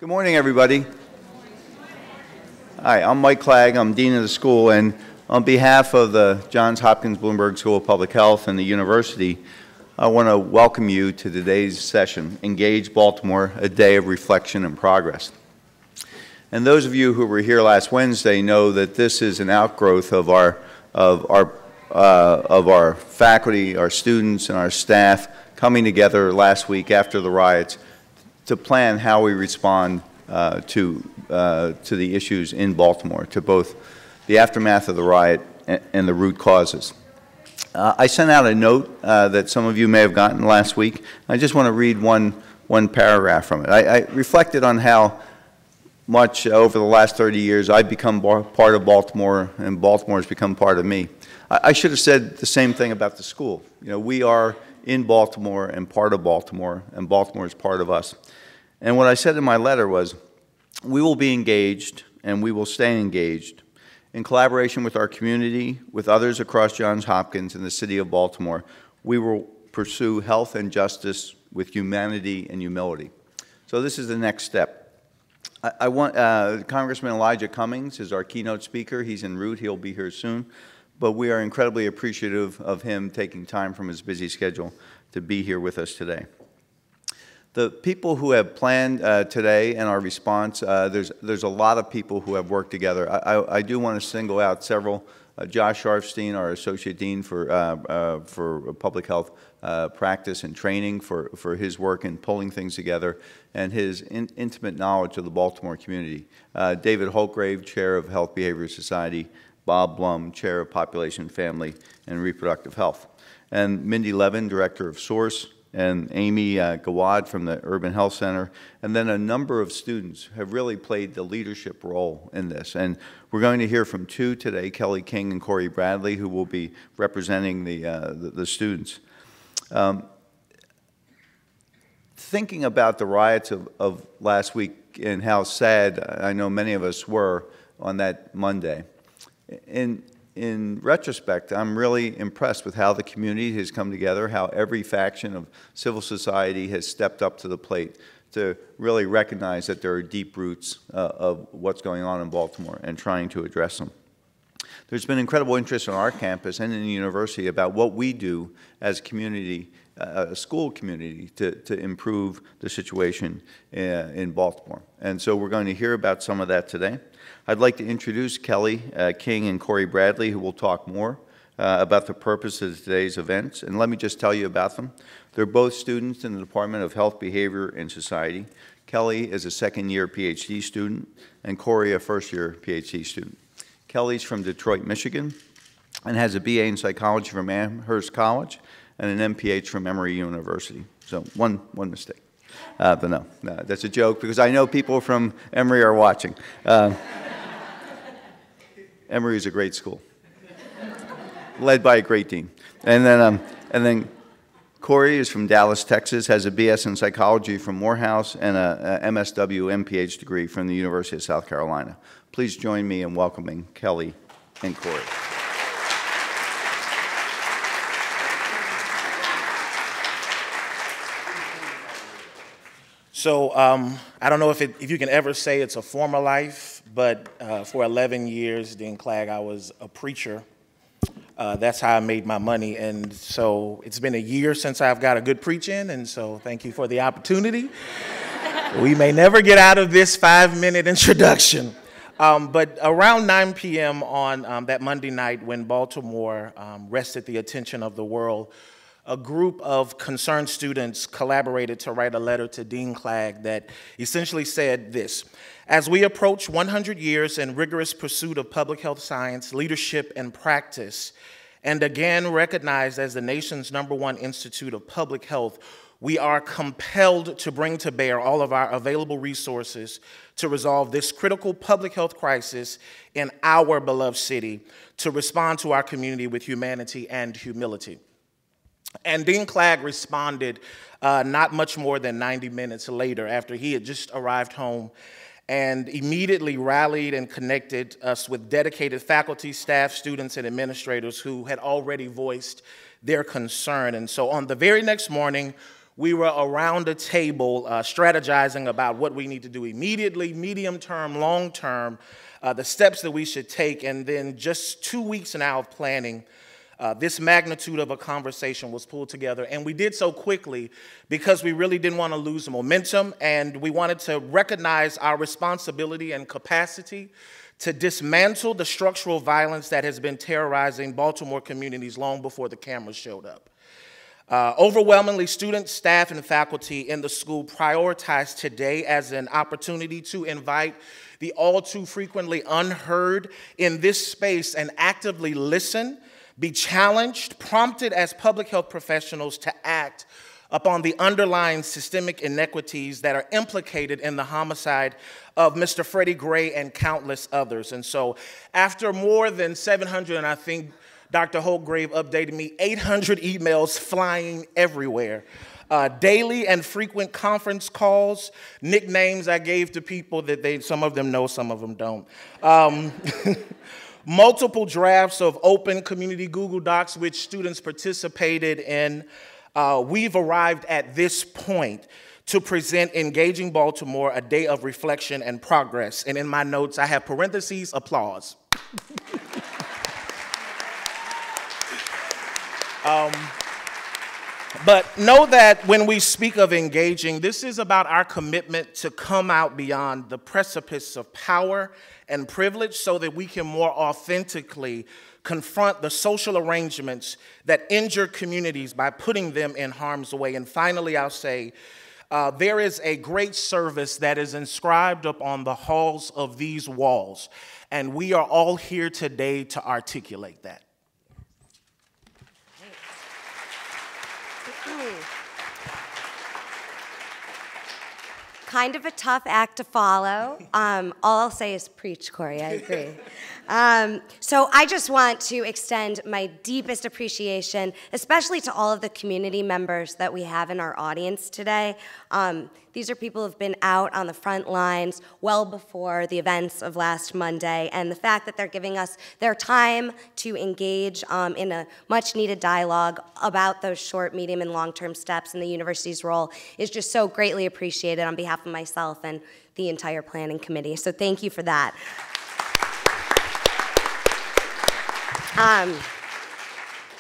Good morning, everybody. Hi, I'm Mike Clagg. I'm Dean of the school, and on behalf of the Johns Hopkins Bloomberg School of Public Health and the university, I want to welcome you to today's session, Engage Baltimore, a day of reflection and progress. And those of you who were here last Wednesday know that this is an outgrowth of our faculty, our students, and our staff coming together last week after the riots to plan how we respond to the issues in Baltimore, to both the aftermath of the riot and the root causes. I sent out a note that some of you may have gotten last week. I just want to read one paragraph from it. I reflected on how much over the last 30 years I've become part of Baltimore, and Baltimore has become part of me. I should have said the same thing about the school. You know, we are in Baltimore and part of Baltimore, and Baltimore is part of us. And what I said in my letter was, we will be engaged and we will stay engaged in collaboration with our community, with others across Johns Hopkins and the city of Baltimore. We will pursue health and justice with humanity and humility. So this is the next step. I want Congressman Elijah Cummings is our keynote speaker. He's en route. He'll be here soon. But we are incredibly appreciative of him taking time from his busy schedule to be here with us today. The people who have planned today and our response, there's a lot of people who have worked together. I do want to single out several. Josh Sharfstein, our Associate Dean for Public Health Practice and Training, for his work in pulling things together and his intimate knowledge of the Baltimore community. David Holtgrave, Chair of Health Behavior Society. Bob Blum, Chair of Population, Family, and Reproductive Health. And Mindy Levin, Director of SOURCE, and Amy Gawad from the Urban Health Center. And then a number of students have really played the leadership role in this. And we're going to hear from two today, Kelly King and Corey Bradley, who will be representing the students. Thinking about the riots of last week and how sad I know many of us were on that Monday, in retrospect, I'm really impressed with how the community has come together, how every faction of civil society has stepped up to the plate to really recognize that there are deep roots of what's going on in Baltimore and trying to address them. There's been incredible interest on our campus and in the university about what we do as a community, a school community, to improve the situation in Baltimore. And so we're going to hear about some of that today. I'd like to introduce Kelly King and Corey Bradley, who will talk more about the purpose of today's events. And let me just tell you about them. They're both students in the Department of Health, Behavior, and Society. Kelly is a second-year PhD student, and Corey a first-year PhD student. Kelly's from Detroit, Michigan, and has a BA in psychology from Amherst College and an MPH from Emory University. So one mistake. But no, that's a joke because I know people from Emory are watching. Emory is a great school, led by a great dean. And then Corey is from Dallas, Texas, has a BS in psychology from Morehouse and a MSW MPH degree from the University of South Carolina. Please join me in welcoming Kelly and Corey. So I don't know if you can ever say it's a former life, but for 11 years, Dean Clagg, I was a preacher. That's how I made my money. And so it's been a year since I've got a good preach in, and so thank you for the opportunity. We may never get out of this 5-minute introduction. But around 9 p.m. on that Monday night when Baltimore rested the attention of the world, a group of concerned students collaborated to write a letter to Dean Clagg that essentially said this: as we approach 100 years in rigorous pursuit of public health science, leadership, and practice, and again recognized as the nation's #1 institute of public health, we are compelled to bring to bear all of our available resources to resolve this critical public health crisis in our beloved city, to respond to our community with humanity and humility. And Dean Clagg responded not much more than 90 minutes later, after he had just arrived home, and immediately rallied and connected us with dedicated faculty, staff, students, and administrators who had already voiced their concern. And so on the very next morning, we were around a table strategizing about what we need to do immediately, medium term, long term, the steps that we should take, and then just 2 weeks now of planning, this magnitude of a conversation was pulled together, and we did so quickly because we really didn't want to lose momentum, and we wanted to recognize our responsibility and capacity to dismantle the structural violence that has been terrorizing Baltimore communities long before the cameras showed up. Overwhelmingly, students, staff, and faculty in the school prioritize today as an opportunity to invite the all too frequently unheard in this space and actively listen, be challenged, prompted as public health professionals to act upon the underlying systemic inequities that are implicated in the homicide of Mr. Freddie Gray and countless others. And so after more than 700, and I think Dr. Holtgrave updated me, 800 emails flying everywhere, daily and frequent conference calls, nicknames I gave to people that some of them know, some of them don't. Multiple drafts of open community Google Docs, which students participated in. We've arrived at this point to present Engaging Baltimore, a day of reflection and progress. And in my notes, I have parentheses, applause. But know that when we speak of engaging, this is about our commitment to come out beyond the precipice of power and privilege so that we can more authentically confront the social arrangements that injure communities by putting them in harm's way. And finally, I'll say, there is a great service that is inscribed upon the halls of these walls, and we are all here today to articulate that. Kind of a tough act to follow. All I'll say is preach, Corey, I agree. So I just want to extend my deepest appreciation, especially to all of the community members that we have in our audience today. These are people who have been out on the front lines well before the events of last Monday, and the fact that they're giving us their time to engage in a much-needed dialogue about those short, medium, and long-term steps in the university's role is just so greatly appreciated on behalf of myself and the entire planning committee. So thank you for that.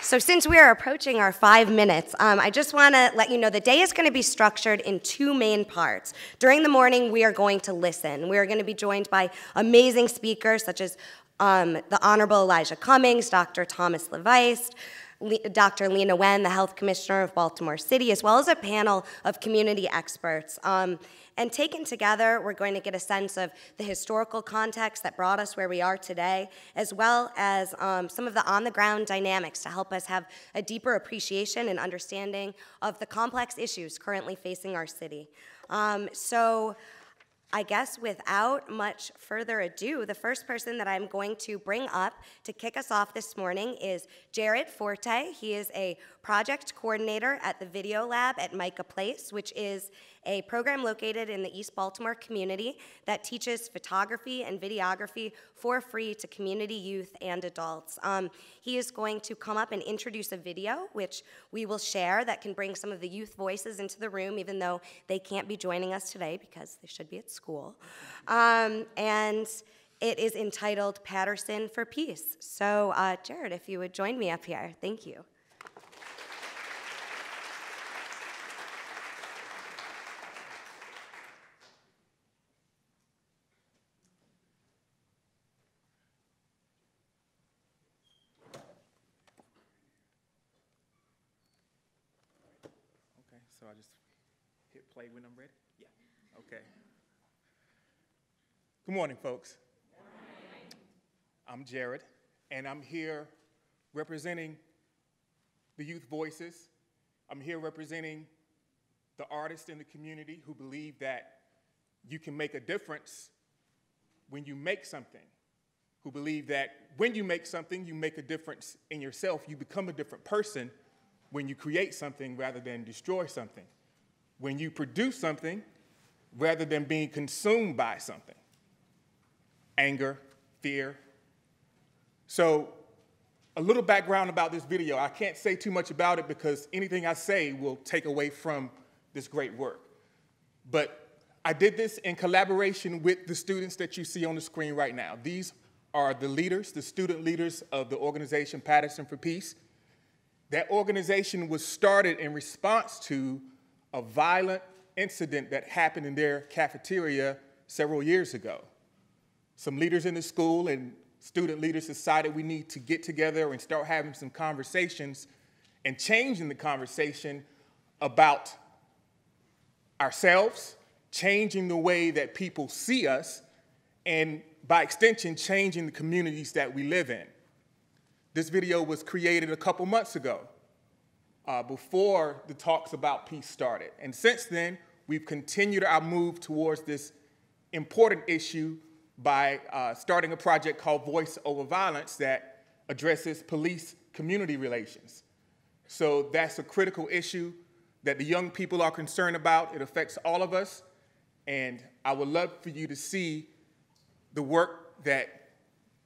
So since we are approaching our 5 minutes, I just want to let you know the day is going to be structured in 2 main parts. During the morning, we are going to listen. We are going to be joined by amazing speakers such as the Honorable Elijah Cummings, Dr. Thomas LeVeist, Dr. Lena Wen, the Health Commissioner of Baltimore City, as well as a panel of community experts. And taken together, we're going to get a sense of the historical context that brought us where we are today, as well as some of the on-the-ground dynamics to help us have a deeper appreciation and understanding of the complex issues currently facing our city. So I guess without much further ado, the first person that I'm going to bring up to kick us off this morning is Jared Forte. He is a project coordinator at the Video Lab at Micah Place, which is a program located in the East Baltimore community that teaches photography and videography for free to community youth and adults. He is going to come up and introduce a video, which we will share, that can bring some of the youth voices into the room, even though they can't be joining us today because they should be at school. And it is entitled Patterson for Peace. So Jared, if you would join me up here. Thank you. So I just hit play when I'm ready? Yeah. Okay. Good morning, folks. Good morning. I'm Jared, and I'm here representing the youth voices. I'm here representing the artists in the community who believe that you can make a difference when you make something, who believe that when you make something, you make a difference in yourself. You become a different person when you create something rather than destroy something, when you produce something rather than being consumed by something. Anger, fear. So a little background about this video. I can't say too much about it because anything I say will take away from this great work. But I did this in collaboration with the students that you see on the screen right now. These are the leaders, the student leaders of the organization Patterson for Peace. That organization was started in response to a violent incident that happened in their cafeteria several years ago. Some leaders in the school and student leaders decided we need to get together and start having some conversations and changing the conversation about ourselves, changing the way that people see us, and by extension, changing the communities that we live in. This video was created a couple months ago, before the talks about peace started. And since then, we've continued our move towards this important issue by starting a project called Voice Over Violence that addresses police-community relations. So that's a critical issue that the young people are concerned about. It affects all of us. And I would love for you to see the work that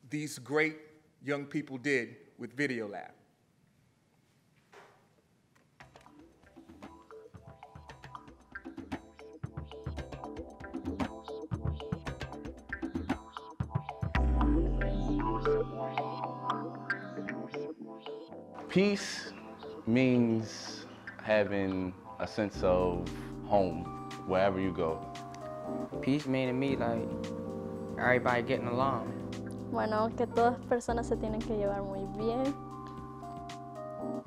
these great young people did with Video Lab. Peace means having a sense of home wherever you go. Peace means to me like everybody getting along. Bueno, que todas personas se tienen que llevar muy bien.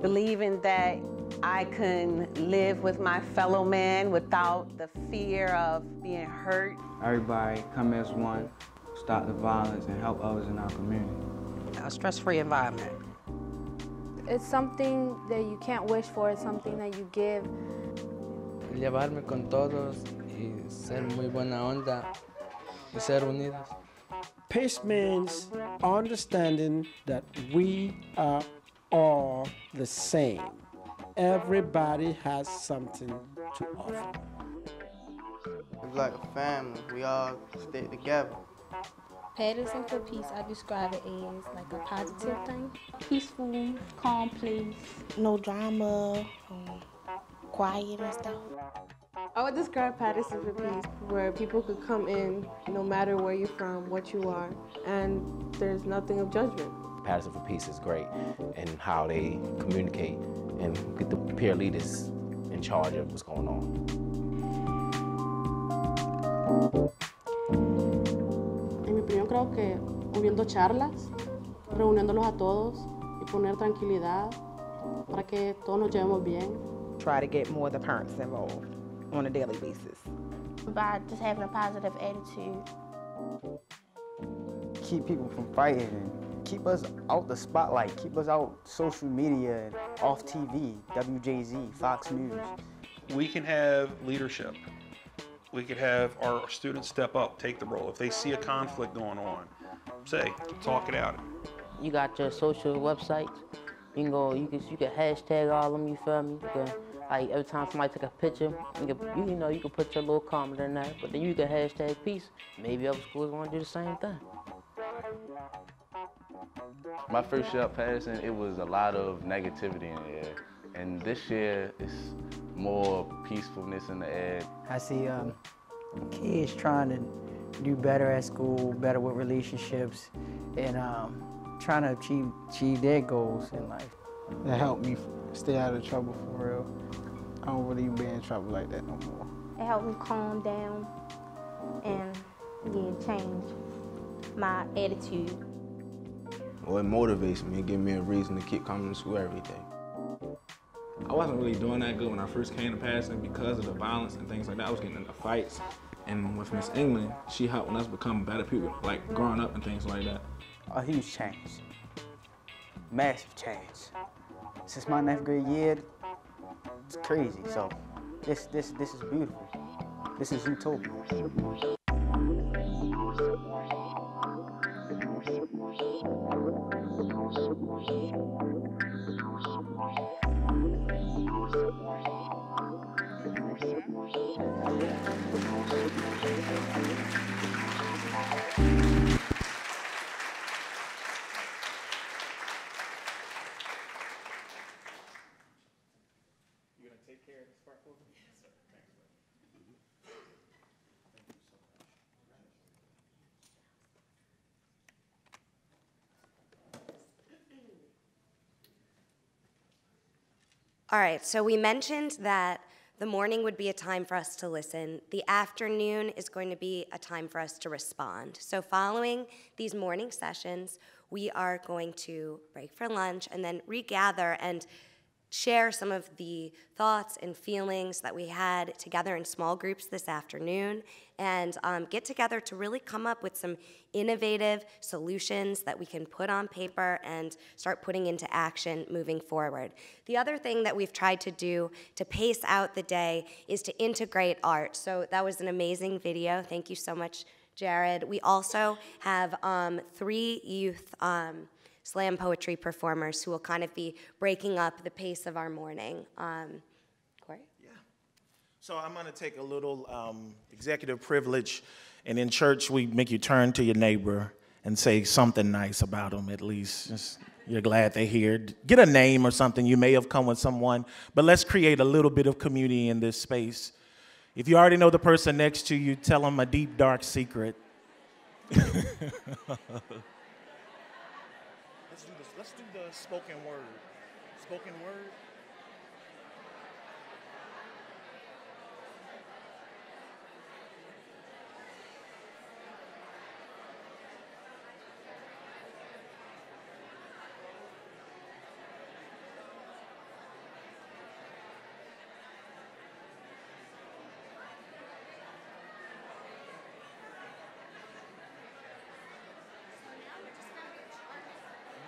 Believing that I can live with my fellow man without the fear of being hurt. Everybody come as one, stop the violence, and help others in our community. A stress-free environment. It's something that you can't wish for, it's something that you give. Llevarme con todos y ser muy buena onda y ser unidos. Peace means understanding that we are all the same. Everybody has something to offer. It's like a family. We all stick together. Patterson for Peace, I describe it as like a positive thing. Peaceful, calm place. No drama, quiet and stuff. I would describe Patterson for Peace, where people could come in no matter where you're from, what you are, and there's nothing of judgment. Patterson for Peace is great in how they communicate and get the peer leaders in charge of what's going on. En mi opinión, creo que hubiendo charlas, reuniéndolos a todos y poner tranquilidad para que todos nos llevemos bien. Try to get more of the parents involved on a daily basis. By just having a positive attitude. Keep people from fighting and keep us out the spotlight, keep us out social media and off TV, WJZ, Fox News. We can have leadership. We could have our students step up, take the role. If they see a conflict going on, say, talk it out. You got your social websites. You can go, you can hashtag all of them, you feel me? You can, like every time somebody take a picture, you can put your little comment in there, but then you can hashtag peace. Maybe other schools want to do the same thing. My first year at Patterson, it was a lot of negativity in the air. And this year, it's more peacefulness in the air. I see kids trying to do better at school, better with relationships, and trying to achieve their goals in life. That helped me stay out of trouble for real. I don't really be in trouble like that no more. It helped me calm down and change my attitude. Well, it motivates me. It gives me a reason to keep coming to school every day. I wasn't really doing that good when I first came to Patterson because of the violence and things like that. I was getting into fights. And with Miss England, she helping us become better people, like growing up and things like that. A huge change. Massive change. Since my 9th grade year, it's crazy. So this is beautiful. This is utopia. All right, so we mentioned that the morning would be a time for us to listen. The afternoon is going to be a time for us to respond. So following these morning sessions, we are going to break for lunch and then regather and share some of the thoughts and feelings that we had together in small groups this afternoon, and get together to really come up with some innovative solutions that we can put on paper and start putting into action moving forward. The other thing that we've tried to do to pace out the day is to integrate art. So that was an amazing video. Thank you so much, Jared. We also have 3 youth slam poetry performers who will kind of be breaking up the pace of our morning. Corey? Yeah. So I'm going to take a little executive privilege, and in church we make you turn to your neighbor and say something nice about them at least. Just, you're glad they're here. Get a name or something. You may have come with someone, but let's create a little bit of community in this space. If you already know the person next to you, tell them a deep, dark secret. Let's do the spoken word. Spoken word.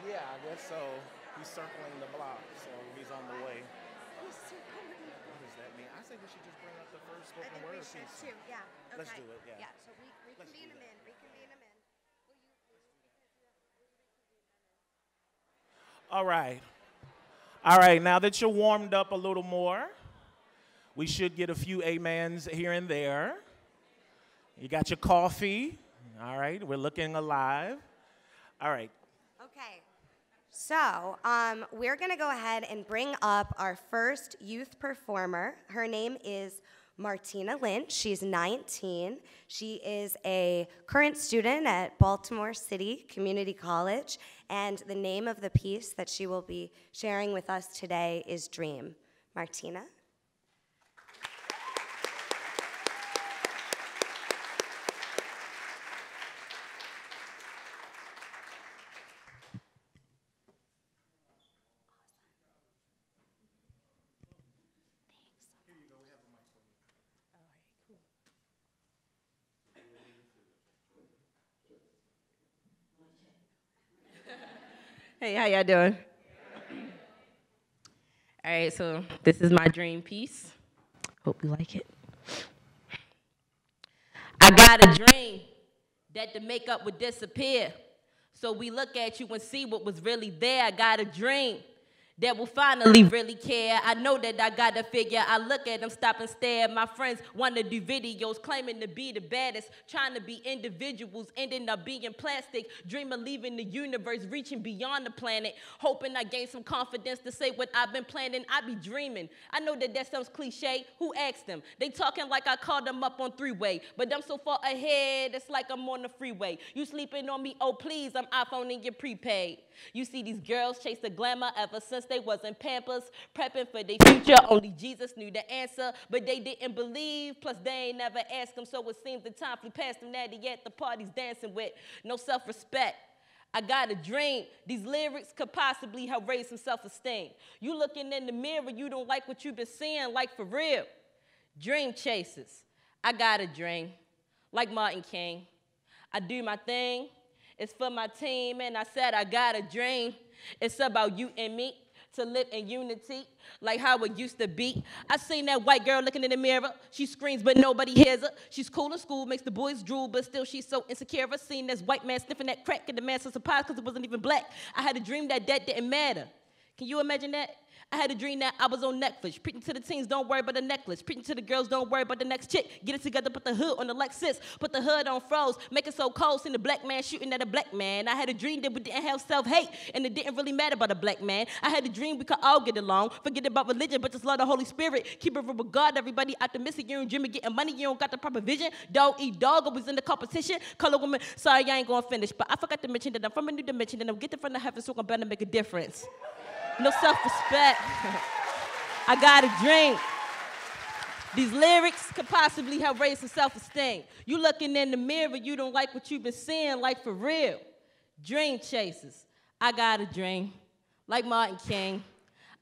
Yeah, I guess so. He's circling the block, so he's on the way. What does that mean? I think we should just bring up the first spoken word piece. Too, yeah. Okay. Let's do it, yeah. Yeah, so reconvene them in, reconvene them in. All right. All right, now that you're warmed up a little more, we should get a few amens here and there. You got your coffee. All right, we're looking alive. All right. Okay. So we're going to go ahead and bring up our first youth performer. Her name is Martina Lynch. She's 19. She is a current student at Baltimore City Community College, and the name of the piece that she will be sharing with us today is Dream. Martina? Hey, how y'all doing? All right, so this is my dream piece. Hope you like it. I got a dream that the makeup would disappear. So we look at you and see what was really there. I got a dream that will finally really care. I know that I got a figure. I look at them, stop and stare. My friends want to do videos, claiming to be the baddest, trying to be individuals, ending up being plastic, dream of leaving the universe, reaching beyond the planet, hoping I gain some confidence to say what I've been planning. I be dreaming. I know that that sounds cliche. Who asked them? They talking like I called them up on 3-way, but I'm so far ahead, it's like I'm on the freeway. You sleeping on me? Oh, please, I'm iPhoning your prepaid. You see these girls chase the glamour ever since they wasn't Pampers, prepping for their future. Only Jesus knew the answer, but they didn't believe. Plus, they ain't never asked them, so it seems the time flew past them. Natty at the parties dancing with no self-respect. I got a dream. These lyrics could possibly help raise some self-esteem. You looking in the mirror, you don't like what you've been seeing, like for real. Dream chasers. I got a dream, like Martin King. I do my thing. It's for my team, and I said I got a dream. It's about you and me, to live in unity, like how it used to be. I seen that white girl looking in the mirror. She screams, but nobody hears her. She's cool in school, makes the boys drool, but still she's so insecure. I seen this white man sniffing that crack, and the man so surprised because it wasn't even black. I had a dream that that didn't matter. Can you imagine that? I had a dream that I was on Netflix, preaching to the teens, don't worry about the necklace, preaching to the girls, don't worry about the next chick, get it together, put the hood on the Lexus, put the hood on froze, make it so cold, seen the black man shooting at a black man. I had a dream that we didn't have self-hate, and it didn't really matter about a black man. I had a dream we could all get along, forget about religion, but just love the Holy Spirit, keep it real with God, everybody optimistic, you ain't dreaming, getting money, you don't got the proper vision, dog eat dog, always in the competition, color woman, sorry I ain't gonna finish, but I forgot to mention that I'm from a new dimension, and I'm getting from the heavens, so I'm better make a difference. No self-respect. I got a dream. These lyrics could possibly help raise some self-esteem. You looking in the mirror, you don't like what you've been seeing, like for real. Dream chasers, I got a dream. Like Martin King,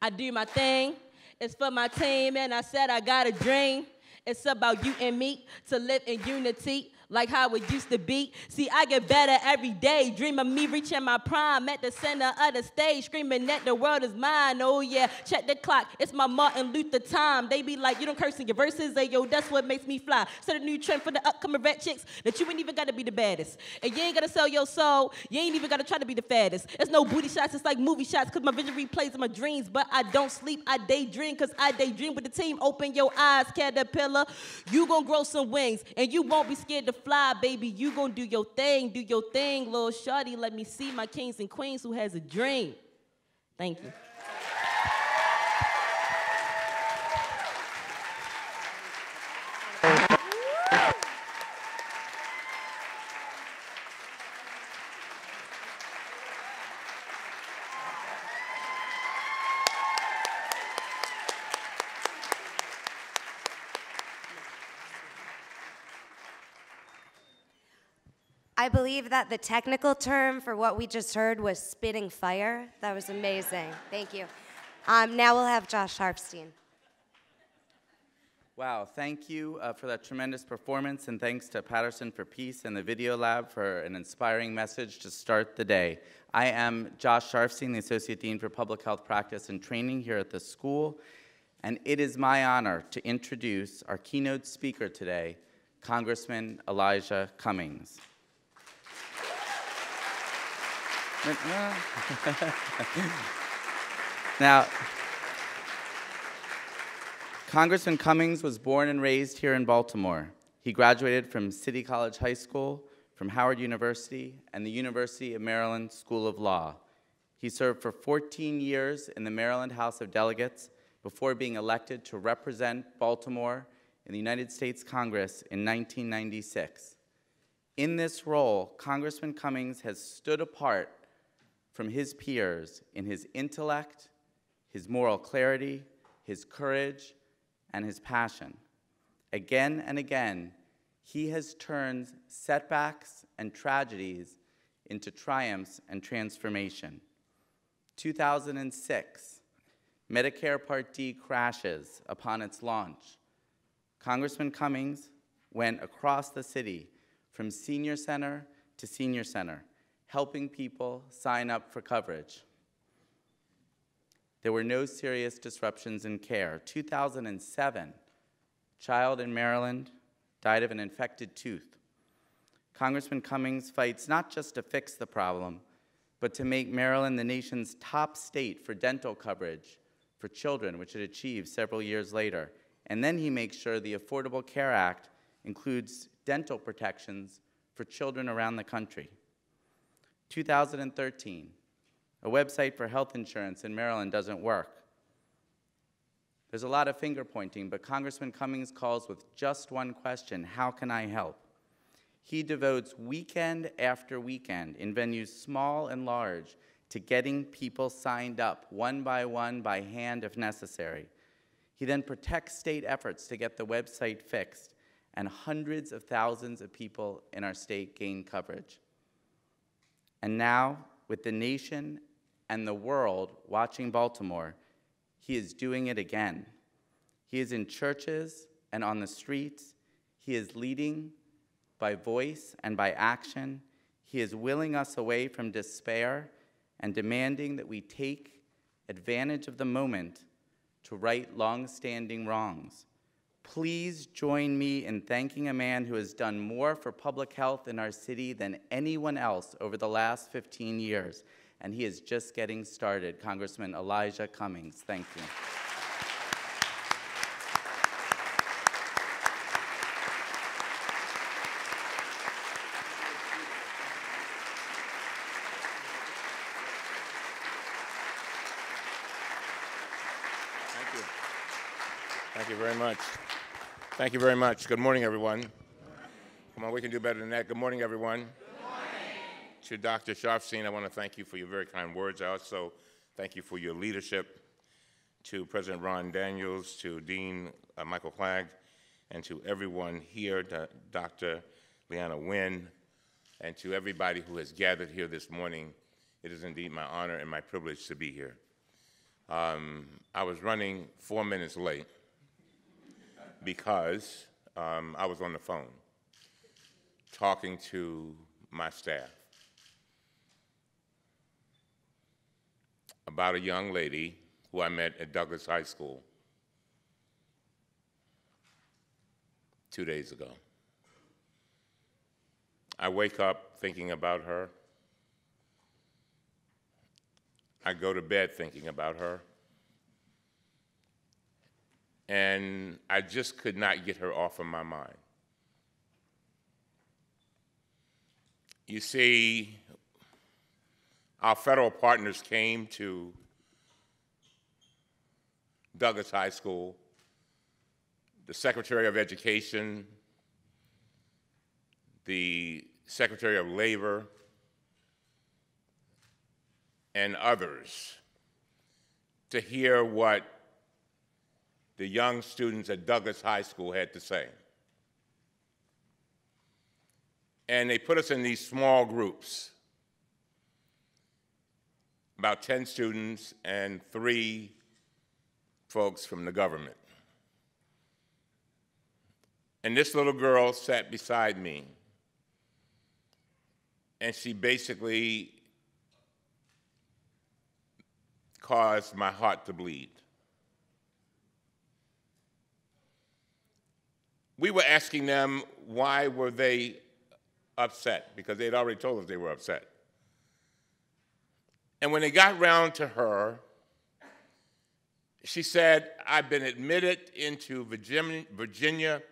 I do my thing. It's for my team, and I said I got a dream. It's about you and me to live in unity, like how it used to be. See, I get better every day. Dream of me reaching my prime at the center of the stage, screaming that the world is mine. Oh yeah, check the clock. It's my Martin Luther time. They be like, you don't curse in your verses. Hey, yo, that's what makes me fly. Set a new trend for the upcoming red chicks that you ain't even got to be the baddest. And you ain't got to sell your soul. You ain't even got to try to be the fattest. It's no booty shots. It's like movie shots because my vision replays in my dreams. But I don't sleep. I daydream because I daydream with the team. Open your eyes, caterpillar. You gonna grow some wings and you won't be scared to fly, baby. You gonna do your thing, little shorty. Let me see my kings and queens who has a dream. Thank you. I believe that the technical term for what we just heard was spitting fire. That was amazing. Thank you. Now we'll have Josh Sharfstein. Wow, thank you for that tremendous performance, and thanks to Patterson for Peace and the Video Lab for an inspiring message to start the day. I am Josh Sharfstein, the Associate Dean for Public Health Practice and Training here at the school, and it is my honor to introduce our keynote speaker today, Congressman Elijah Cummings. Now, Congressman Cummings was born and raised here in Baltimore. He graduated from City College High School, from Howard University, and the University of Maryland School of Law. He served for 14 years in the Maryland House of Delegates before being elected to represent Baltimore in the United States Congress in 1996. In this role, Congressman Cummings has stood apart from his peers in his intellect, his moral clarity, his courage, and his passion. Again and again, he has turned setbacks and tragedies into triumphs and transformation. 2006, Medicare Part D crashes upon its launch. Congressman Cummings went across the city from senior center to senior center, helping people sign up for coverage. There were no serious disruptions in care. 2007, child in Maryland died of an infected tooth. Congressman Cummings fights not just to fix the problem, but to make Maryland the nation's top state for dental coverage for children, which it achieved several years later. And then he makes sure the Affordable Care Act includes dental protections for children around the country. 2013, a website for health insurance in Maryland doesn't work. There's a lot of finger pointing, but Congressman Cummings calls with just one question: how can I help? He devotes weekend after weekend in venues small and large to getting people signed up one by hand if necessary. He then protects state efforts to get the website fixed, and hundreds of thousands of people in our state gain coverage. And now, with the nation and the world watching Baltimore, he is doing it again. He is in churches and on the streets. He is leading by voice and by action. He is willing us away from despair and demanding that we take advantage of the moment to right long-standing wrongs. Please join me in thanking a man who has done more for public health in our city than anyone else over the last 15 years, and he is just getting started. Congressman Elijah Cummings, thank you. Thank you very much. Thank you very much. Good morning, everyone. Come on, we can do better than that. Good morning, everyone. Good morning. To Dr. Sharfstein, I want to thank you for your very kind words. I also thank you for your leadership. to President Ron Daniels, to Dean Michael Flagg, and to everyone here, to Dr. Leanna Wynn, and to everybody who has gathered here this morning. It is indeed my honor and my privilege to be here. I was running 4 minutes late because I was on the phone talking to my staff about a young lady who I met at Douglas High School 2 days ago. I wake up thinking about her. I go to bed thinking about her. And I just could not get her off of my mind. You see, our federal partners came to Douglas High School, the Secretary of Education, the Secretary of Labor, and others to hear what the young students at Douglas High School had to say. And they put us in these small groups, about 10 students and 3 folks from the government. And this little girl sat beside me, and she basically caused my heart to bleed. We were asking them why were they upset, because they had already told us they were upset. And when they got round to her, she said, I've been admitted into Virginia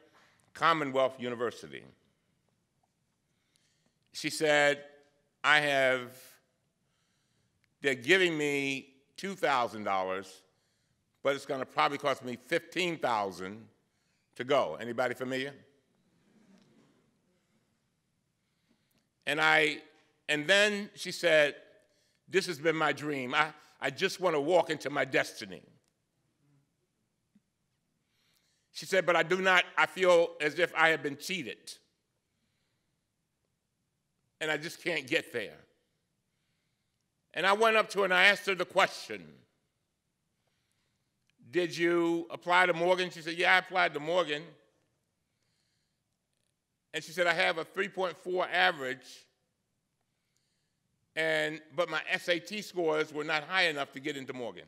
Commonwealth University. She said, they're giving me $2,000, but it's going to probably cost me $15,000 to go. Anybody familiar? And then she said, this has been my dream. I just want to walk into my destiny. She said, but I feel as if I have been cheated. And I just can't get there. And I went up to her and I asked her the question, did you apply to Morgan? She said, yeah, I applied to Morgan. And she said, I have a 3.4 average, but my SAT scores were not high enough to get into Morgan.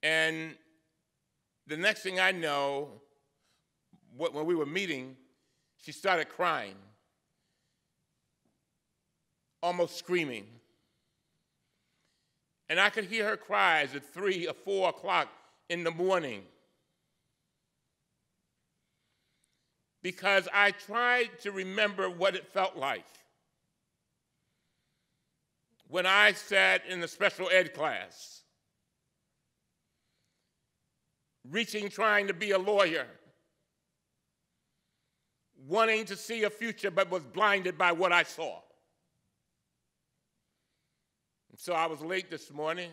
And the next thing I know, when we were meeting, she started crying, almost screaming. And I could hear her cries at 3 or 4 o'clock in the morning, because I tried to remember what it felt like when I sat in the special ed class, trying to be a lawyer, wanting to see a future but was blinded by what I saw. And so I was late this morning.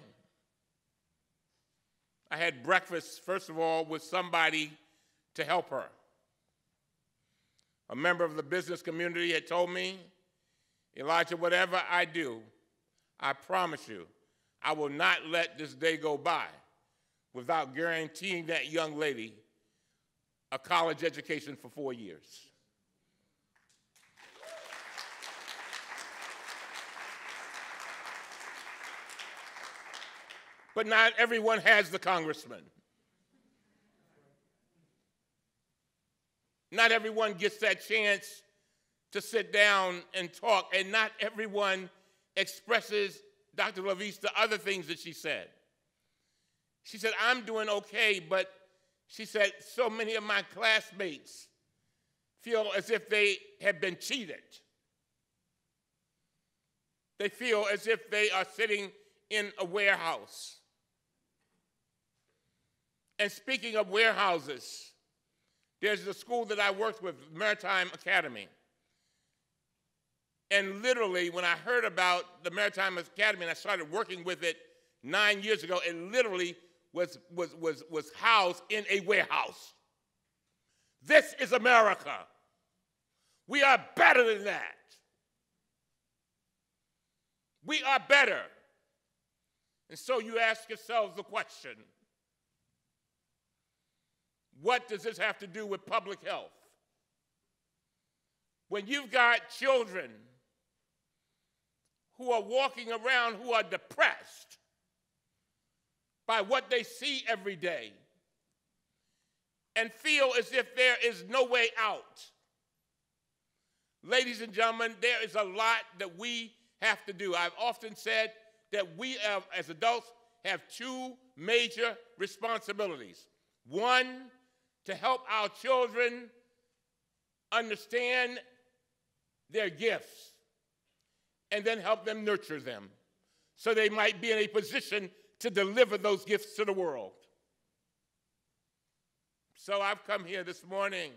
I had breakfast, first of all, with somebody to help her. A member of the business community had told me, Elijah, whatever I do, I promise you, I will not let this day go by without guaranteeing that young lady a college education for 4 years. But not everyone has the congressman. Not everyone gets that chance to sit down and talk, and not everyone expresses, Dr. LaVisse, the other things that she said. She said, I'm doing okay, but she said, so many of my classmates feel as if they have been cheated. They feel as if they are sitting in a warehouse. And speaking of warehouses, there's the school that I worked with, Maritime Academy. And literally, when I heard about the Maritime Academy and I started working with it 9 years ago, it literally was housed in a warehouse. This is America. We are better than that. We are better. And so you ask yourselves the question, what does this have to do with public health? When you've got children who are walking around who are depressed by what they see every day and feel as if there is no way out. Ladies and gentlemen, there is a lot that we have to do. I've often said that we as adults have two major responsibilities. One, to help our children understand their gifts and then help them nurture them so they might be in a position to deliver those gifts to the world. So I've come here this morning.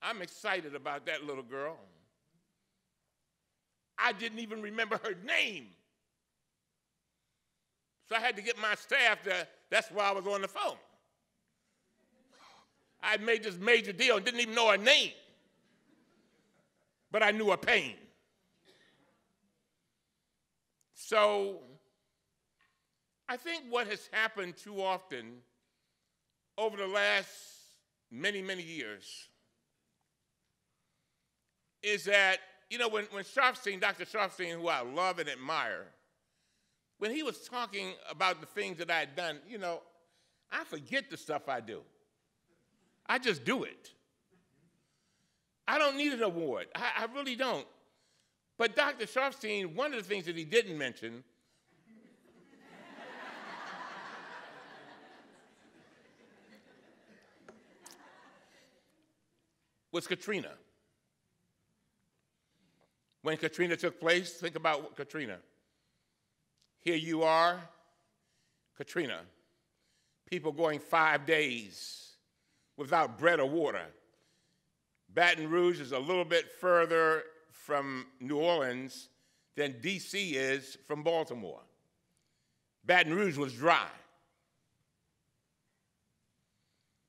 I'm excited about that little girl. I didn't even remember her name. So I had to get my staff to, that's why I was on the phone. I made this major deal and didn't even know her name. But I knew her pain. So I think what has happened too often over the last many, many years is that, you know, when Sharfstein, Dr. Sharfstein, who I love and admire, when he was talking about the things that I had done, you know, I forget the stuff I do. I just do it. I don't need an award. I really don't. But Dr. Sharfstein, one of the things that he didn't mention was Katrina. When Katrina took place, think about Katrina. Here you are, Katrina. People going 5 days without bread or water. Baton Rouge is a little bit further from New Orleans than D.C. is from Baltimore. Baton Rouge was dry.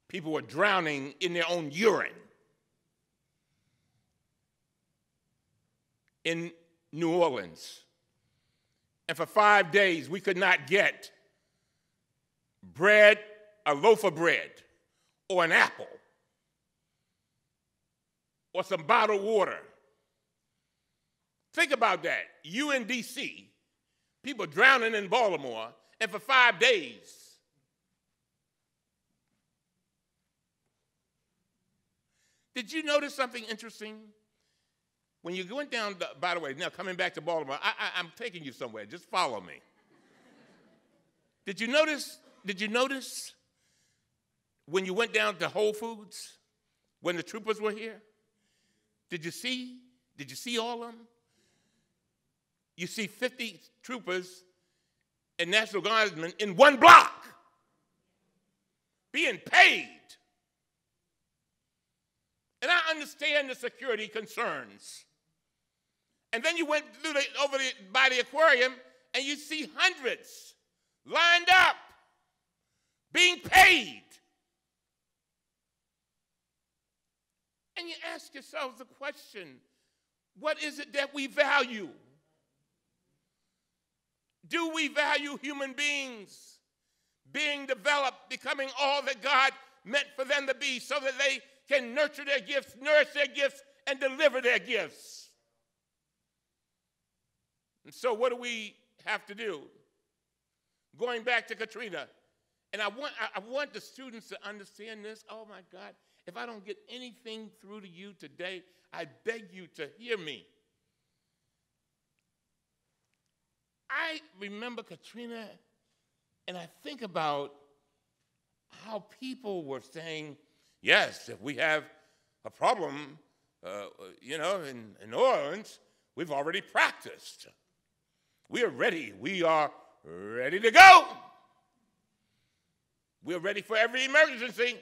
People were drowning in their own urine. In New Orleans. And for 5 days, we could not get bread, a loaf of bread, or an apple, or some bottled water. Think about that. You in D.C., people drowning in Baltimore, and for 5 days. Did you notice something interesting? When you went down, by the way, now coming back to Baltimore, I'm taking you somewhere. Just follow me. Did you notice when you went down to Whole Foods, when the troopers were here? Did you see all of them? You see 50 troopers and National Guardsmen in one block being paid. And I understand the security concerns. And then you went by the aquarium and you see hundreds lined up, being paid. And you ask yourselves the question, what is it that we value? Do we value human beings being developed, becoming all that God meant for them to be so that they can nurture their gifts, nourish their gifts, and deliver their gifts? And so what do we have to do? Going back to Katrina, and I want the students to understand this. Oh my God, if I don't get anything through to you today, I beg you to hear me. I remember Katrina, and I think about how people were saying, yes, if we have a problem, in New Orleans, we've already practiced. We are ready. We are ready to go. We're ready for every emergency.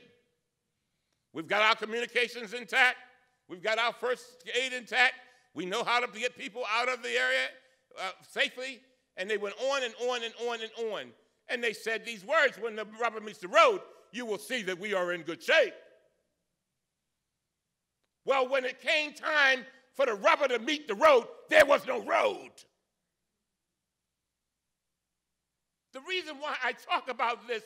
We've got our communications intact. We've got our first aid intact. We know how to get people out of the area safely. And they went on and on and on and on. And they said these words, when the rubber meets the road, you will see that we are in good shape. Well, when it came time for the rubber to meet the road, there was no road. The reason why I talk about this,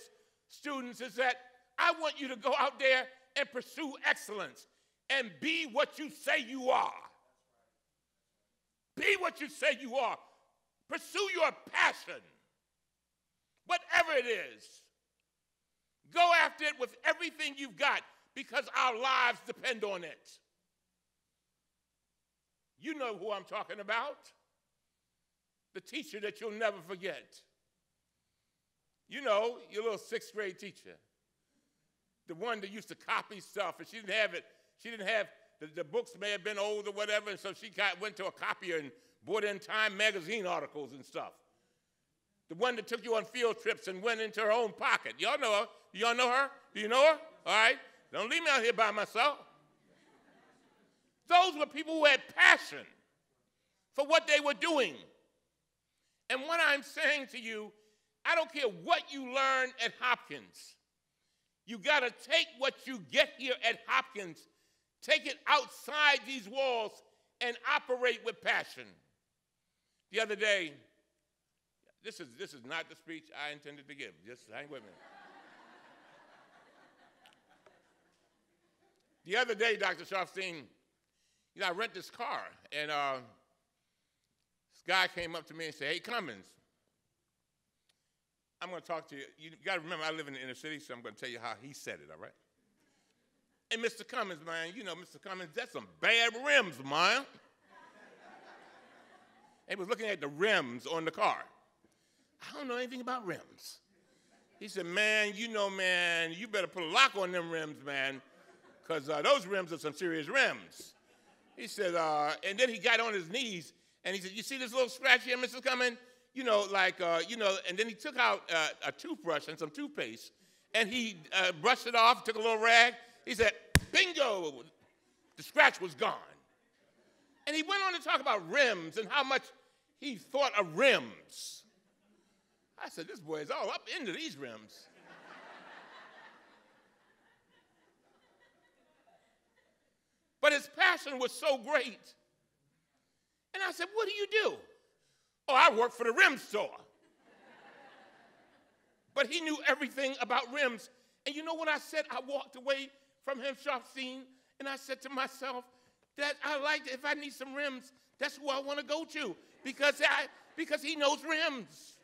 students, is that I want you to go out there and pursue excellence and be what you say you are. Be what you say you are. Pursue your passion, whatever it is. Go after it with everything you've got because our lives depend on it. You know who I'm talking about. The teacher that you'll never forget. You know, your little 6th grade teacher. The one that used to copy stuff, and she didn't have it. She didn't have, the books may have been old or whatever, and so she went to a copier and bought in Time magazine articles and stuff. The one that took you on field trips and went into her own pocket. Y'all know her? Do y'all know her? Do you know her? All right. Don't leave me out here by myself. Those were people who had passion for what they were doing. And what I'm saying to you, I don't care what you learn at Hopkins. You got to take what you get here at Hopkins, take it outside these walls, and operate with passion. The other day, this is not the speech I intended to give. Just hang with me. The other day, Dr. Sharfstein, I rent this car, and this guy came up to me and said, "Hey, Cummins, I'm going to talk to you. You got to remember, I live in the inner city, so I'm going to tell you how he said it, all right? Hey, Mr. Cummins, man, you know, Mr. Cummins, that's some bad rims, man." He was looking at the rims on the car. I don't know anything about rims. He said, "Man, you know, man, you better put a lock on them rims, man, because those rims are some serious rims." He said, and then he got on his knees, and he said, "You see this little scratch here, Mr. Cummins? You know, like, and then he took out a toothbrush and some toothpaste, and he brushed it off, took a little rag. He said, bingo, the scratch was gone." And he went on to talk about rims and how much he thought of rims. I said, this boy is all up into these rims. But his passion was so great. And I said, "What do you do?" "Oh, I work for the rim store." But he knew everything about rims. And you know what I said? I walked away from him, Sharfstein, and I said to myself that I like, if I need some rims, that's who I want to go to because he knows rims.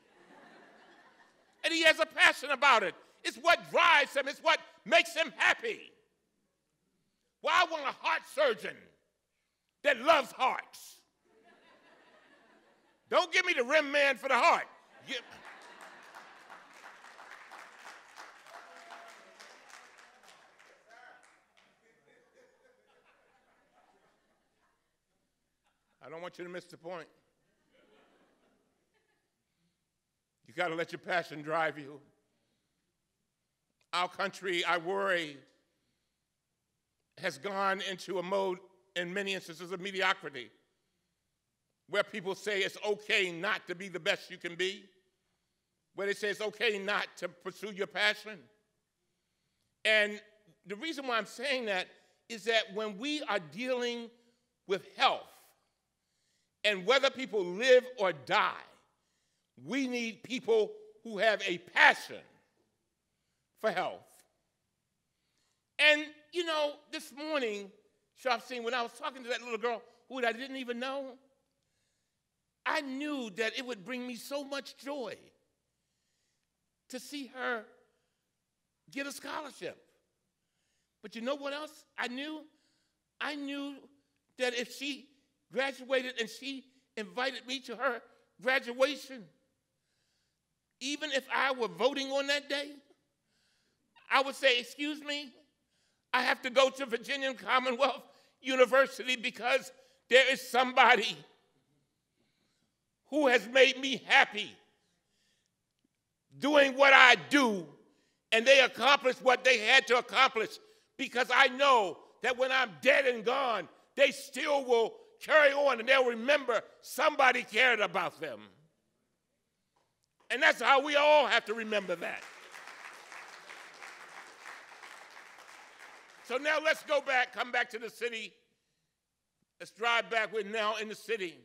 And he has a passion about it. It's what drives him. It's what makes him happy. Well, I want a heart surgeon that loves hearts. Don't give me the rim man for the heart. I don't want you to miss the point. You got to let your passion drive you. Our country, I worry, has gone into a mode, in many instances, of mediocrity, where people say it's okay not to be the best you can be, where they say it's okay not to pursue your passion. And the reason why I'm saying that is that when we are dealing with health, and whether people live or die, we need people who have a passion for health. And, you know, this morning, Sharfstein, when I was talking to that little girl who I didn't even know, I knew that it would bring me so much joy to see her get a scholarship. But you know what else I knew? I knew that if she graduated and she invited me to her graduation, even if I were voting on that day, I would say, "Excuse me, I have to go to Virginia Commonwealth University because there is somebody who has made me happy doing what I do, and they accomplished what they had to accomplish because I know that when I'm dead and gone, they still will carry on and they'll remember somebody cared about them. And that's how we all have to remember that. So now let's go back, come back to the city. Let's drive back. We're now in the city.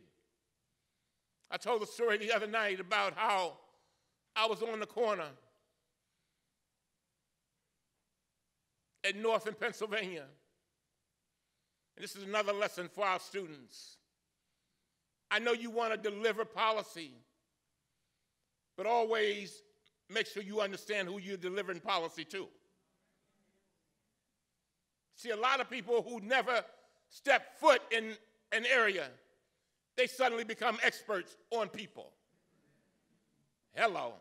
I told the story the other night about how I was on the corner at North in Pennsylvania. And this is another lesson for our students. I know you want to deliver policy, but always make sure you understand who you're delivering policy to. See, a lot of people who never step foot in an area, they suddenly become experts on people. Hello.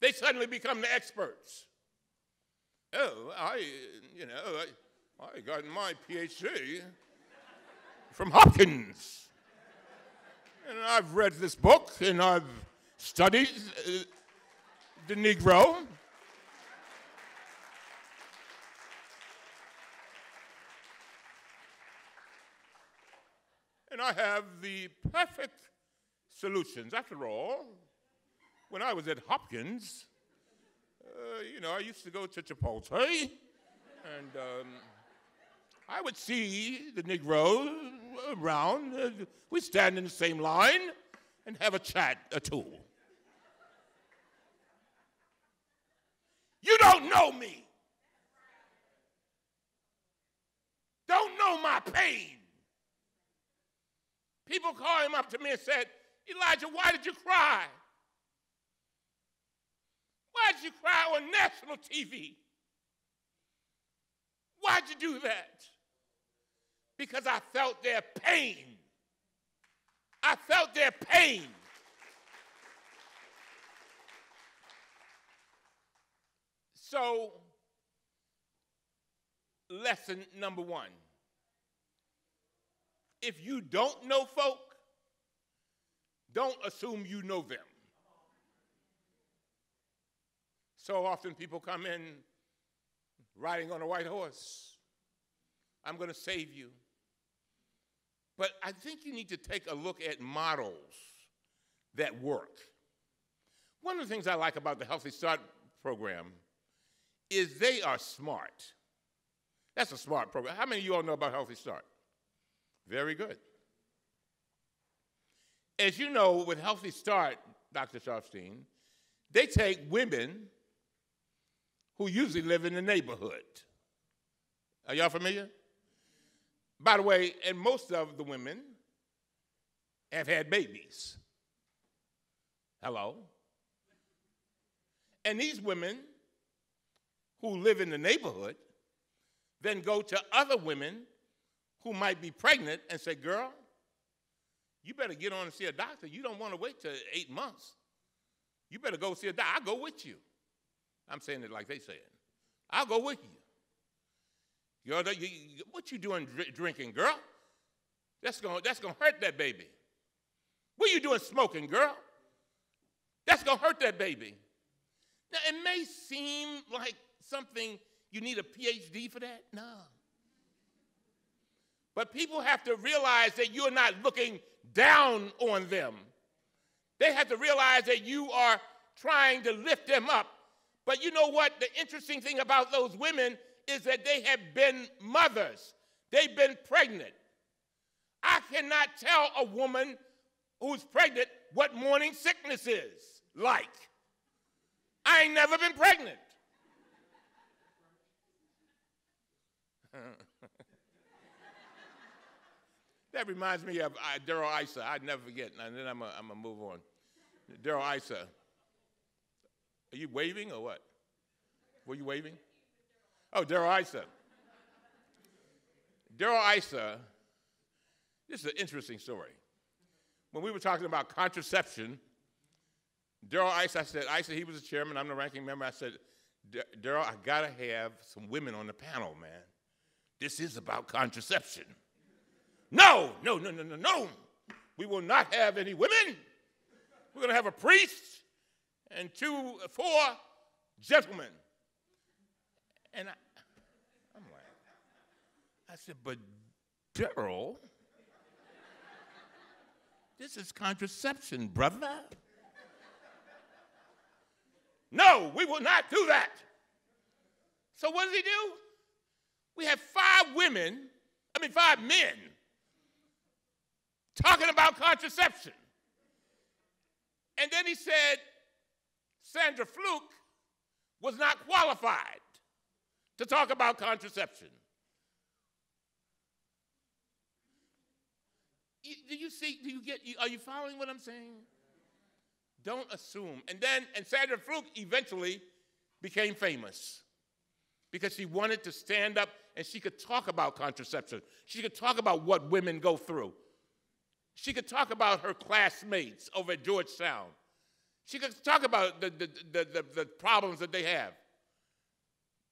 They suddenly become the experts. Oh, I got my PhD from Hopkins. And I've read this book, and I've studied the Negro. And I have the perfect solutions. After all, when I was at Hopkins, I used to go to Chipotle, and I would see the Negroes around. We'd stand in the same line and have a chat or two. You don't know me. Don't know my pain. People called him up to me and said, Elijah, why did you cry? Why did you cry on national TV? Why'd you do that? Because I felt their pain. I felt their pain. So, lesson number one. If you don't know folk, don't assume you know them. So often people come in riding on a white horse. I'm going to save you. But I think you need to take a look at models that work. One of the things I like about the Healthy Start program is they are smart. That's a smart program. How many of you all know about Healthy Start? Very good. As you know, with Healthy Start, Dr. Sharfstein, they take women who usually live in the neighborhood. Are y'all familiar? By the way, and most of the women have had babies. Hello? And these women who live in the neighborhood then go to other women who might be pregnant and say, girl, you better get on and see a doctor. You don't want to wait till 8 months. You better go see a doctor. I'll go with you. I'm saying it like they say it. I'll go with you. What you doing drinking, girl? That's gonna hurt that baby. What you doing smoking, girl? That's gonna hurt that baby. Now, it may seem like something you need a PhD for that. No. But people have to realize that you're not looking down on them. They have to realize that you are trying to lift them up. But you know what? The interesting thing about those women is that they have been mothers. They've been pregnant. I cannot tell a woman who's pregnant what morning sickness is like. I ain't never been pregnant. That reminds me of Daryl Issa. I'd never forget, and then I'm going to move on. Daryl Issa. Are you waving or what? Were you waving? Oh, Daryl Issa. Daryl Issa, this is an interesting story. When we were talking about contraception, Daryl Issa, I said, Issa, he was the chairman, I'm the ranking member. I said, Daryl, I got to have some women on the panel, man. This is about contraception. No. We will not have any women. We're going to have a priest and 4 gentlemen. And I'm like, I said, but Daryl, this is contraception, brother. No, we will not do that. So what does he do? We have 5 men talking about contraception. And then he said Sandra Fluke was not qualified to talk about contraception. Do you see, are you following what I'm saying? Don't assume. And Sandra Fluke eventually became famous because she wanted to stand up and she could talk about contraception. She could talk about what women go through. She could talk about her classmates over at Georgetown. She could talk about the problems that they have.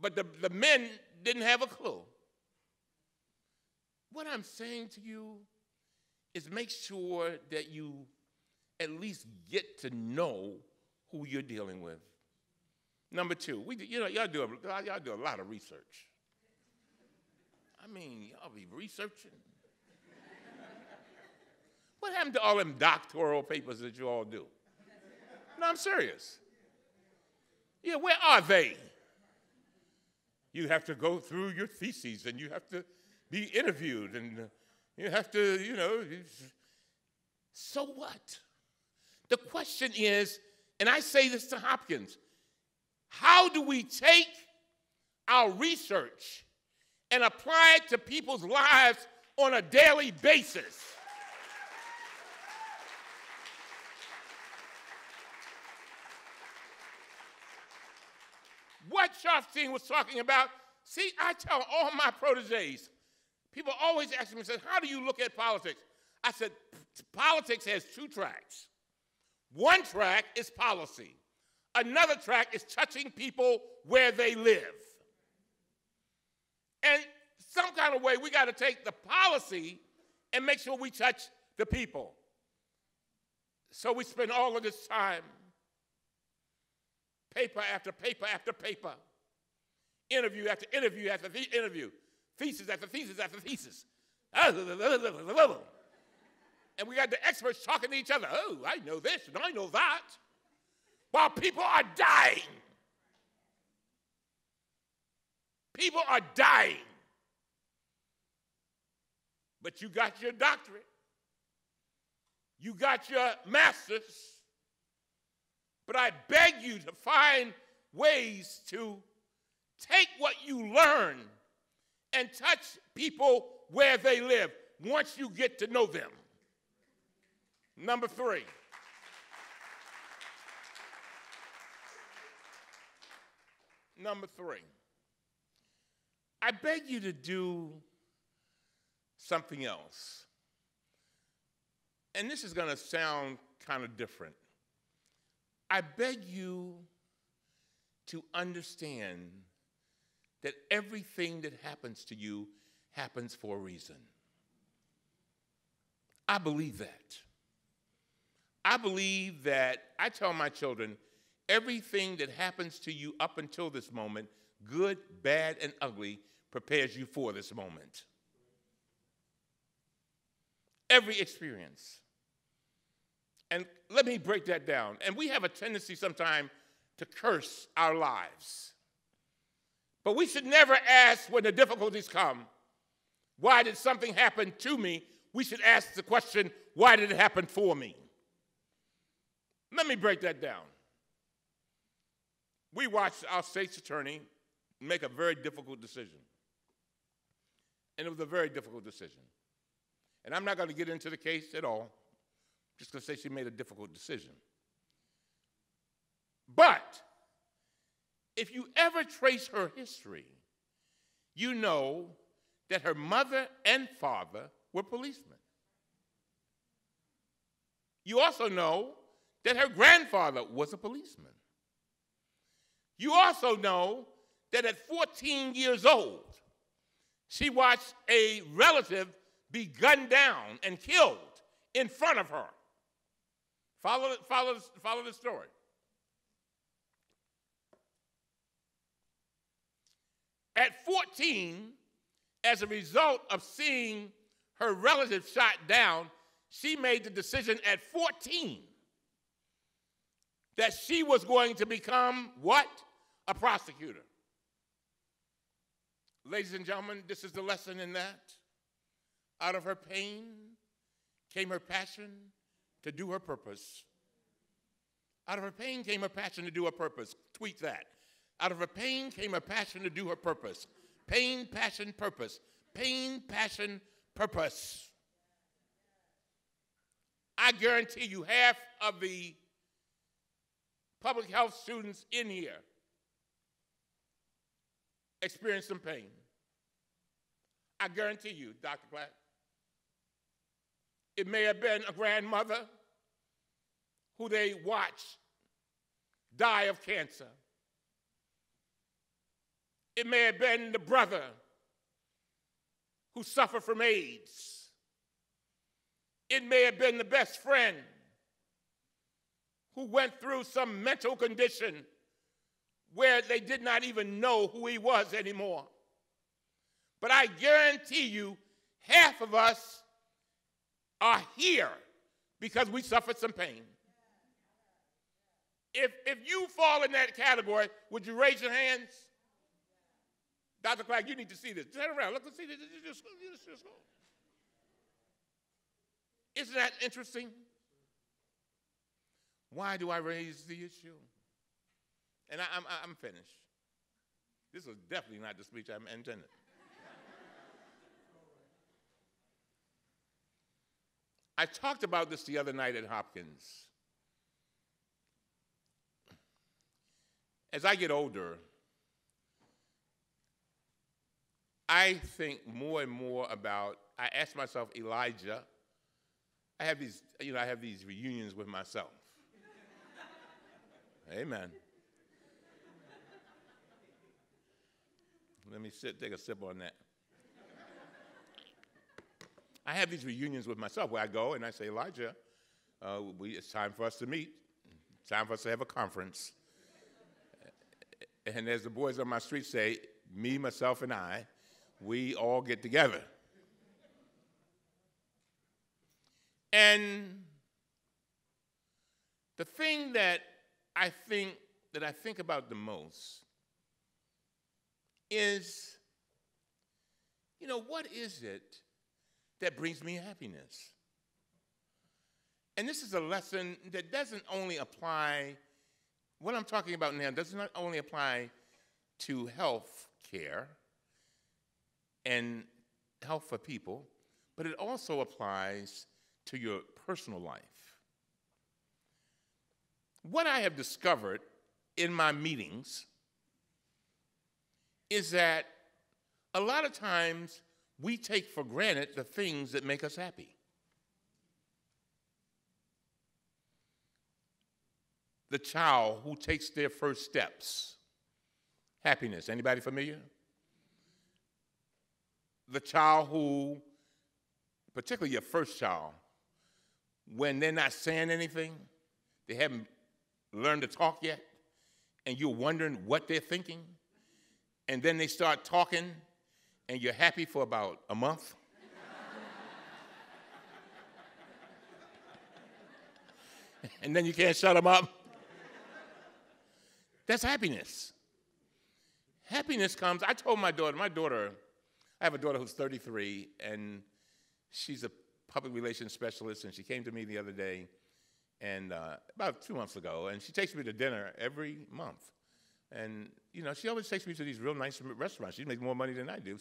But the men didn't have a clue. What I'm saying to you is make sure that you at least get to know who you're dealing with. Number 2, y'all do a lot of research. I mean, y'all be researching. What happened to all them doctoral papers that you all do? No, I'm serious. Yeah, where are they? You have to go through your theses, and you have to be interviewed, and you have to, so what? The question is, and I say this to Hopkins, how do we take our research and apply it to people's lives on a daily basis? What Sharfstein was talking about, see, I tell all my proteges, people always ask me, how do you look at politics? I said, politics has 2 tracks. One track is policy. Another track is touching people where they live. And some kind of way, we got to take the policy and make sure we touch the people. So we spend all of this time, paper after paper after paper, interview after interview after interview, thesis after thesis after thesis. And we got the experts talking to each other. Oh, I know this and I know that. While people are dying. People are dying. But you got your doctorate. You got your master's. But I beg you to find ways to take what you learn and touch people where they live once you get to know them. Number 3. Number 3. I beg you to do something else. And this is going to sound kind of different. I beg you to understand that everything that happens to you happens for a reason. I believe that. I believe that, I tell my children, everything that happens to you up until this moment, good, bad, and ugly, prepares you for this moment. Every experience. And let me break that down. And we have a tendency sometimes to curse our lives. But we should never ask when the difficulties come, why did something happen to me? We should ask the question, why did it happen for me? Let me break that down. We watched our state's attorney make a very difficult decision. And it was a very difficult decision. And I'm not going to get into the case at all, just going to say she made a difficult decision. But if you ever trace her history, you know that her mother and father were policemen. You also know that her grandfather was a policeman. You also know that at 14 years old, she watched a relative be gunned down and killed in front of her. Follow the story. At 14, as a result of seeing her relative shot down, she made the decision at 14 that she was going to become what? A prosecutor. Ladies and gentlemen, this is the lesson in that. Out of her pain came her passion to do her purpose. Out of her pain came her passion to do her purpose. Tweet that. Out of her pain came her passion to do her purpose. Pain, passion, purpose. Pain, passion, purpose. I guarantee you half of the public health students in here experience some pain. I guarantee you, Dr. Platt. It may have been a grandmother who they watched die of cancer. It may have been the brother who suffered from AIDS. It may have been the best friend who went through some mental condition where they did not even know who he was anymore. But I guarantee you, half of us are here because we suffered some pain. If you fall in that category, would you raise your hands? Dr. Clark, you need to see this. Turn around. Look and see this. Just go. Isn't that interesting? Why do I raise the issue? And I'm finished. This was definitely not the speech I intended. I talked about this the other night at Hopkins. As I get older, I think more and more about, I ask myself, Elijah, I have these reunions with myself. Amen. Let me take a sip on that. I have these reunions with myself where I go and I say, Elijah, it's time for us to meet. It's time for us to have a conference. And as the boys on my street say, me, myself, and I, we all get together. And the thing that I think about the most is, what is it that brings me happiness? And this is a lesson that doesn't only apply, what I'm talking about now does not only apply to health care and health for people, but it also applies to your personal life. What I have discovered in my meetings is that a lot of times we take for granted the things that make us happy. The child who takes their first steps. Happiness. Anybody familiar? The child who, particularly your first child, when they're not saying anything, they haven't learned to talk yet, and you're wondering what they're thinking, and then they start talking, and you're happy for about a month. And then you can't shut them up. That's happiness. Happiness comes, I told my daughter, I have a daughter who's 33, and she's a public relations specialist, and she came to me the other day, and about 2 months ago, and she takes me to dinner every month. And, she always takes me to these real nice restaurants. She makes more money than I do.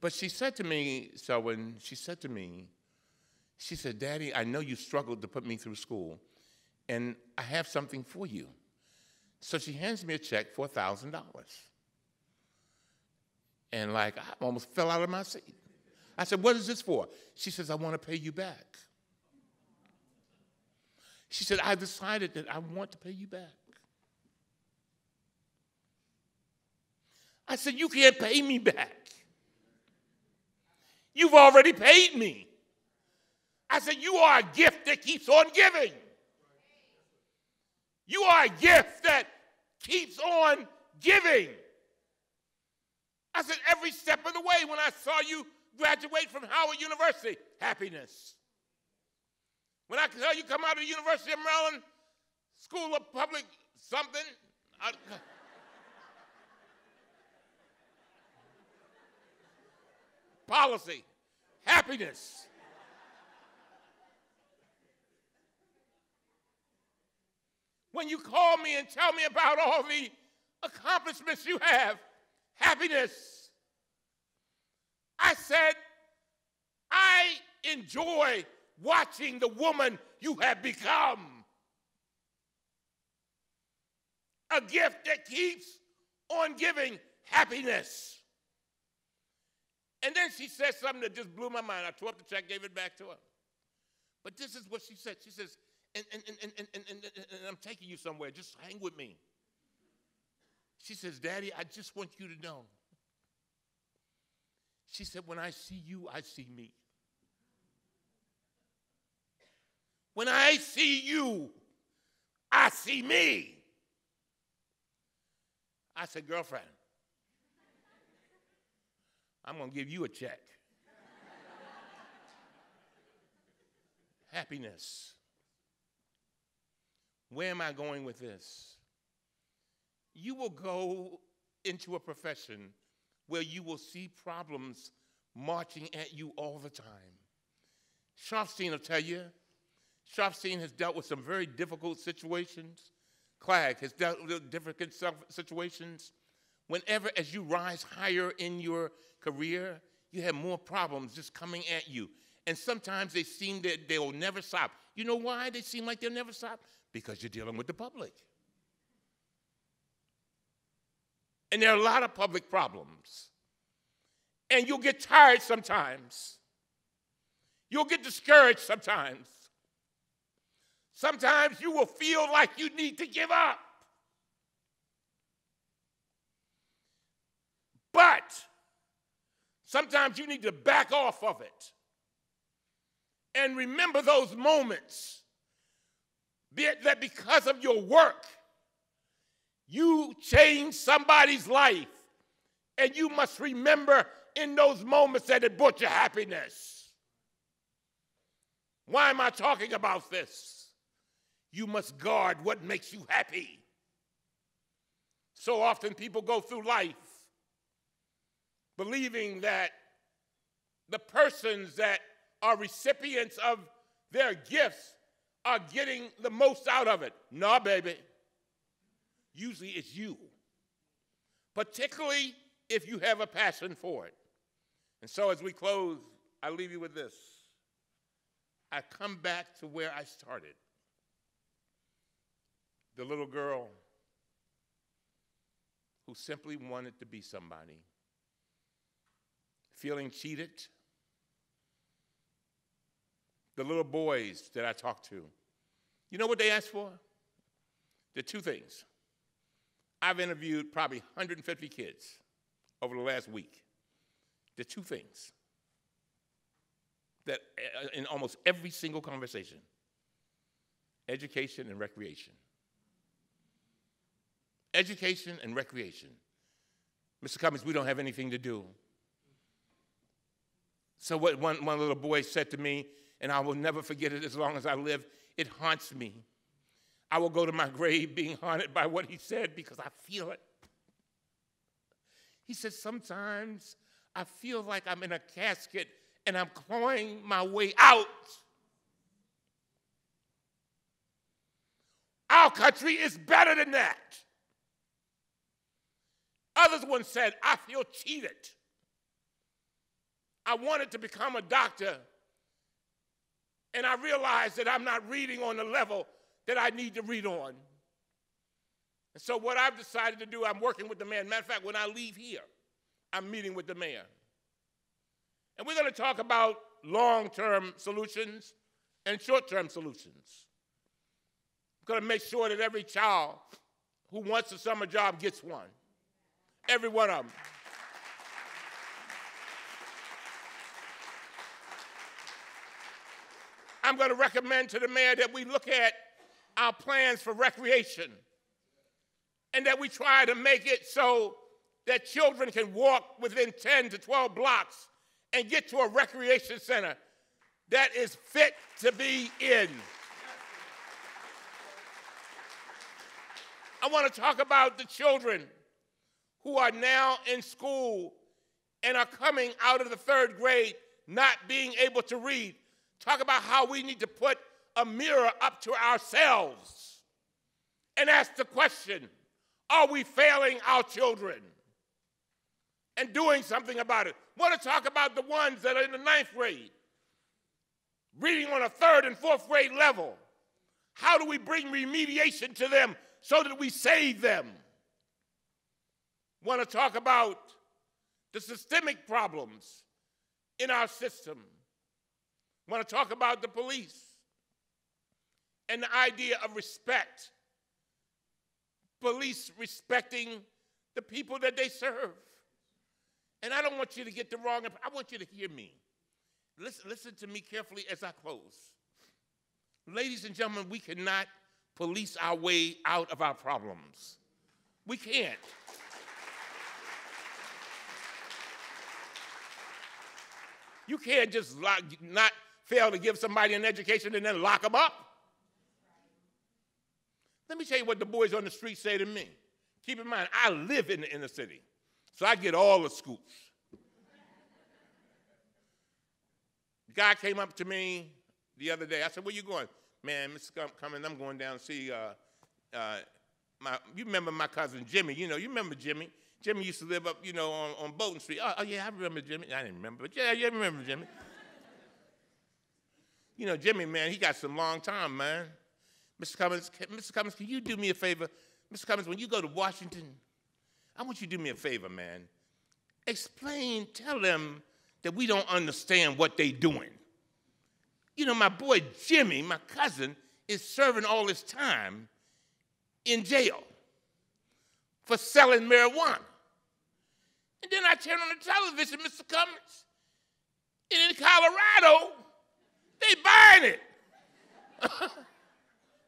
But she said to me, Selwyn, she said, Daddy, I know you struggled to put me through school, and I have something for you. So she hands me a check for $1,000. And I almost fell out of my seat. I said, what is this for? She says, I want to pay you back. She said, I decided that I want to pay you back. I said, you can't pay me back. You've already paid me. I said, you are a gift that keeps on giving. You are a gift that keeps on giving. I said, every step of the way when I saw you graduate from Howard University, happiness. When I saw you come out of the University of Maryland School of Public something, policy, happiness. When you call me and tell me about all the accomplishments you have, happiness. I said, I enjoy watching the woman you have become. A gift that keeps on giving, happiness. And then she said something that just blew my mind. I tore up the check, gave it back to her. But this is what she said. She says, and I'm taking you somewhere. Just hang with me. She says, Daddy, I just want you to know. She said, when I see you, I see me. When I see you, I see me. I said, girlfriend, I'm going to give you a check. Happiness. Where am I going with this? You will go into a profession where you will see problems marching at you all the time. Sharfstein will tell you, Sharfstein has dealt with some very difficult situations. Clegg has dealt with difficult situations. Whenever, as you rise higher in your career, you have more problems just coming at you. And sometimes they seem that they'll never stop. You know why they seem like they'll never stop? Because you're dealing with the public. And there are a lot of public problems. And you'll get tired sometimes. You'll get discouraged sometimes. Sometimes you will feel like you need to give up. But sometimes you need to back off of it. And remember those moments that because of your work, you changed somebody's life. And you must remember in those moments that it brought you happiness. Why am I talking about this? You must guard what makes you happy. So often people go through life believing that the persons that are recipients of their gifts are getting the most out of it. No, baby. Usually it's you. Particularly if you have a passion for it. And so as we close, I leave you with this. I come back to where I started. The little girl who simply wanted to be somebody. Feeling cheated. The little boys that I talked to. You know what they asked for? There are two things. I've interviewed probably 150 kids over the last week. There are two things that in almost every single conversation: education and recreation. Education and recreation. Mr. Cummings, we don't have anything to do. So what one little boy said to me, and I will never forget it as long as I live, it haunts me. I will go to my grave being haunted by what he said because I feel it. He said, sometimes I feel like I'm in a casket and I'm clawing my way out. Our country is better than that. Others once said, I feel cheated. I wanted to become a doctor, and I realized that I'm not reading on the level that I need to read on. And so what I've decided to do, I'm working with the mayor. Matter of fact, when I leave here, I'm meeting with the mayor. And we're going to talk about long-term solutions and short-term solutions. I'm going to make sure that every child who wants a summer job gets one. Every one of them. I'm going to recommend to the mayor that we look at our plans for recreation and that we try to make it so that children can walk within 10 to 12 blocks and get to a recreation center that is fit to be in. I want to talk about the children who are now in school and are coming out of the 3rd grade not being able to read. Talk about how we need to put a mirror up to ourselves and ask the question, are we failing our children? And doing something about it. I want to talk about the ones that are in the 9th grade, reading on a 3rd and 4th grade level. How do we bring remediation to them so that we save them? I want to talk about the systemic problems in our system. I want to talk about the police and the idea of respect. Police respecting the people that they serve. And I don't want you to get the wrong, I want you to hear me. Listen to me carefully as I close. Ladies and gentlemen, we cannot police our way out of our problems. We can't. You can't just not fail to give somebody an education and then lock them up. Let me tell you what the boys on the street say to me. Keep in mind, I live in the inner city, so I get all the scoops. The guy came up to me the other day. I said, where you going? Man, Mr. Cummings, I'm going down to see, you remember my cousin Jimmy. You remember Jimmy. Jimmy used to live up, on Bolton Street. Oh, yeah, I remember Jimmy. I didn't remember, but yeah, you remember Jimmy. Jimmy, man, he got some long time, man. Mr. Cummings, can you do me a favor? Mr. Cummings, when you go to Washington, I want you to do me a favor, man. Tell them that we don't understand what they're doing. My boy Jimmy, my cousin, is serving all his time in jail for selling marijuana. And then I turn on the television, Mr. Cummings, and in Colorado, they buying it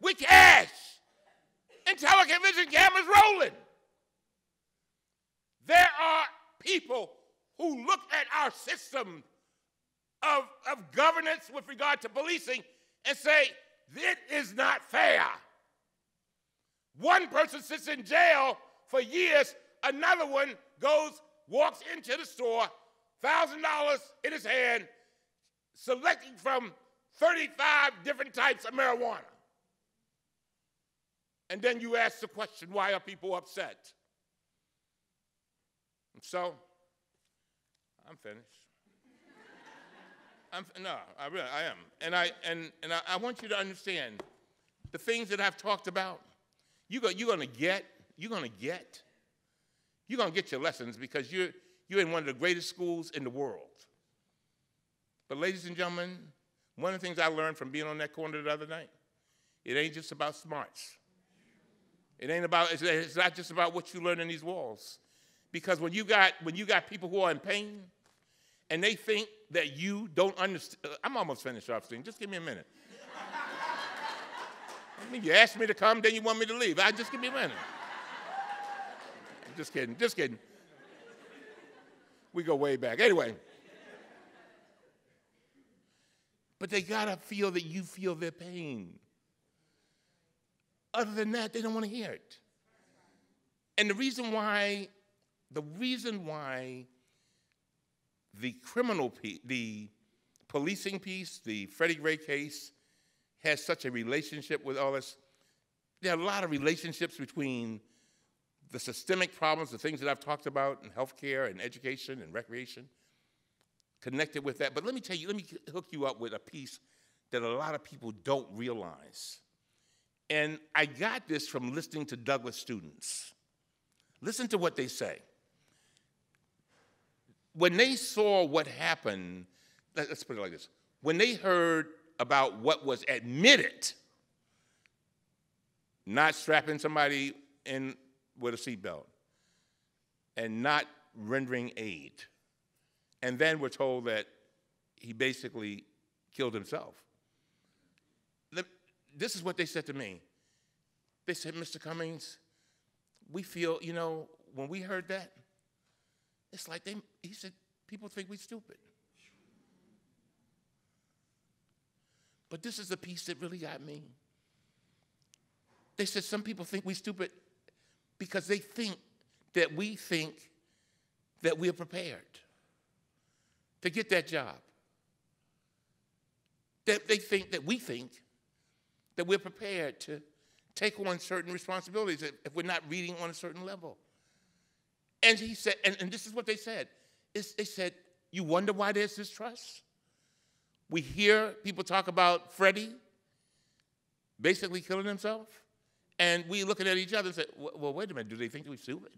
with cash and television cameras rolling. There are people who look at our system of governance with regard to policing and say, this is not fair. One person sits in jail for years, another one walks into the store, $1,000 in his hand, selecting from 35 different types of marijuana. And then you ask the question, why are people upset? And so, I'm finished. I am. And I want you to understand the things that I've talked about. You're gonna get your lessons because you're in one of the greatest schools in the world. But ladies and gentlemen, one of the things I learned from being on that corner the other night, it ain't just about smarts. It's not just about what you learn in these walls. Because when you got people who are in pain and they think that you don't understand, I'm almost finished, Upstein. Just give me a minute. You asked me to come, then you want me to leave. Just give me a minute. Just kidding. We go way back. Anyway. But they gotta feel that you feel their pain. Other than that, they don't want to hear it. And the reason why the policing piece, the Freddie Gray case, has such a relationship with all this, there are a lot of relationships between the systemic problems, the things that I've talked about in healthcare and education and recreation, connected with that. But let me hook you up with a piece that a lot of people don't realize. And I got this from listening to Douglas students. Listen to what they say. When they saw what happened, let's put it like this. When they heard about what was admitted, not strapping somebody in with a seatbelt and not rendering aid, and then we're told that he basically killed himself. This is what they said to me. They said, Mr. Cummings, we feel, you know, when we heard that, it's like he said, people think we're stupid. But this is the piece that really got me. They said some people think we're stupid because they think that we think that we're prepared to get that job. That they think that we think that we're prepared to take on certain responsibilities if we're not reading on a certain level. And he said, and this is what they said. They said, you wonder why there's distrust? We hear people talk about Freddie basically killing himself, and we looking at each other and say, well, wait a minute, do they think we're stupid?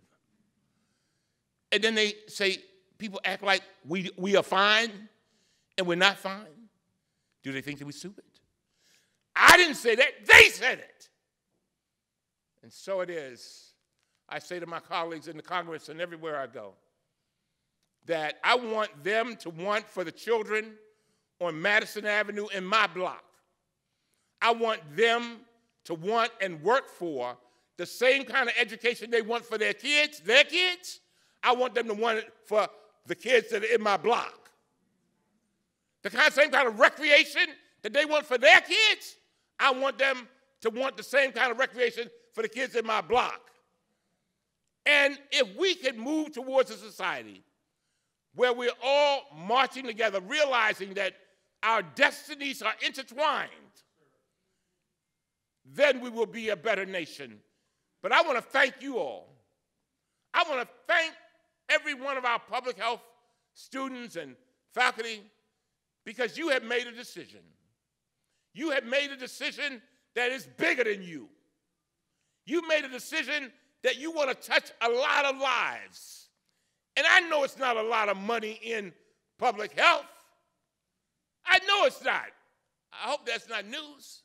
And then they say, people act like we are fine and we're not fine. Do they think that we're stupid? I didn't say that, they said it. And so it is. I say to my colleagues in the Congress and everywhere I go, that I want them to want for the children on Madison Avenue in my block. I want them to want and work for the same kind of education they want for their kids. I want them to want it for the kids that are in my block. The same kind of recreation that they want for their kids, I want them to want the same kind of recreation for the kids in my block. And if we can move towards a society where we're all marching together, realizing that our destinies are intertwined, then we will be a better nation. But I want to thank you all. I want to thank every one of our public health students and faculty because you have made a decision. You have made a decision that is bigger than you. You made a decision that you want to touch a lot of lives. And I know it's not a lot of money in public health. I know it's not. I hope that's not news.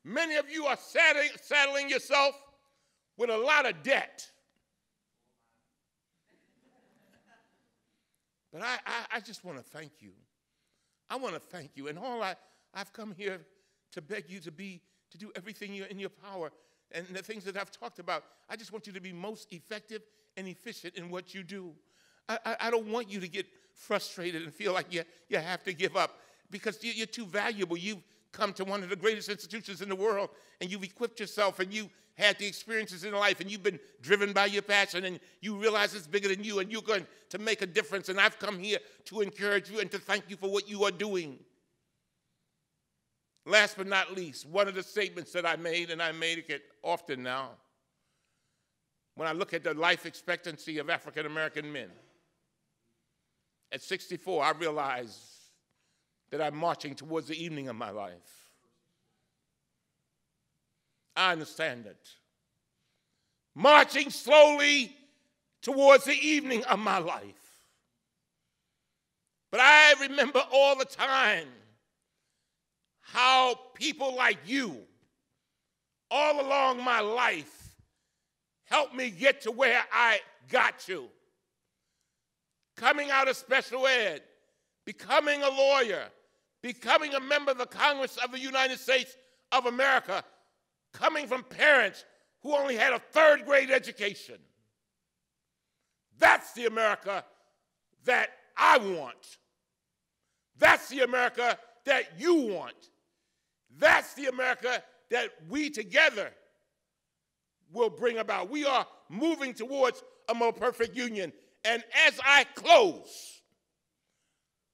Many of you are saddling yourself with a lot of debt. But I just want to thank you. I want to thank you. And all I've come here to beg you to do everything in your power. And the things that I've talked about, I just want you to be most effective and efficient in what you do. I don't want you to get frustrated and feel like you have to give up because you're too valuable. You've come to one of the greatest institutions in the world, and you've equipped yourself, and you had the experiences in life, and you've been driven by your passion, and you realize it's bigger than you, and you're going to make a difference. And I've come here to encourage you and to thank you for what you are doing. Last but not least, one of the statements that I made, and I make it often now, when I look at the life expectancy of African American men. At 64, I realize that I'm marching towards the evening of my life. I understand it. Marching slowly towards the evening of my life. But I remember all the time how people like you, all along my life, helped me get to where I got to. Coming out of special ed, becoming a lawyer, becoming a member of the Congress of the United States of America, coming from parents who only had a third-grade education. That's the America that I want. That's the America that you want. That's the America that we together will bring about. We are moving towards a more perfect union. And as I close,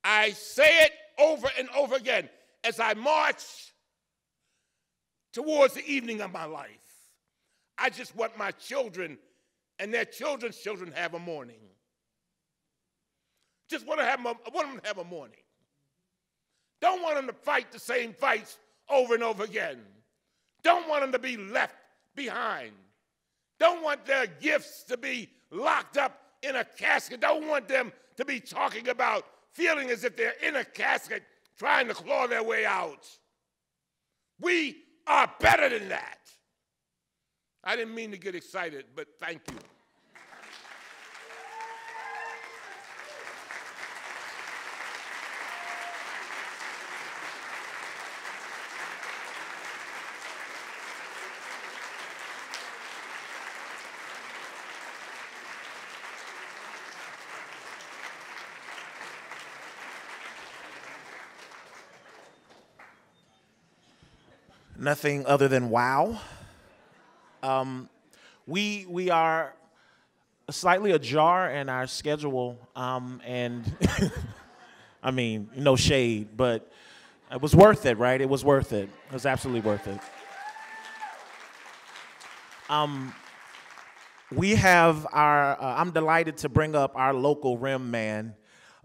I say it over and over again, as I march towards the evening of my life, I just want my children and their children's children to have a morning. Just want them to have a morning. Don't want them to fight the same fights over and over again. Don't want them to be left behind. Don't want their gifts to be locked up in a casket. Don't want them to be talking about feeling as if they're in a casket trying to claw their way out. We are better than that. I didn't mean to get excited, but thank you. Nothing other than wow. We are slightly ajar in our schedule, and I mean, no shade, but it was worth it, right? It was worth it. It was absolutely worth it. We have our, I'm delighted to bring up our local RIM man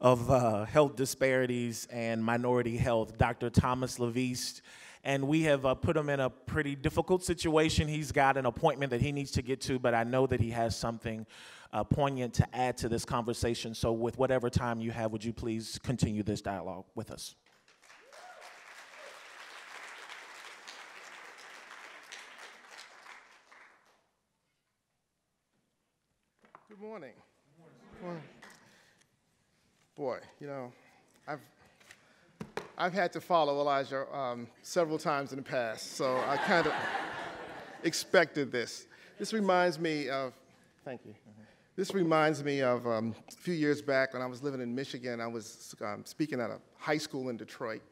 of health disparities and minority health, Dr. Thomas Leviste. And we have put him in a pretty difficult situation. He's got an appointment that he needs to get to, but I know that he has something poignant to add to this conversation. So with whatever time you have, would you please continue this dialogue with us? Good morning. Boy, you know, I've had to follow Elijah several times in the past, so I kind of expected this. This reminds me of, thank you. This reminds me of a few years back when I was living in Michigan. I was speaking at a high school in Detroit.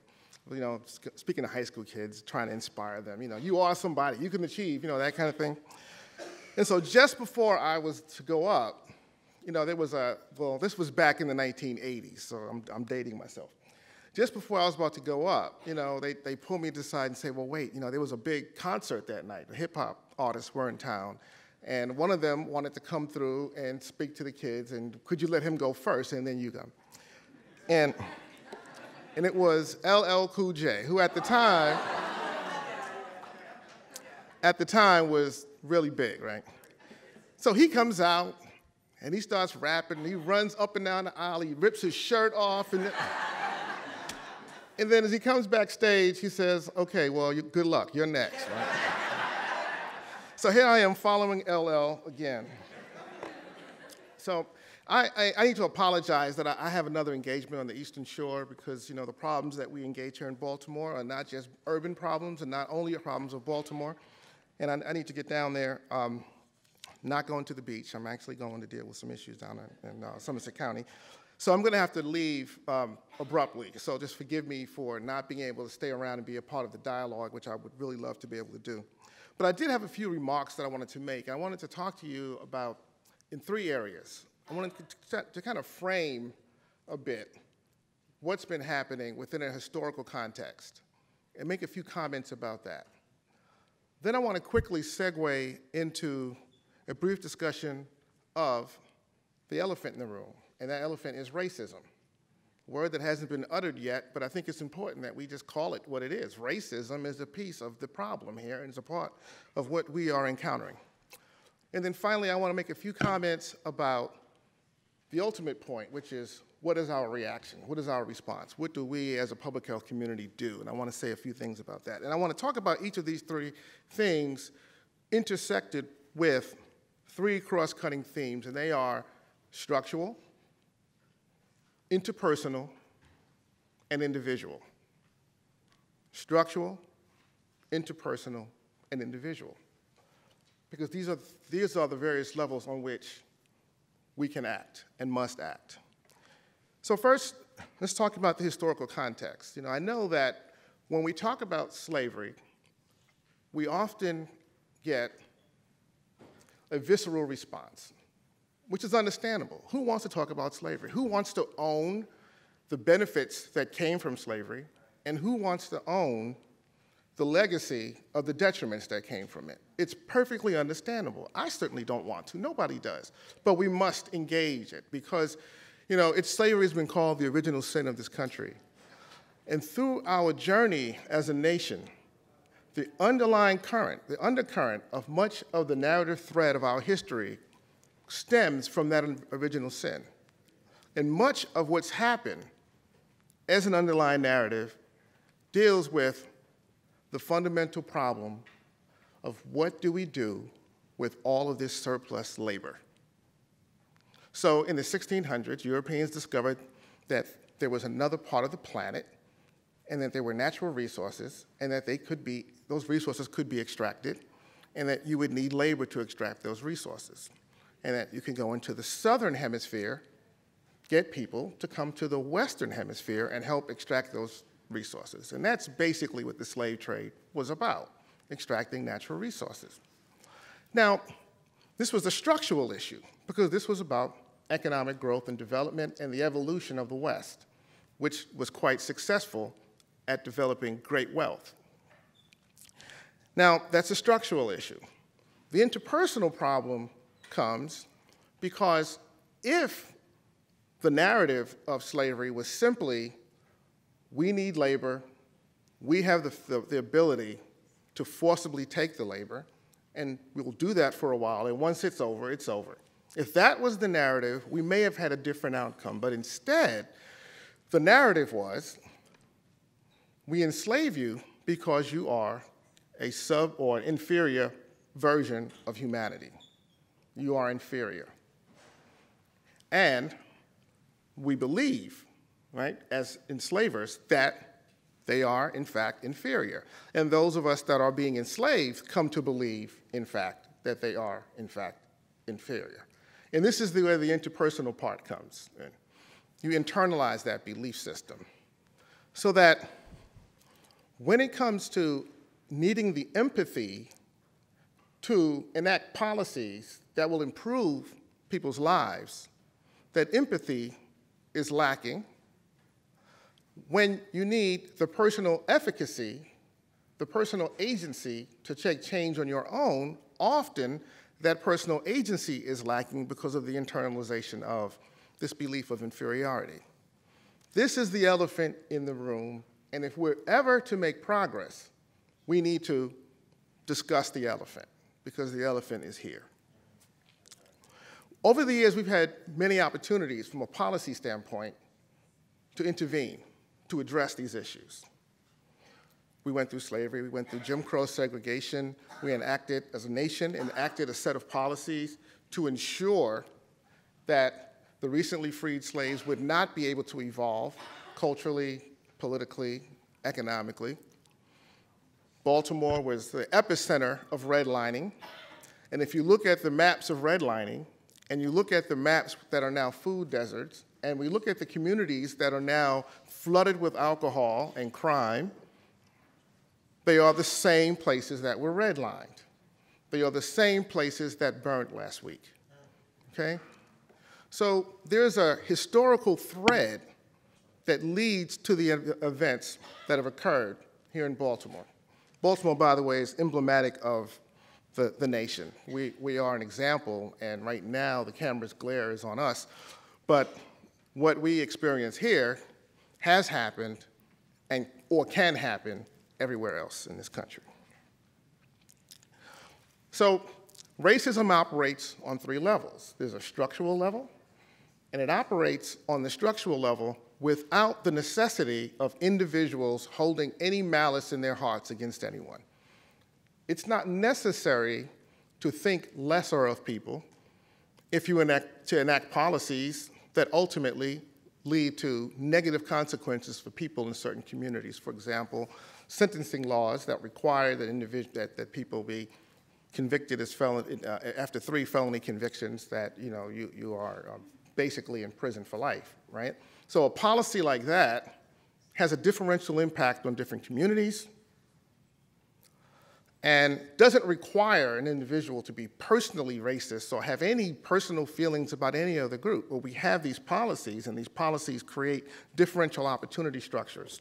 You know, speaking to high school kids, trying to inspire them. You know, you are somebody, you can achieve, you know, that kind of thing. And so just before I was to go up, you know, there was well, this was back in the 1980s, so I'm dating myself. Just before I was about to go up, you know, they pulled me to the side and say, well, wait, you know, there was a big concert that night. The hip-hop artists were in town, and one of them wanted to come through and speak to the kids, and could you let him go first, and then you go. And it was LL Cool J, who at the time was really big, right? So he comes out, and he starts rapping, and he runs up and down the aisle, he rips his shirt off, and then as he comes backstage, he says, okay, well, good luck, you're next, right? So here I am following LL again. So I need to apologize that I have another engagement on the Eastern Shore because, you know, the problems that we engage here in Baltimore are not just urban problems and not only problems of Baltimore. And I need to get down there, not going to the beach. I'm actually going to deal with some issues down in Somerset County. So I'm going to have to leave abruptly. So just forgive me for not being able to stay around and be a part of the dialogue, which I would really love to be able to do. But I did have a few remarks that I wanted to make. I wanted to talk to you about in 3 areas. I wanted to kind of frame a bit what's been happening within a historical context and make a few comments about that. Then I want to quickly segue into a brief discussion of the elephant in the room, and that elephant is racism. A word that hasn't been uttered yet, but I think it's important that we just call it what it is. Racism is a piece of the problem here, and it's a part of what we are encountering. And then finally, I want to make a few comments about the ultimate point, which is, what is our reaction? What is our response? What do we as a public health community do? And I want to say a few things about that. And I want to talk about each of these 3 things intersected with 3 cross-cutting themes, and they are structural, interpersonal, and individual. Structural, interpersonal, and individual. Because these are the various levels on which we can act and must act. So first, let's talk about the historical context. You know, I know that when we talk about slavery, we often get a visceral response, which is understandable. Who wants to talk about slavery? Who wants to own the benefits that came from slavery? And who wants to own the legacy of the detriments that came from it? It's perfectly understandable. I certainly don't want to. Nobody does. But we must engage it because, you know, slavery has been called the original sin of this country. And through our journey as a nation, the underlying current, the undercurrent of much of the narrative thread of our history stems from that original sin. And much of what's happened as an underlying narrative deals with the fundamental problem of what do we do with all of this surplus labor. So in the 1600s, Europeans discovered that there was another part of the planet and that there were natural resources and that those resources could be extracted and that you would need labor to extract those resources. And that you can go into the southern hemisphere, get people to come to the western hemisphere and help extract those resources. And that's basically what the slave trade was about, extracting natural resources. Now, this was a structural issue because this was about economic growth and development and the evolution of the West, which was quite successful at developing great wealth. Now, that's a structural issue. The interpersonal problem comes because if the narrative of slavery was simply, we need labor, we have the ability to forcibly take the labor, and we'll do that for a while, and once it's over, it's over. If that was the narrative, we may have had a different outcome, but instead, the narrative was, we enslave you because you are a sub or an inferior version of humanity. You are inferior. And we believe, right, as enslavers, that they are, in fact, inferior. And those of us that are being enslaved come to believe, in fact, that they are, in fact, inferior. And this is where the interpersonal part comes in. You internalize that belief system so that when it comes to needing the empathy to enact policies that will improve people's lives, that empathy is lacking. When you need the personal efficacy, the personal agency to take change on your own, often that personal agency is lacking because of the internalization of this belief of inferiority. This is the elephant in the room, and if we're ever to make progress, we need to discuss the elephant, because the elephant is here. Over the years, we've had many opportunities from a policy standpoint to intervene, to address these issues. We went through slavery, we went through Jim Crow segregation, we enacted, as a nation, enacted a set of policies to ensure that the recently freed slaves would not be able to evolve culturally, politically, economically. Baltimore was the epicenter of redlining, and if you look at the maps of redlining, and you look at the maps that are now food deserts, and we look at the communities that are now flooded with alcohol and crime, they are the same places that were redlined. They are the same places that burnt last week, okay? So there's a historical thread that leads to the events that have occurred here in Baltimore. Baltimore, by the way, is emblematic of the nation. We are an example, and right now the camera's glare is on us, but what we experience here has happened or can happen everywhere else in this country. So racism operates on three levels. There's a structural level, and it operates on the structural level without the necessity of individuals holding any malice in their hearts against anyone. It's not necessary to think lesser of people if you enact policies that ultimately lead to negative consequences for people in certain communities. For example, sentencing laws that require that people be convicted as after 3 felony convictions, that you are basically in prison for life, right? So a policy like that has a differential impact on different communities and doesn't require an individual to be personally racist or have any personal feelings about any other group. But we have these policies, and these policies create differential opportunity structures.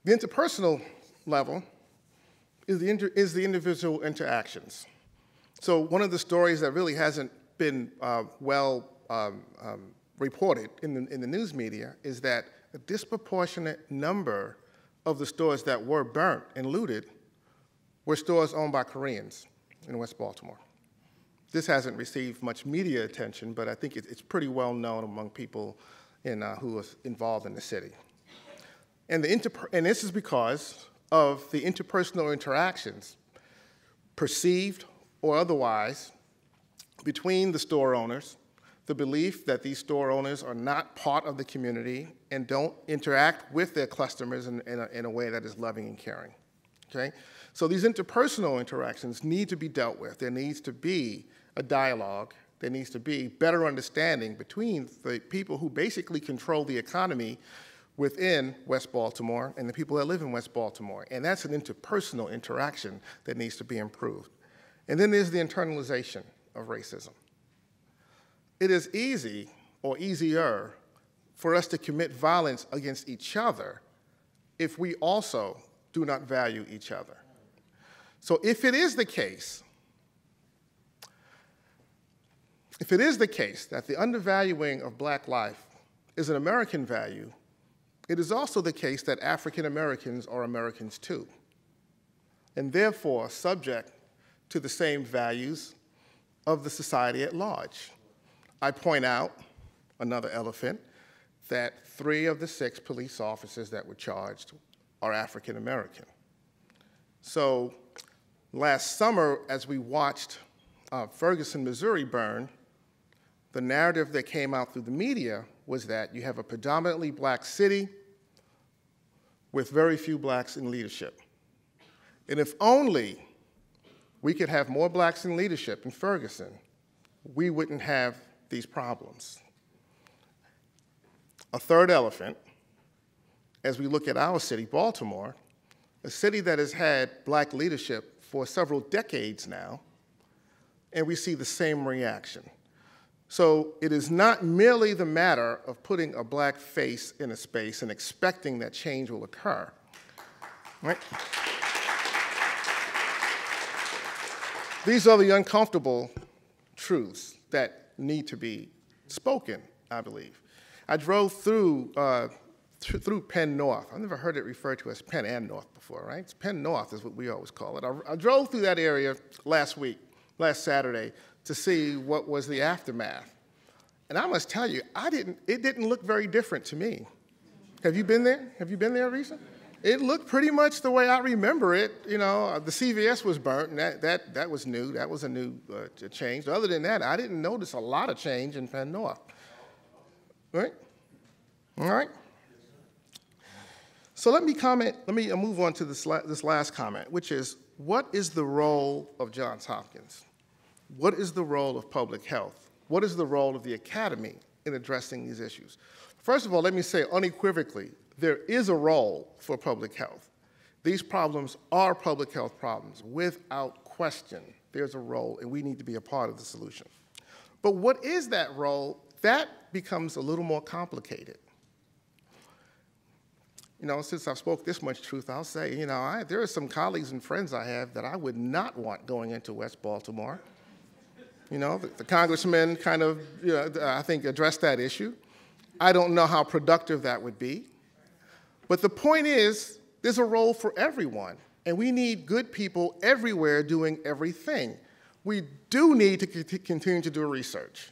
The interpersonal level is the individual interactions. So one of the stories that really hasn't been well reported in the news media is that a disproportionate number of the stores that were burnt and looted were stores owned by Koreans in West Baltimore. This hasn't received much media attention, but I think it's pretty well known among people who are involved in the city. And this is because of the interpersonal interactions, perceived or otherwise, between the store owners, the belief that these store owners are not part of the community and don't interact with their customers in a way that is loving and caring, okay? So these interpersonal interactions need to be dealt with. There needs to be a dialogue There needs to be better understanding between the people who basically control the economy within West Baltimore and the people that live in West Baltimore. And that's an interpersonal interaction that needs to be improved. And then there's the internalization of racism. It is easy, or easier, for us to commit violence against each other if we also do not value each other. So if it is the case that the undervaluing of black life is an American value, it is also the case that African Americans are Americans too, and therefore subject to the same values of the society at large. I point out, another elephant, that 3 of the 6 police officers that were charged are African American. So last summer, as we watched Ferguson, Missouri burn, the narrative that came out through the media was that you have a predominantly black city with very few blacks in leadership. And if only we could have more blacks in leadership in Ferguson, we wouldn't have these problems. A third elephant, as we look at our city, Baltimore, a city that has had black leadership for several decades now, and we see the same reaction. So it is not merely the matter of putting a black face in a space and expecting that change will occur, right? These are the uncomfortable truths that need to be spoken, I believe. I drove through Penn North. I've never heard it referred to as Penn and North before, right? It's Penn North is what we always call it. I drove through that area last Saturday, to see what was the aftermath. And I must tell you, it didn't look very different to me. Have you been there? Have you been there, Risa? It looked pretty much the way I remember it. You know, the CVS was burnt, and that was new. That was a new change. Other than that, I didn't notice a lot of change in Penn North. Right? All right? So let me move on to this last comment, which is, what is the role of Johns Hopkins? What is the role of public health? What is the role of the academy in addressing these issues? First of all, let me say unequivocally, there is a role for public health. These problems are public health problems. Without question, there's a role, and we need to be a part of the solution. But what is that role? That becomes a little more complicated. You know, since I've spoke this much truth, I'll say, you know, there are some colleagues and friends I have that I would not want going into West Baltimore. You know, the congressman kind of, you know, I think, addressed that issue. I don't know how productive that would be. But the point is, there's a role for everyone, and we need good people everywhere doing everything. We do need to continue to do research.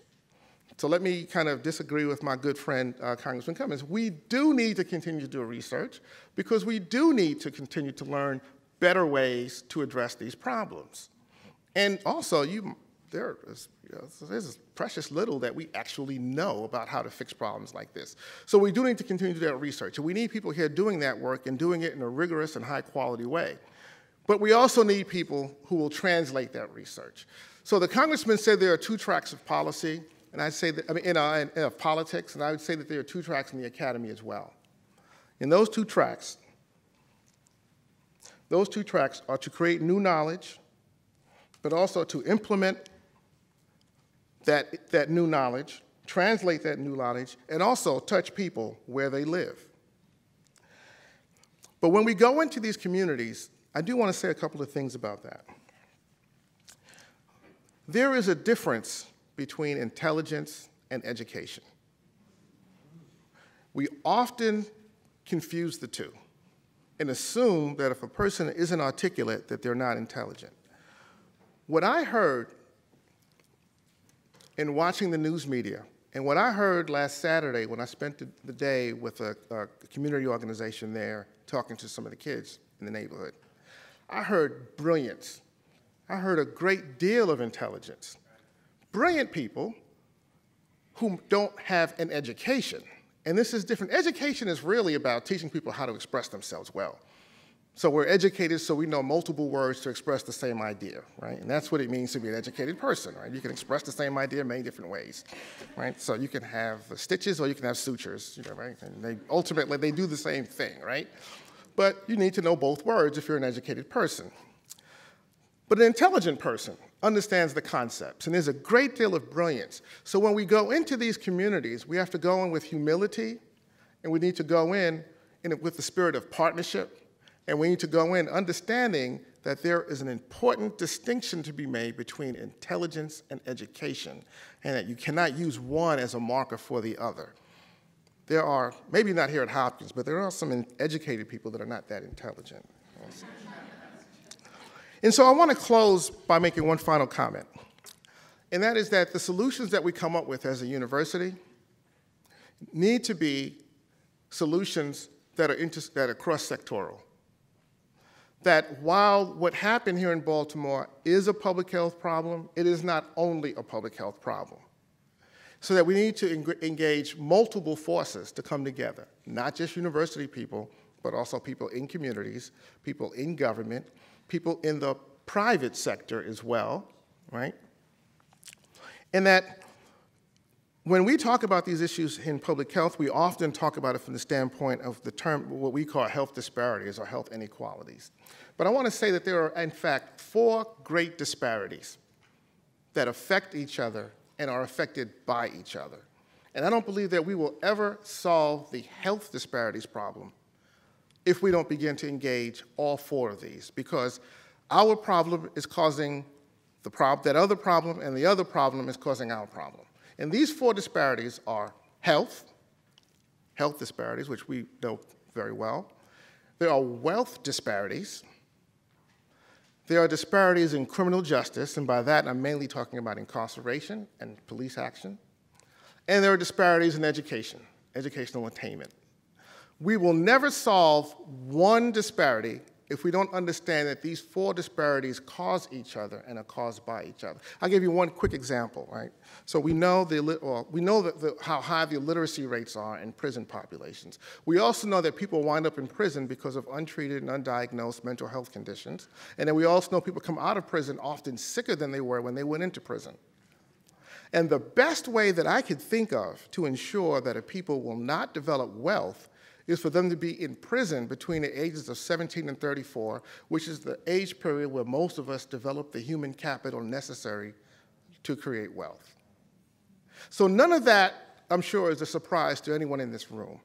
So let me kind of disagree with my good friend, Congressman Cummings. We do need to continue to do research because we do need to continue to learn better ways to address these problems. And also, there's precious little that we actually know about how to fix problems like this. So we do need to continue to do that research. And we need people here doing that work and doing it in a rigorous and high-quality way. But we also need people who will translate that research. So the congressman said there are 2 tracks of policy, and I'd say that, in politics, and I would say that there are 2 tracks in the academy as well. And those two tracks are to create new knowledge, but also to implement that new knowledge, translate that new knowledge, and also touch people where they live. But when we go into these communities, I do want to say a couple of things about that. There is a difference between intelligence and education. We often confuse the two and assume that if a person isn't articulate, that they're not intelligent. What I heard in watching the news media, and what I heard last Saturday when I spent the day with a community organization there talking to some of the kids in the neighborhood, I heard brilliance. I heard a great deal of intelligence. Brilliant people who don't have an education. And this is different. Education is really about teaching people how to express themselves well. So we're educated so we know multiple words to express the same idea, right? And that's what it means to be an educated person, right? You can express the same idea in many different ways, right? So you can have stitches or you can have sutures, you know, right? And ultimately, they do the same thing, right? But you need to know both words if you're an educated person. But an intelligent person understands the concepts, and there's a great deal of brilliance. So when we go into these communities, we have to go in with humility, and we need to go in with the spirit of partnership, and we need to go in understanding that there is an important distinction to be made between intelligence and education, and that you cannot use one as a marker for the other. There are, maybe not here at Hopkins, but there are some educated people that are not that intelligent. And so I want to close by making one final comment, and that is that the solutions that we come up with as a university need to be solutions that are cross-sectoral. That while what happened here in Baltimore is a public health problem, it is not only a public health problem. So that we need to engage multiple forces to come together, not just university people, but also people in communities, people in government, people in the private sector as well, right? And that when we talk about these issues in public health, we often talk about it from the standpoint of the term, what we call health disparities or health inequalities. But I want to say that there are, in fact, 4 great disparities that affect each other and are affected by each other. And I don't believe that we will ever solve the health disparities problem if we don't begin to engage all 4 of these, because our problem is causing that other problem, and the other problem is causing our problem. And these 4 disparities are health disparities, which we know very well. There are wealth disparities. There are disparities in criminal justice, and by that I'm mainly talking about incarceration and police action. And there are disparities in education, educational attainment. We will never solve one disparity if we don't understand that these 4 disparities cause each other and are caused by each other. I'll give you one quick example, right? So we know how high the illiteracy rates are in prison populations. We also know that people wind up in prison because of untreated and undiagnosed mental health conditions. And then we also know people come out of prison often sicker than they were when they went into prison. And the best way that I could think of to ensure that a people will not develop wealth is for them to be in prison between the ages of 17 and 34, which is the age period where most of us develop the human capital necessary to create wealth. So none of that, I'm sure, is a surprise to anyone in this room.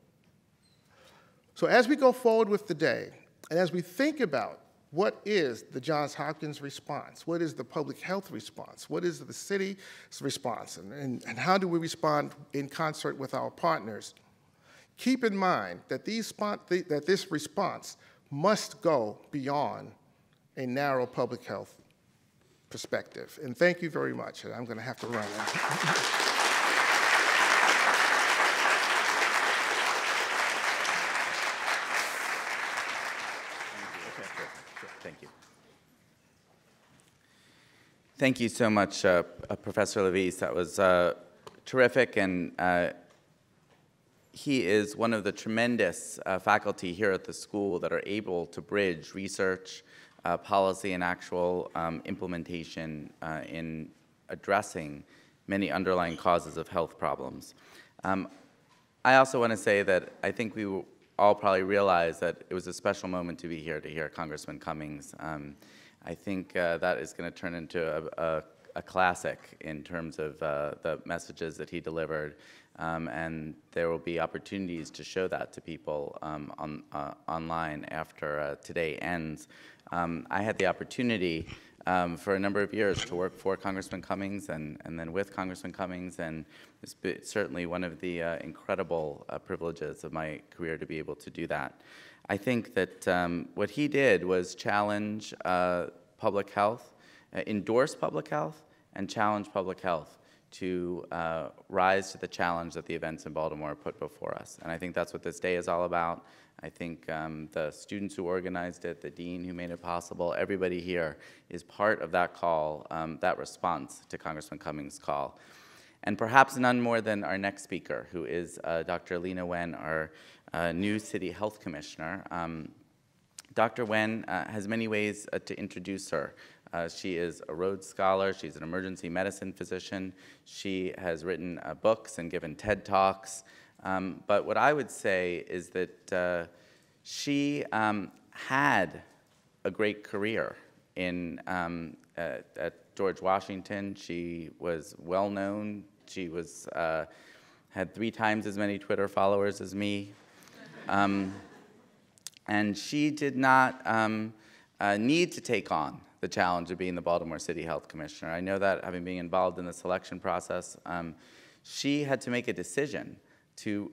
So as we go forward with the day, and as we think about what is the Johns Hopkins response, what is the public health response, what is the city's response, and how do we respond in concert with our partners, keep in mind that this response must go beyond a narrow public health perspective. And thank you very much. And I'm going to have to run now. Thank you. Thank you so much, Professor Levis. That was terrific, and he is one of the tremendous faculty here at the school that are able to bridge research, policy, and actual implementation in addressing many underlying causes of health problems. I also want to say that I think we all probably realize that it was a special moment to be here to hear Congressman Cummings. I think that is going to turn into a classic in terms of the messages that he delivered. And there will be opportunities to show that to people online after today ends. I had the opportunity for a number of years to work for Congressman Cummings and then with Congressman Cummings, and it's certainly one of the incredible privileges of my career to be able to do that. I think that what he did was challenge public health, endorse public health, and challenge public health to rise to the challenge that the events in Baltimore put before us. And I think that's what this day is all about. I think the students who organized it, the dean who made it possible, everybody here is part of that call, that response to Congressman Cummings' call. And perhaps none more than our next speaker, who is Dr. Lena Wen, our new city health commissioner. Dr. Wen has many ways to introduce her. She is a Rhodes Scholar. She's an emergency medicine physician. She has written books and given TED Talks. But what I would say is that she had a great career at George Washington. She was well known. She was had 3 times as many Twitter followers as me. And she did not need to take on the challenge of being the Baltimore City Health Commissioner. I know that, having been involved in the selection process, she had to make a decision to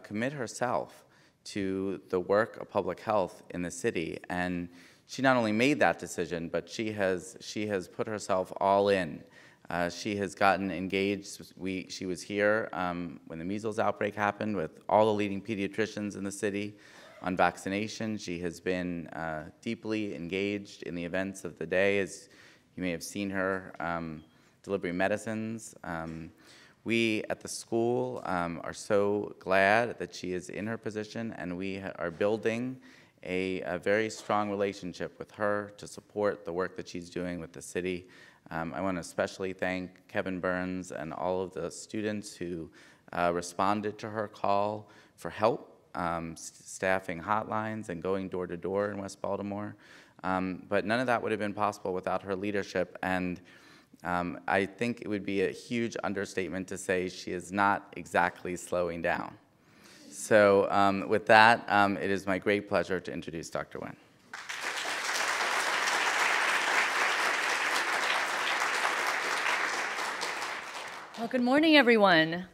commit herself to the work of public health in the city. And she not only made that decision, but she has put herself all in. She has gotten engaged. She was here when the measles outbreak happened with all the leading pediatricians in the city on vaccination. She has been deeply engaged in the events of the day, as you may have seen her delivering medicines. We at the school are so glad that she is in her position, and we are building a very strong relationship with her to support the work that she's doing with the city. I want to especially thank Kevin Burns and all of the students who responded to her call for help, staffing hotlines and going door to door in West Baltimore. But none of that would have been possible without her leadership, and I think it would be a huge understatement to say she is not exactly slowing down. So with that, it is my great pleasure to introduce Dr. Wen. Well, good morning, everyone.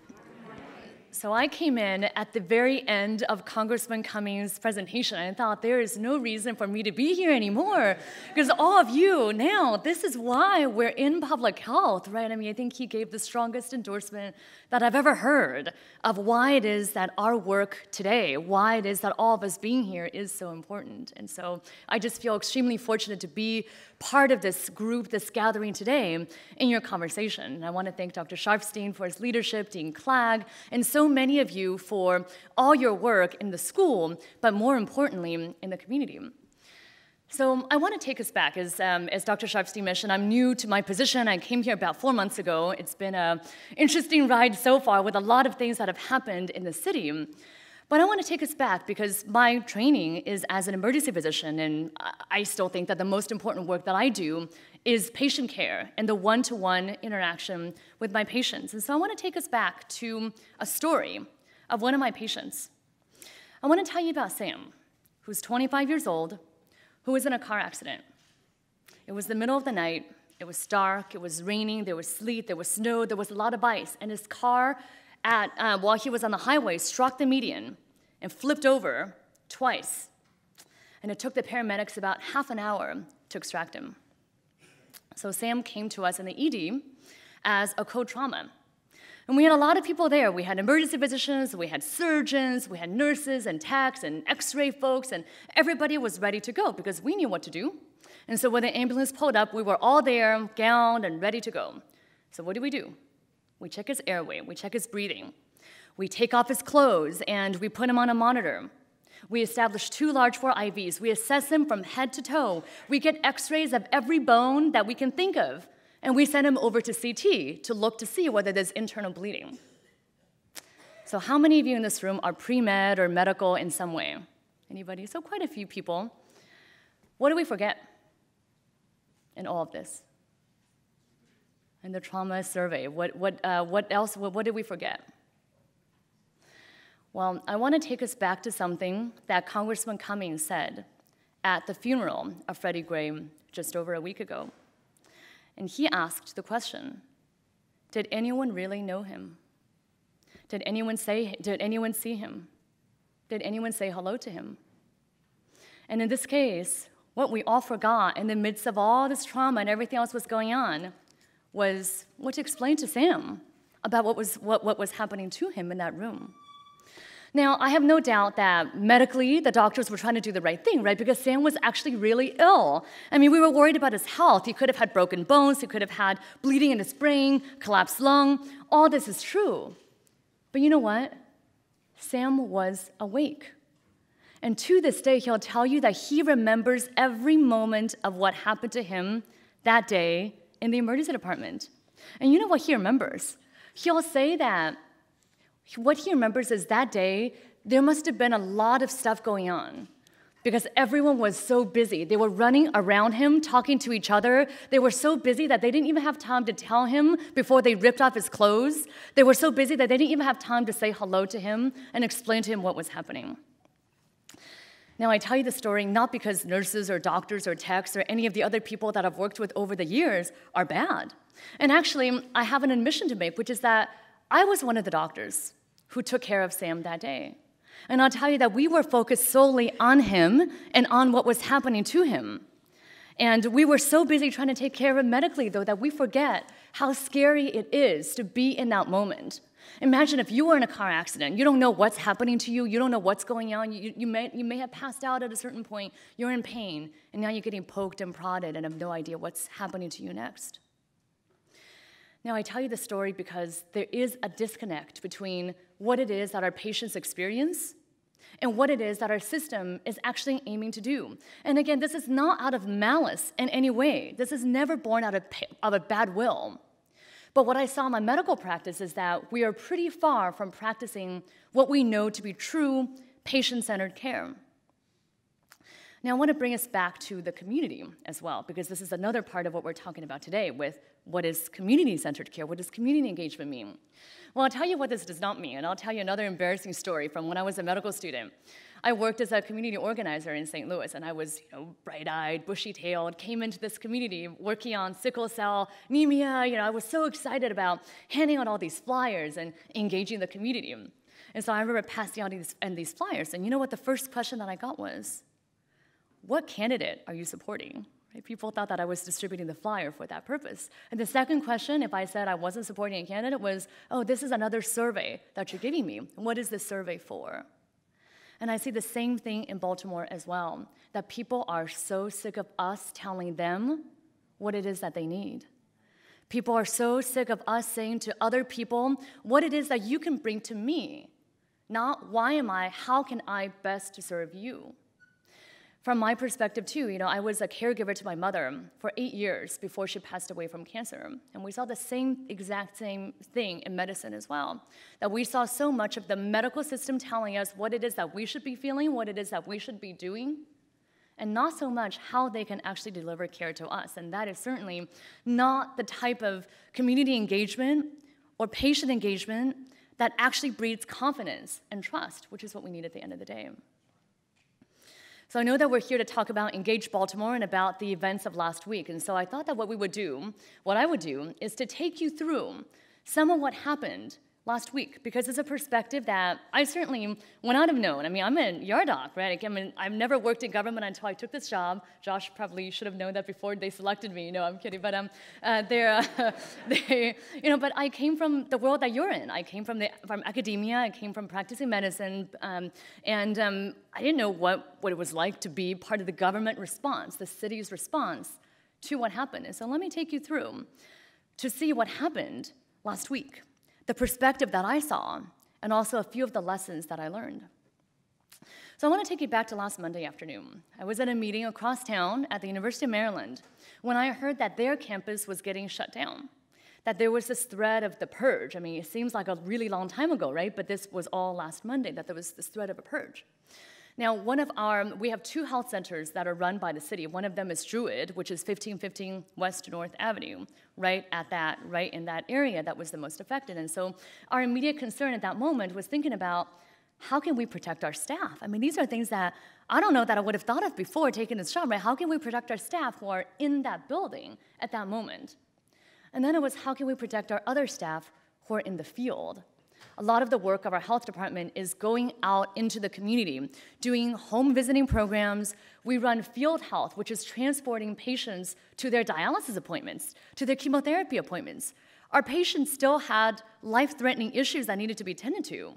So I came in at the very end of Congressman Cummings' presentation. I thought there is no reason for me to be here anymore, because all of you now, this is why we're in public health, right? I mean, I think he gave the strongest endorsement that I've ever heard of why it is that our work today, why it is that all of us being here is so important. And so I just feel extremely fortunate to be part of this group, this gathering today in your conversation. And I want to thank Dr. Sharfstein for his leadership, Dean Clagg, and so many of you for all your work in the school, but more importantly, in the community. So I want to take us back. As Dr. Sharfstein mentioned, I'm new to my position. I came here about 4 months ago. It's been an interesting ride so far with a lot of things that have happened in the city. But I want to take us back because my training is as an emergency physician, and I still think that the most important work that I do is patient care and the one-to-one interaction with my patients. And so I want to take us back to a story of one of my patients. I want to tell you about Sam, who's 25 years old, who was in a car accident. It was the middle of the night. It was dark. It was raining. There was sleet. There was snow. There was a lot of ice. And his car, while he was on the highway, struck the median and flipped over twice. And it took the paramedics about half an hour to extract him. So Sam came to us in the ED as a co-trauma. And we had a lot of people there. We had emergency physicians, we had surgeons, we had nurses and techs and x-ray folks, and everybody was ready to go because we knew what to do. And so when the ambulance pulled up, we were all there, gowned and ready to go. So what do? We check his airway, we check his breathing. We take off his clothes and we put him on a monitor. We establish 2 large bore IVs. We assess him from head to toe. We get x-rays of every bone that we can think of. And we send him over to CT to look to see whether there's internal bleeding. So how many of you in this room are pre-med or medical in some way? Anybody? So quite a few people. What do we forget in all of this? In the trauma survey, what else, what did we forget? Well, I want to take us back to something that Congressman Cummings said at the funeral of Freddie Gray just over a week ago. And he asked the question, did anyone really know him? Did anyone see him? Did anyone say hello to him? And in this case, what we all forgot in the midst of all this trauma and everything else was going on was what to explain to Sam about what was happening to him in that room. Now, I have no doubt that medically, the doctors were trying to do the right thing, right? Because Sam was actually really ill. I mean, we were worried about his health. He could have had broken bones. He could have had bleeding in his brain, collapsed lung. All this is true. But you know what? Sam was awake. And to this day, he'll tell you that he remembers every moment of what happened to him that day in the emergency department. And you know what he remembers? He'll say that what he remembers is that day, there must have been a lot of stuff going on because everyone was so busy. They were running around him, talking to each other. They were so busy that they didn't even have time to tell him before they ripped off his clothes. They were so busy that they didn't even have time to say hello to him and explain to him what was happening. Now, I tell you the story not because nurses or doctors or techs or any of the other people that I've worked with over the years are bad. And actually, I have an admission to make, which is that I was one of the doctors who took care of Sam that day. And I'll tell you that we were focused solely on him and on what was happening to him. And we were so busy trying to take care of him medically, though, that we forget how scary it is to be in that moment. Imagine if you were in a car accident. You don't know what's happening to you. You don't know what's going on. You may have passed out at a certain point. You're in pain, and now you're getting poked and prodded and have no idea what's happening to you next. Now, I tell you the story because there is a disconnect between what it is that our patients experience and what it is that our system is actually aiming to do. And again, this is not out of malice in any way. This is never born out of a bad will. But what I saw in my medical practice is that we are pretty far from practicing what we know to be true patient-centered care. Now, I want to bring us back to the community as well, because this is another part of what we're talking about today with what is community-centered care, what does community engagement mean? Well, I'll tell you what this does not mean, and I'll tell you another embarrassing story from when I was a medical student. I worked as a community organizer in St. Louis, and I was, bright-eyed, bushy-tailed, came into this community working on sickle cell anemia. I was so excited about handing out all these flyers and engaging the community. And so I remember passing out these flyers, and you know what the first question that I got was, what candidate are you supporting? Right? People thought that I was distributing the flyer for that purpose. And the second question, if I said I wasn't supporting a candidate, was, oh, this is another survey that you're giving me. What is this survey for? And I see the same thing in Baltimore as well, that people are so sick of us telling them what it is that they need. People are so sick of us saying to other people what it is that you can bring to me, not how can I best to serve you? From my perspective, too, I was a caregiver to my mother for 8 years before she passed away from cancer. And we saw the exact same thing in medicine as well, that we saw so much of the medical system telling us what it is that we should be feeling, what it is that we should be doing, and not so much how they can actually deliver care to us. And that is certainly not the type of community engagement or patient engagement that actually breeds confidence and trust, which is what we need at the end of the day. So I know that we're here to talk about Engage Baltimore and about the events of last week. And so I thought that what I would do, is to take you through some of what happened last week, because it's a perspective that I certainly would not have known. I'm a yard doc, right? I've never worked in government until I took this job. Josh probably should have known that before they selected me. No, I'm kidding. But but I came from the world that you're in. I came from academia. I came from practicing medicine, and I didn't know what it was like to be part of the government response, the city's response to what happened. And so let me take you through to see what happened last week, the perspective that I saw, and also a few of the lessons that I learned. So I want to take you back to last Monday afternoon. I was at a meeting across town at the University of Maryland when I heard that their campus was getting shut down, that there was this threat of the purge. It seems like a really long time ago, right? But this was all last Monday, that there was this threat of a purge. Now, we have 2 health centers that are run by the city. One of them is Druid, which is 1515 West North Avenue, right in that area that was the most affected. And so our immediate concern at that moment was thinking about, how can we protect our staff? These are things that I don't know that I would have thought of before taking this job, right? How can we protect our staff who are in that building at that moment? And then it was, how can we protect our other staff who are in the field? A lot of the work of our health department is going out into the community, doing home visiting programs. We run field health, which is transporting patients to their dialysis appointments, to their chemotherapy appointments. Our patients still had life-threatening issues that needed to be tended to.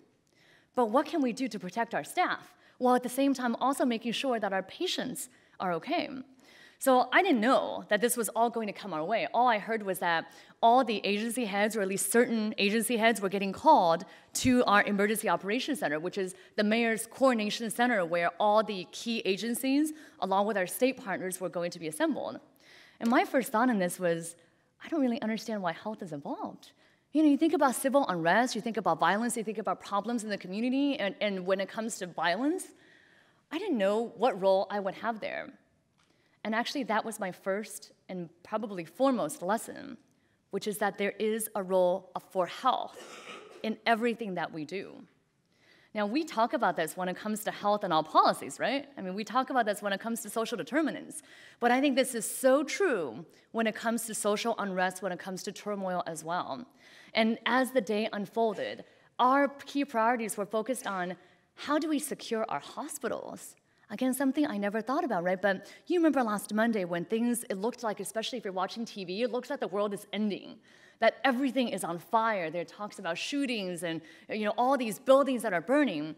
But what can we do to protect our staff, while at the same time also making sure that our patients are okay? So I didn't know that this was all going to come our way. All I heard was that all the agency heads, or at least certain agency heads, were getting called to our emergency operations center, which is the mayor's coordination center where all the key agencies, along with our state partners, were going to be assembled. And my first thought on this was, I don't really understand why health is involved. You know, you think about civil unrest, you think about violence, you think about problems in the community, and when it comes to violence, I didn't know what role I would have there. And actually, that was my first and probably foremost lesson, which is that there is a role for health in everything that we do. Now, we talk about this when it comes to health and all policies, right? I mean, we talk about this when it comes to social determinants. But I think this is so true when it comes to social unrest, when it comes to turmoil as well. And as the day unfolded, our key priorities were focused on how do we secure our hospitals? Again, something I never thought about, right? But you remember last Monday when it looked like, especially if you're watching TV, it looks like the world is ending, that everything is on fire. There are talks about shootings and all these buildings that are burning.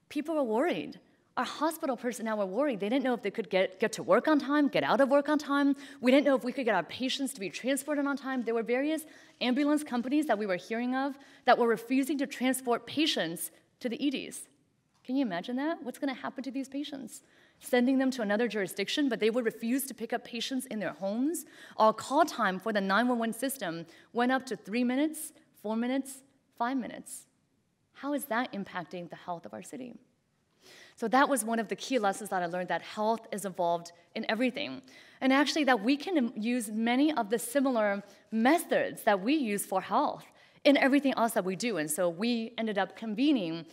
People were worried. Our hospital personnel were worried. They didn't know if they could get to work on time, get out of work on time. We didn't know if we could get our patients to be transported on time. There were various ambulance companies that we were hearing of that were refusing to transport patients to the EDs. Can you imagine that? What's going to happen to these patients? Sending them to another jurisdiction, but they would refuse to pick up patients in their homes. Our call time for the 911 system went up to 3 minutes, 4 minutes, 5 minutes. How is that impacting the health of our city? So that was one of the key lessons that I learned, that health is involved in everything. And actually that we can use many of the similar methods that we use for health in everything else that we do. And so we ended up convening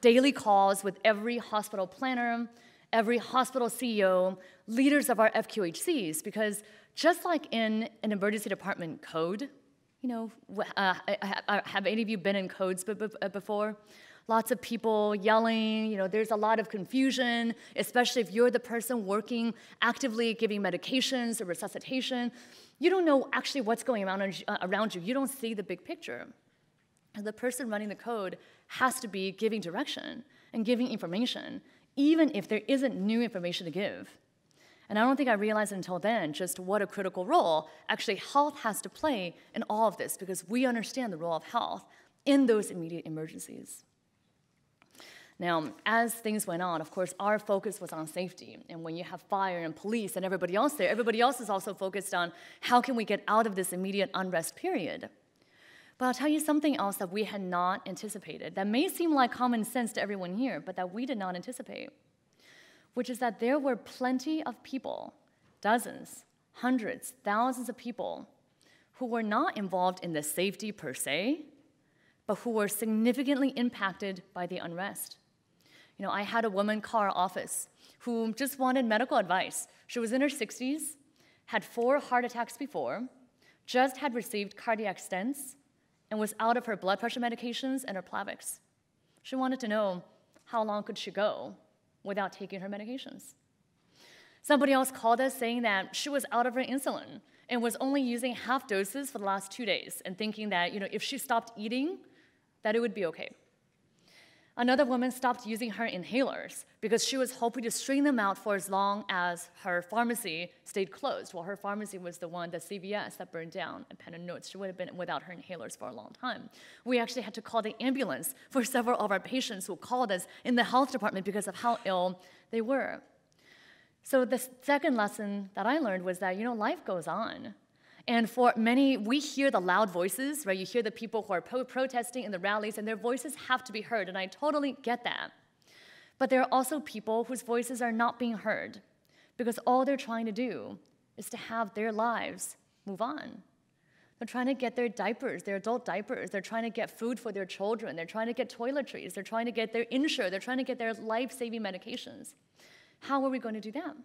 daily calls with every hospital planner, every hospital CEO, leaders of our FQHCs, because just like in an emergency department code, have any of you been in codes before? Lots of people yelling, there's a lot of confusion, especially if you're the person working, actively giving medications or resuscitation. You don't know actually what's going on around you. You don't see the big picture. And the person running the code has to be giving direction and giving information, even if there isn't new information to give. And I don't think I realized until then just what a critical role actually health has to play in all of this, because we understand the role of health in those immediate emergencies. Now, as things went on, of course, our focus was on safety. And when you have fire and police and everybody else there, everybody else is also focused on how can we get out of this immediate unrest period. But I'll tell you something else that we had not anticipated, that may seem like common sense to everyone here, but that we did not anticipate, which is that there were plenty of people, dozens, hundreds, thousands of people, who were not involved in the safety per se, but who were significantly impacted by the unrest. I had a woman call our office who just wanted medical advice. She was in her 60s, had 4 heart attacks before, just had received cardiac stents, and was out of her blood pressure medications and her Plavix. She wanted to know how long could she go without taking her medications. Somebody else called us saying that she was out of her insulin and was only using half doses for the last 2 days and thinking that if she stopped eating, that it would be okay. Another woman stopped using her inhalers because she was hoping to string them out for as long as her pharmacy stayed closed. Well, her pharmacy was the one, the CVS, that burned down at Penn and Notes. She would have been without her inhalers for a long time. We actually had to call the ambulance for several of our patients who called us in the health department because of how ill they were. So the second lesson that I learned was that, life goes on. And for many, we hear the loud voices, right? You hear the people who are protesting in the rallies, and their voices have to be heard, and I totally get that. But there are also people whose voices are not being heard because all they're trying to do is to have their lives move on. They're trying to get their diapers, their adult diapers. They're trying to get food for their children. They're trying to get toiletries. They're trying to get their insure. They're trying to get their life-saving medications. How are we going to do that?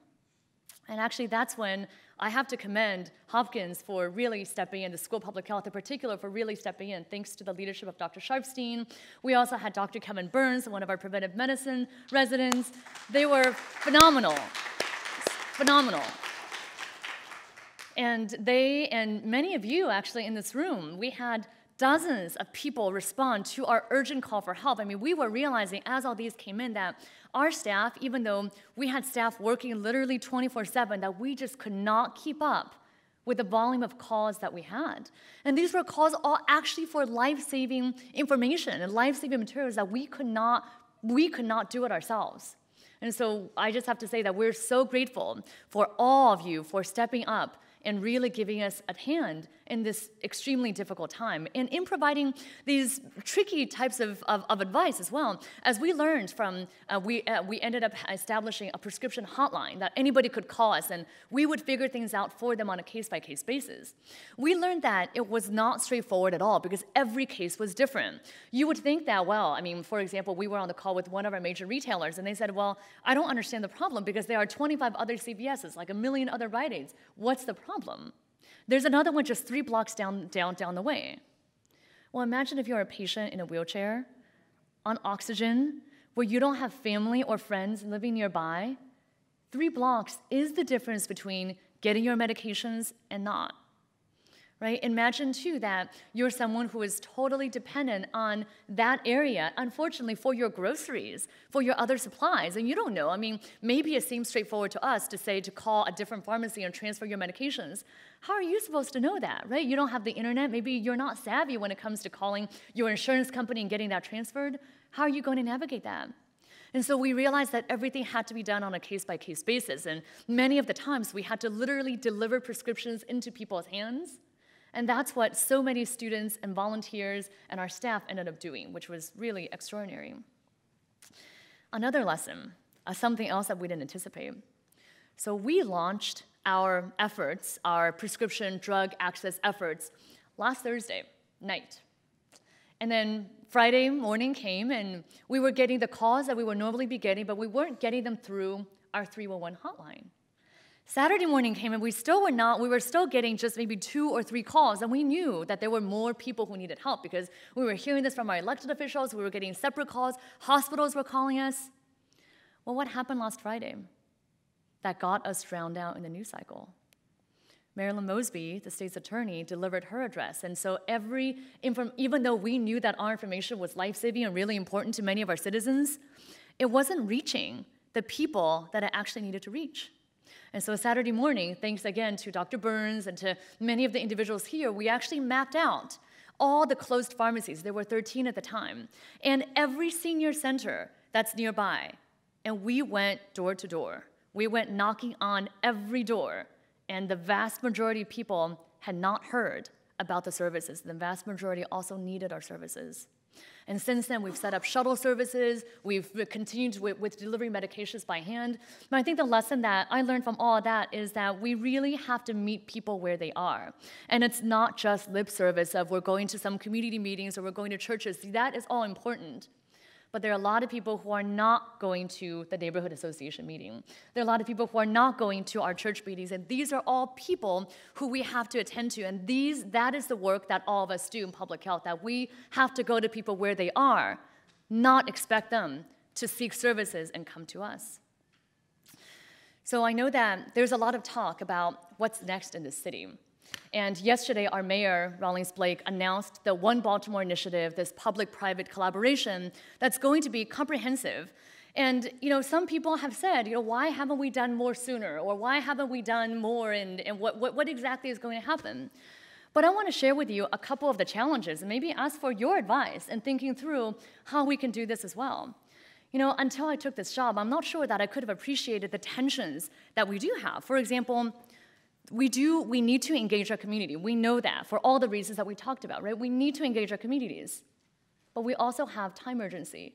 And actually, that's when I have to commend Hopkins for really stepping in, the School of Public Health in particular, for really stepping in, thanks to the leadership of Dr. Sharpstein. We also had Dr. Kevin Burns, one of our preventive medicine residents. They were phenomenal, phenomenal. And they, and many of you actually in this room, we had dozens of people respond to our urgent call for help. I mean, we were realizing as all these came in that our staff, even though we had staff working literally 24/7, that we just could not keep up with the volume of calls that we had. And these were calls all actually for life-saving information and life-saving materials that we could not do it ourselves. And so I just have to say that we're so grateful for all of you for stepping up and really giving us a hand in this extremely difficult time, and in providing these tricky types of advice as well. As we learned from, we ended up establishing a prescription hotline that anybody could call us, and we would figure things out for them on a case-by-case basis. We learned that it was not straightforward at all because every case was different. You would think that, well, I mean, for example, we were on the call with one of our major retailers, and they said, well, I don't understand the problem because there are 25 other CVSs, like a million other Rite Aids. What's the problem? There's another one just 3 blocks down the way. Well, imagine if you're a patient in a wheelchair, on oxygen, where you don't have family or friends living nearby. 3 blocks is the difference between getting your medications and not. Right? Imagine, too, that you're someone who is totally dependent on that area, unfortunately, for your groceries, for your other supplies, and you don't know. I mean, maybe it seems straightforward to us to say to call a different pharmacy and transfer your medications. How are you supposed to know that, right? You don't have the internet. Maybe you're not savvy when it comes to calling your insurance company and getting that transferred. How are you going to navigate that? And so we realized that everything had to be done on a case-by-case basis, and many of the times we had to literally deliver prescriptions into people's hands. And that's what so many students and volunteers and our staff ended up doing, which was really extraordinary. Another lesson, something else that we didn't anticipate. So we launched our efforts, our prescription drug access efforts, last Thursday night. And then Friday morning came, and we were getting the calls that we would normally be getting, but we weren't getting them through our 311 hotline. Saturday morning came, and we were still getting just maybe 2 or 3 calls, and we knew that there were more people who needed help because we were hearing this from our elected officials, we were getting separate calls, hospitals were calling us. Well, what happened last Friday that got us drowned out in the news cycle? Marilyn Mosby, the state's attorney, delivered her address, and so even though we knew that our information was life-saving and really important to many of our citizens, it wasn't reaching the people that it actually needed to reach. And so Saturday morning, thanks again to Dr. Burns and to many of the individuals here, we actually mapped out all the closed pharmacies. There were 13 at the time, and every senior center that's nearby. And we went door to door. We went knocking on every door, and the vast majority of people had not heard about the services. The vast majority also needed our services. And since then, we've set up shuttle services. We've continued with delivering medications by hand. But I think the lesson that I learned from all of that is that we really have to meet people where they are. And it's not just lip service of we're going to some community meetings or we're going to churches. That is all important. But there are a lot of people who are not going to the neighborhood association meeting. There are a lot of people who are not going to our church meetings, and these are all people who we have to attend to, and that is the work that all of us do in public health, that we have to go to people where they are, not expect them to seek services and come to us. So I know that there's a lot of talk about what's next in this city. And yesterday, our mayor, Rawlings Blake, announced the One Baltimore initiative, this public-private collaboration that's going to be comprehensive. And some people have said, why haven't we done more sooner? Or why haven't we done more? And what exactly is going to happen? But I want to share with you a couple of the challenges and maybe ask for your advice in thinking through how we can do this as well. Until I took this job, I'm not sure that I could have appreciated the tensions that we do have. For example, we need to engage our community. We know that for all the reasons that we talked about, right? We need to engage our communities. But we also have time urgency,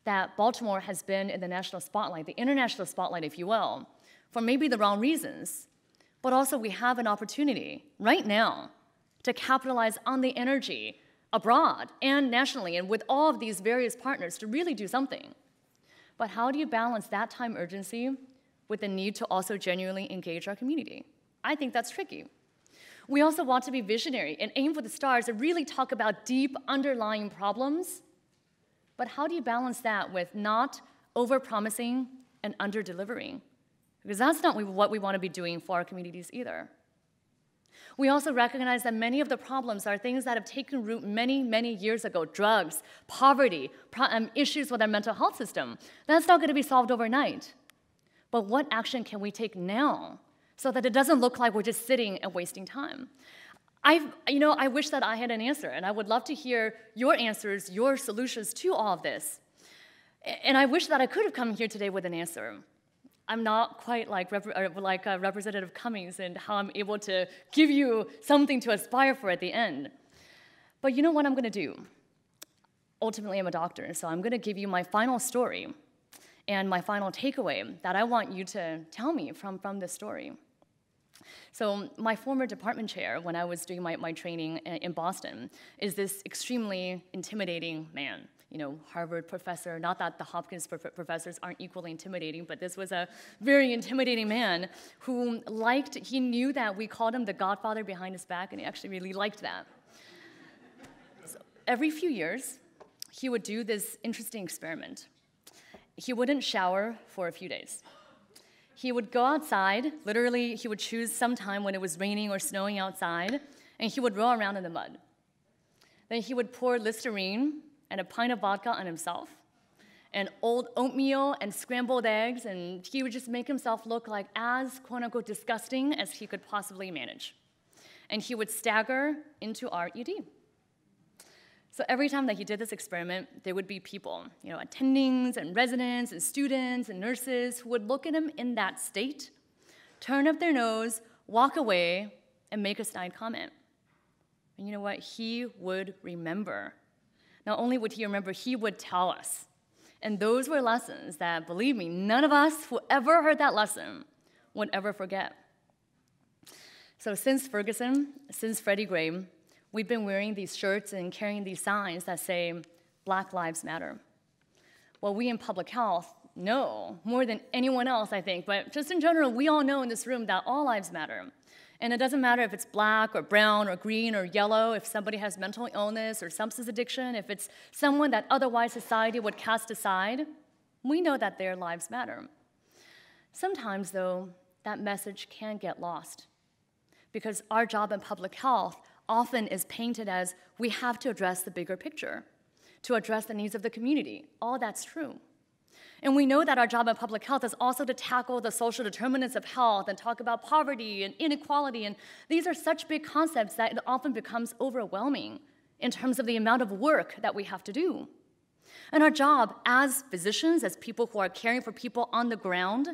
that Baltimore has been in the national spotlight, the international spotlight, if you will, for maybe the wrong reasons. But also we have an opportunity right now to capitalize on the energy abroad and nationally and with all of these various partners to really do something. But how do you balance that time urgency with the need to also genuinely engage our community? I think that's tricky. We also want to be visionary and aim for the stars and really talk about deep underlying problems. But how do you balance that with not over-promising and under-delivering? Because that's not what we want to be doing for our communities either. We also recognize that many of the problems are things that have taken root many, many years ago: drugs, poverty, issues with our mental health system. That's not going to be solved overnight. But what action can we take now so that it doesn't look like we're just sitting and wasting time? I wish that I had an answer, and I would love to hear your answers, your solutions to all of this. And I wish that I could have come here today with an answer. I'm not quite like Representative Cummings and how I'm able to give you something to aspire for at the end. But you know what I'm going to do? Ultimately, I'm a doctor, so I'm going to give you my final story and my final takeaway that I want you to tell me from this story. So my former department chair, when I was doing my training in Boston, is this extremely intimidating man. Harvard professor, not that the Hopkins professors aren't equally intimidating, but this was a very intimidating man who he knew that we called him the godfather behind his back, and he actually really liked that. So every few years, he would do this interesting experiment. He wouldn't shower for a few days. He would go outside, literally he would choose some time when it was raining or snowing outside, and he would roll around in the mud. Then he would pour Listerine and a pint of vodka on himself, and old oatmeal and scrambled eggs, and he would just make himself look like as, quote-unquote, disgusting as he could possibly manage. And he would stagger into our ED. So every time that he did this experiment, there would be people, attendings and residents and students and nurses who would look at him in that state, turn up their nose, walk away, and make a snide comment. And you know what? He would remember. Not only would he remember, he would tell us. And those were lessons that, believe me, none of us who ever heard that lesson would ever forget. So since Ferguson, since Freddie Gray, we've been wearing these shirts and carrying these signs that say, Black Lives Matter. Well, we in public health know, more than anyone else, I think, but just in general, we all know in this room that all lives matter. And it doesn't matter if it's black or brown or green or yellow, if somebody has mental illness or substance addiction, if it's someone that otherwise society would cast aside, we know that their lives matter. Sometimes, though, that message can get lost because our job in public health often is painted as we have to address the bigger picture, to address the needs of the community. All that's true. And we know that our job in public health is also to tackle the social determinants of health and talk about poverty and inequality. And these are such big concepts that it often becomes overwhelming in terms of the amount of work that we have to do. And our job as physicians, as people who are caring for people on the ground,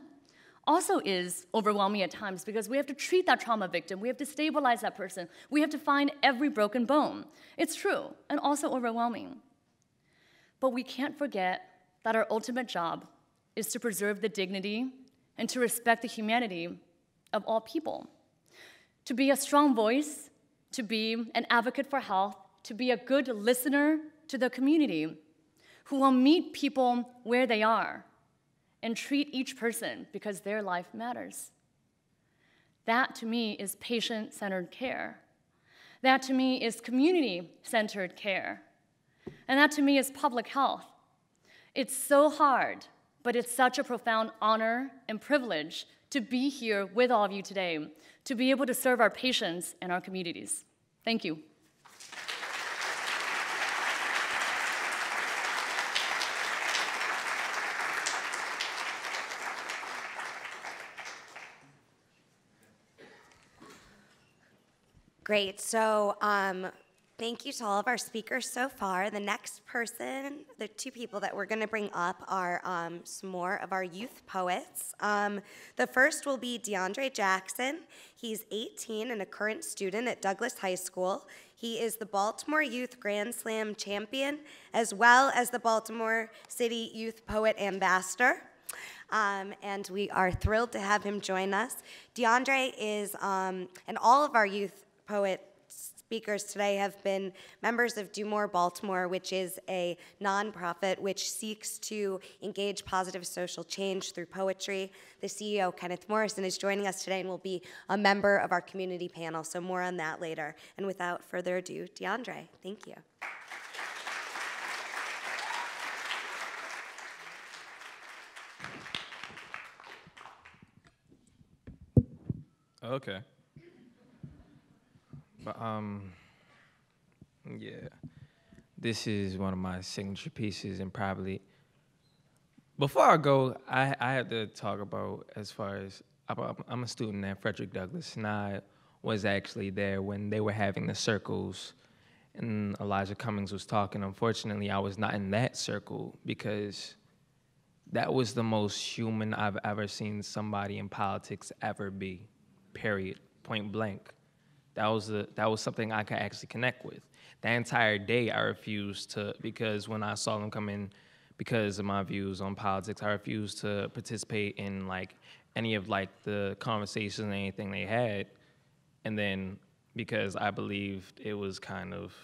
also is overwhelming at times because we have to treat that trauma victim, we have to stabilize that person, we have to find every broken bone. It's true, and also overwhelming. But we can't forget that our ultimate job is to preserve the dignity and to respect the humanity of all people. To be a strong voice, to be an advocate for health, to be a good listener to the community who will meet people where they are and treat each person because their life matters. That, to me, is patient-centered care. That, to me, is community-centered care. And that, to me, is public health. It's so hard, but it's such a profound honor and privilege to be here with all of you today, to be able to serve our patients and our communities. Thank you. Great. So thank you to all of our speakers so far. The next person, the two people that we're going to bring up are some more of our youth poets. The first will be DeAndre Jackson. He's 18 and a current student at Douglas High School. He is the Baltimore Youth Grand Slam champion, as well as the Baltimore City Youth Poet Ambassador. And we are thrilled to have him join us. DeAndre is, and all of our youth poet speakers today have been members of Do More Baltimore, which is a nonprofit which seeks to engage positive social change through poetry. The CEO, Kenneth Morrison, is joining us today and will be a member of our community panel, so more on that later. And without further ado, DeAndre, thank you. Okay. But yeah, this is one of my signature pieces, and probably before I go, I have to talk about as far as I'm a student at Frederick Douglass, and I was actually there when they were having the circles, and Elijah Cummings was talking. Unfortunately, I was not in that circle because that was the most human I've ever seen somebody in politics ever be, period, point blank. That was something I could actually connect with. That entire day I refused to, because when I saw them come in, because of my views on politics, I refused to participate in like any of like the conversations and anything they had. And then because I believed it was kind of,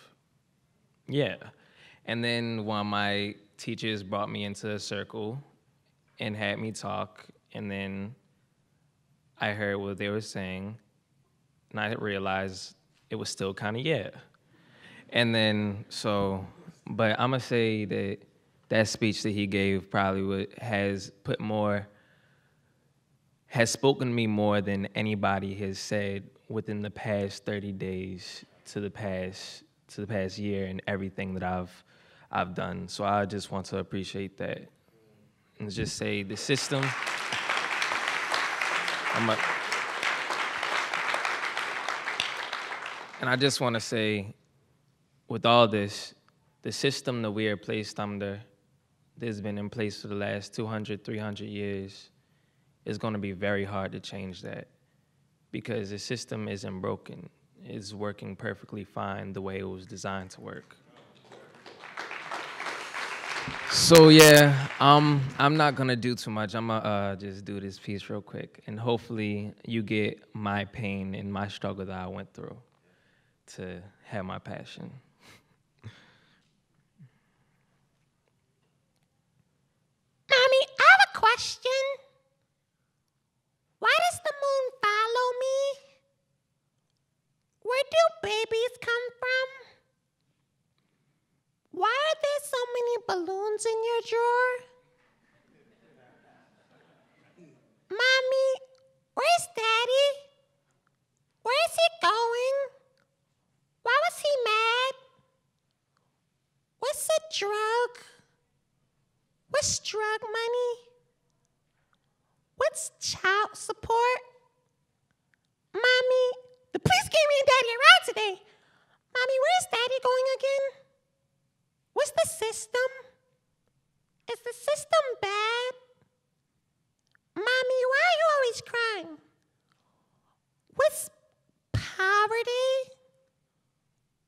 yeah. And then one of my teachers brought me into a circle and had me talk, and then I heard what they were saying, and I realized it was still kind of yeah. And then, but I'm gonna say that that speech that he gave probably has spoken to me more than anybody has said within the past 30 days to the past year and everything that I've done. So I just want to appreciate that. And just say the system, and I just want to say, with all this, the system that we are placed under, that's been in place for the last 200, 300 years, is going to be very hard to change that, because the system isn't broken. It's working perfectly fine the way it was designed to work. So yeah, I'm not gonna do too much. I'm gonna just do this piece real quick, and hopefully you get my pain and my struggle that I went through to have my passion. Mommy, I have a question. Why does the moon follow me? Where do babies come from? Why are there so many balloons in your drawer? Mommy, where's Daddy? Where is he going? Why was he mad? What's a drug? What's drug money? What's child support? Mommy, the police gave me and Daddy a ride today. Mommy, where's Daddy going again? What's the system? Is the system bad? Mommy, why are you always crying? What's poverty?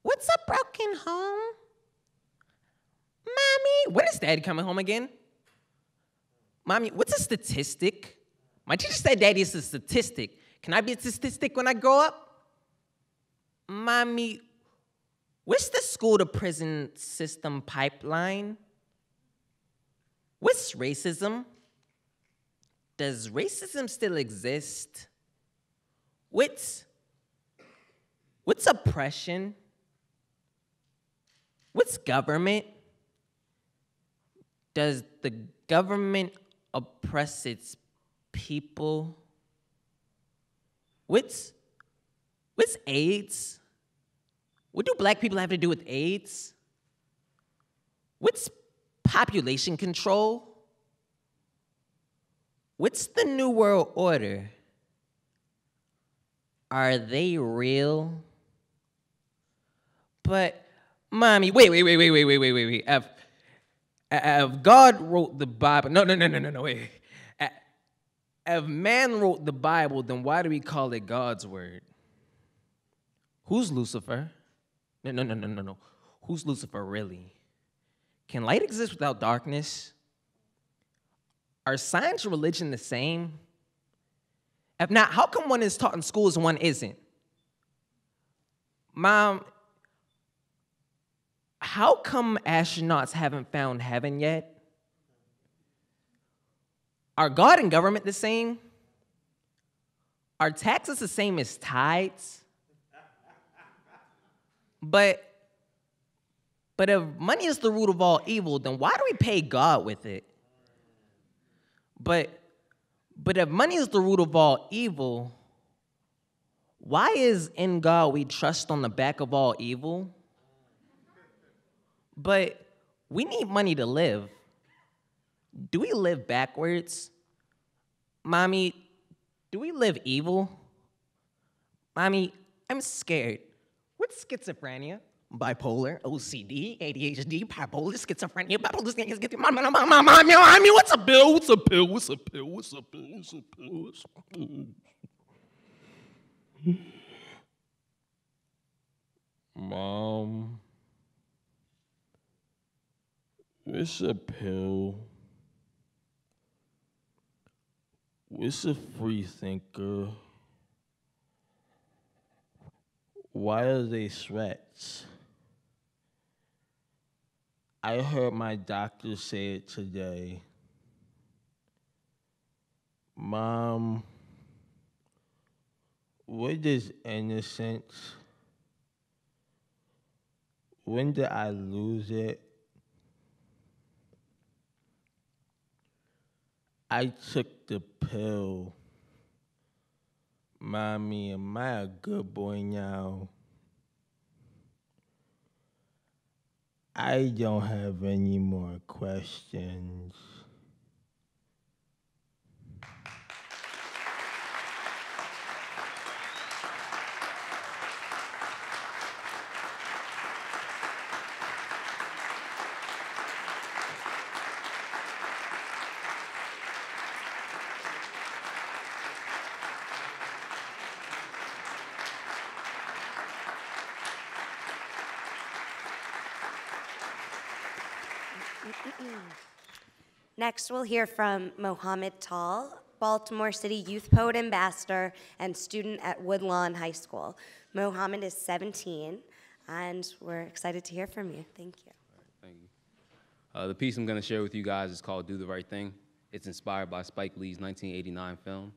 What's a broken home? Mommy, When is Daddy coming home again? Mommy, what's a statistic? My teacher said Daddy is a statistic. Can I be a statistic when I grow up? Mommy, what's the school to prison system pipeline? What's racism? Does racism still exist? What's oppression? What's government? Does the government oppress its people? What's AIDS? What do black people have to do with AIDS? What's population control? What's the New World Order? Are they real? But, Mommy, wait. If God wrote the Bible, no, wait. If man wrote the Bible, then why do we call it God's word? Who's Lucifer? No. Who's Lucifer really? Can light exist without darkness? Are science and religion the same? If not, how come one is taught in schools and one isn't? Mom, how come astronauts haven't found heaven yet? Are God and government the same? Are taxes the same as tithes? But if money is the root of all evil, then why do we pay God with it? But if money is the root of all evil, why is in God we trust on the back of all evil? But we need money to live. Do we live backwards? Mommy, do we live evil? Mommy, I'm scared. What's schizophrenia? Bipolar, OCD, ADHD, bipolar, schizophrenia, bipolar, schizophrenia. Mommy, what's a pill? What's a pill? What's a pill? What's a pill? What's a pill? What's a pill? Mom, what's a pill? What's a free thinker? Why are they sweats? I heard my doctor say it today. Mom, what is innocence? When did I lose it? I took the pill. Mommy, am I a good boy now? I don't have any more questions. Next, we'll hear from Mohammed Tall, Baltimore City Youth Poet Ambassador and student at Woodlawn High School. Mohammed is 17, and we're excited to hear from you. Thank you. Thank you. The piece I'm going to share with you guys is called Do the Right Thing. It's inspired by Spike Lee's 1989 film.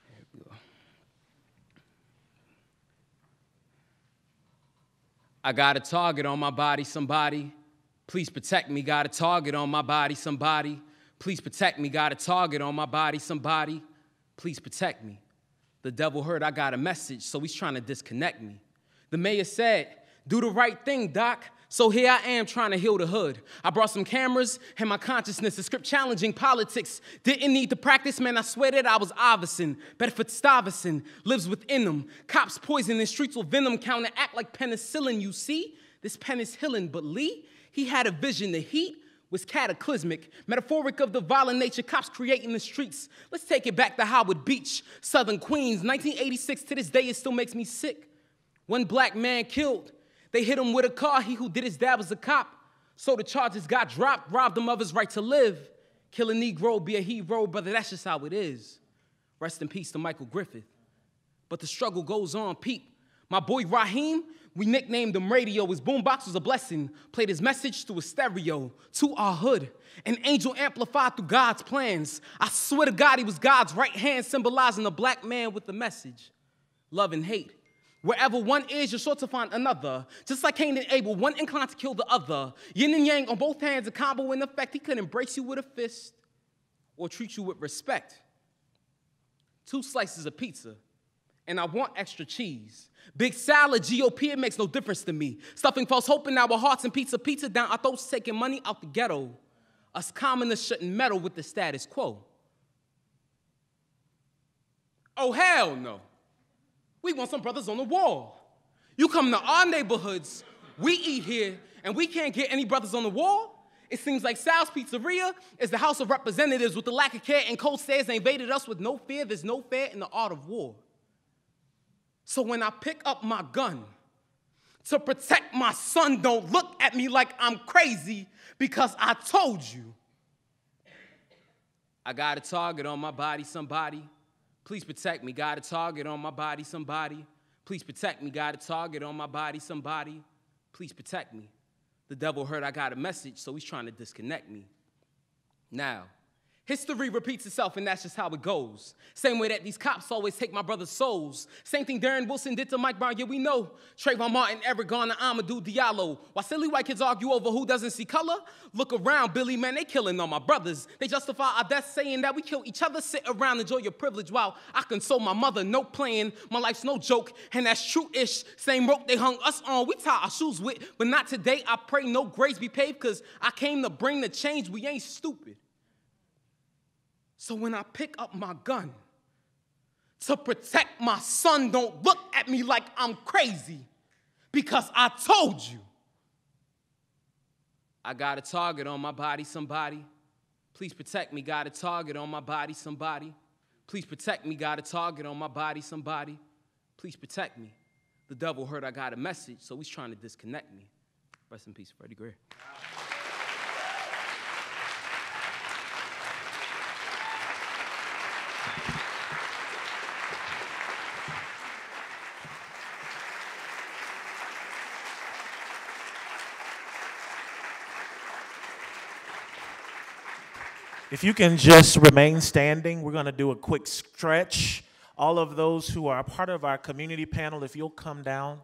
Here we go. I got a target on my body, somebody. Please protect me, got a target on my body, somebody. Please protect me, got a target on my body, somebody. Please protect me. The devil heard I got a message, so he's trying to disconnect me. The mayor said, do the right thing, Doc. So here I am trying to heal the hood. I brought some cameras and my consciousness, the script challenging politics. Didn't need to practice, man, I swear that I was Iverson. Bedford Stuyvesant lives within them. Cops poison in streets with venom, counteract like penicillin, you see? This pen is healing, but Lee, he had a vision. The heat was cataclysmic, metaphoric of the violent nature cops create in the streets. Let's take it back to Howard Beach, Southern Queens, 1986. To this day, it still makes me sick. One black man killed. They hit him with a car. He who did his dad was a cop. So the charges got dropped, robbed him of his right to live. Kill a Negro, be a hero, brother, that's just how it is. Rest in peace to Michael Griffith. But the struggle goes on, peep. My boy Raheem, we nicknamed him Radio. His boombox was a blessing. Played his message through a stereo to our hood. An angel amplified through God's plans. I swear to God, he was God's right hand, symbolizing a black man with the message. Love and hate. Wherever one is, you're sure to find another. Just like Cain and Abel, one inclined to kill the other. Yin and yang on both hands, a combo in effect. He could embrace you with a fist or treat you with respect. 2 slices of pizza, and I want extra cheese. Big salad, GOP, it makes no difference to me. Stuffing false hope in our hearts and pizza down our throats, taking money out the ghetto. Us commoners shouldn't meddle with the status quo. Oh, hell no. We want some brothers on the wall. You come to our neighborhoods, we eat here, and we can't get any brothers on the wall? It seems like Sal's Pizzeria is the House of Representatives with the lack of care and cold stares. They invaded us with no fear. There's no fear in the art of war. So when I pick up my gun to protect my son, don't look at me like I'm crazy because I told you. I got a target on my body, somebody. Please protect me, got a target on my body, somebody. Please protect me, got a target on my body, somebody. Please protect me. The devil heard I got a message, so he's trying to disconnect me. Now, History repeats itself, and that's just how it goes. Same way that these cops always take my brother's souls. Same thing Darren Wilson did to Mike Brown, yeah, we know. Trayvon Martin, Eric Garner, Amadou Diallo. While silly white kids argue over who doesn't see color, look around, Billy, man, they killing all my brothers. They justify our deaths saying that we kill each other, sit around, enjoy your privilege while I console my mother, no playing, my life's no joke, and that's true-ish. Same rope they hung us on, we tie our shoes with, but not today. I pray no grace be paved, because I came to bring the change, we ain't stupid. So when I pick up my gun to protect my son, don't look at me like I'm crazy, because I told you. I got a target on my body, somebody. Please protect me, got a target on my body, somebody. Please protect me, got a target on my body, somebody. Please protect me. The devil heard I got a message, so he's trying to disconnect me. Rest in peace, Freddie Gray. If you can just remain standing, we're going to do a quick stretch. All of those who are a part of our community panel, if you'll come down,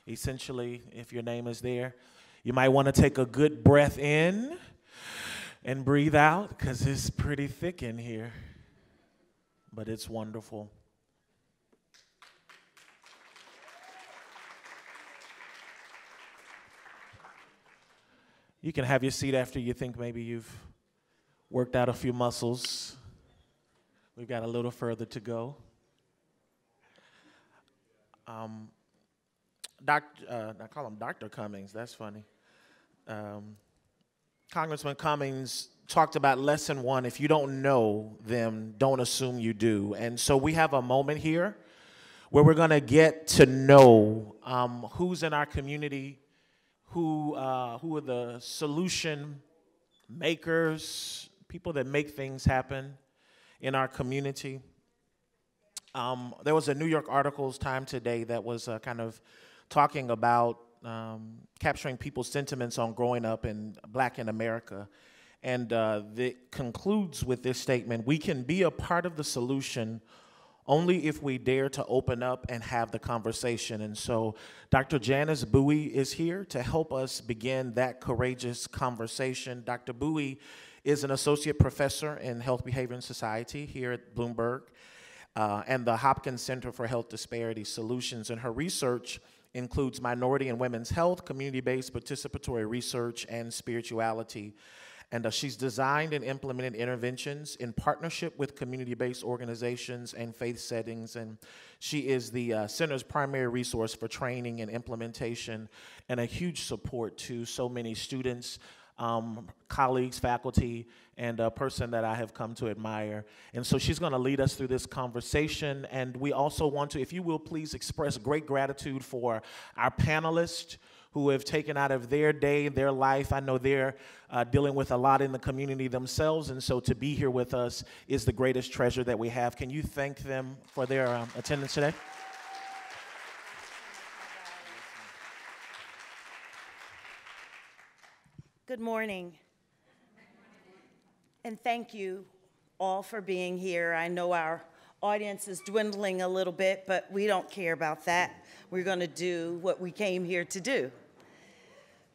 essentially, if your name is there, you might want to take a good breath in and breathe out, because it's pretty thick in here, but it's wonderful. You can have your seat after you think maybe you've worked out a few muscles. We've got a little further to go. I call him Dr. Cummings, that's funny. Congressman Cummings talked about lesson 1, if you don't know them, don't assume you do. And so we have a moment here where we're gonna get to know who's in our community, who are the solution makers, people that make things happen in our community. There was a New York Article's Time today that was kind of talking about capturing people's sentiments on growing up black in America. And it concludes with this statement: we can be a part of the solution only if we dare to open up and have the conversation. And so Dr. Janice Bowie is here to help us begin that courageous conversation. Dr. Bowie is an associate professor in health behavior and society here at Bloomberg and the Hopkins Center for Health Disparity Solutions. And her research includes minority and women's health, community-based participatory research, and spirituality. And she's designed and implemented interventions in partnership with community-based organizations and faith settings. And she is the center's primary resource for training and implementation, and a huge support to so many students, colleagues, faculty, and a person that I have come to admire. And so she's going to lead us through this conversation. And we also want to, if you will, please express great gratitude for our panelists who have taken out of their day, their life. I know they're dealing with a lot in the community themselves, and so to be here with us is the greatest treasure that we have. Can you thank them for their attendance today? Good morning, and thank you all for being here. I know our audience is dwindling a little bit, but we don't care about that. We're going to do what we came here to do.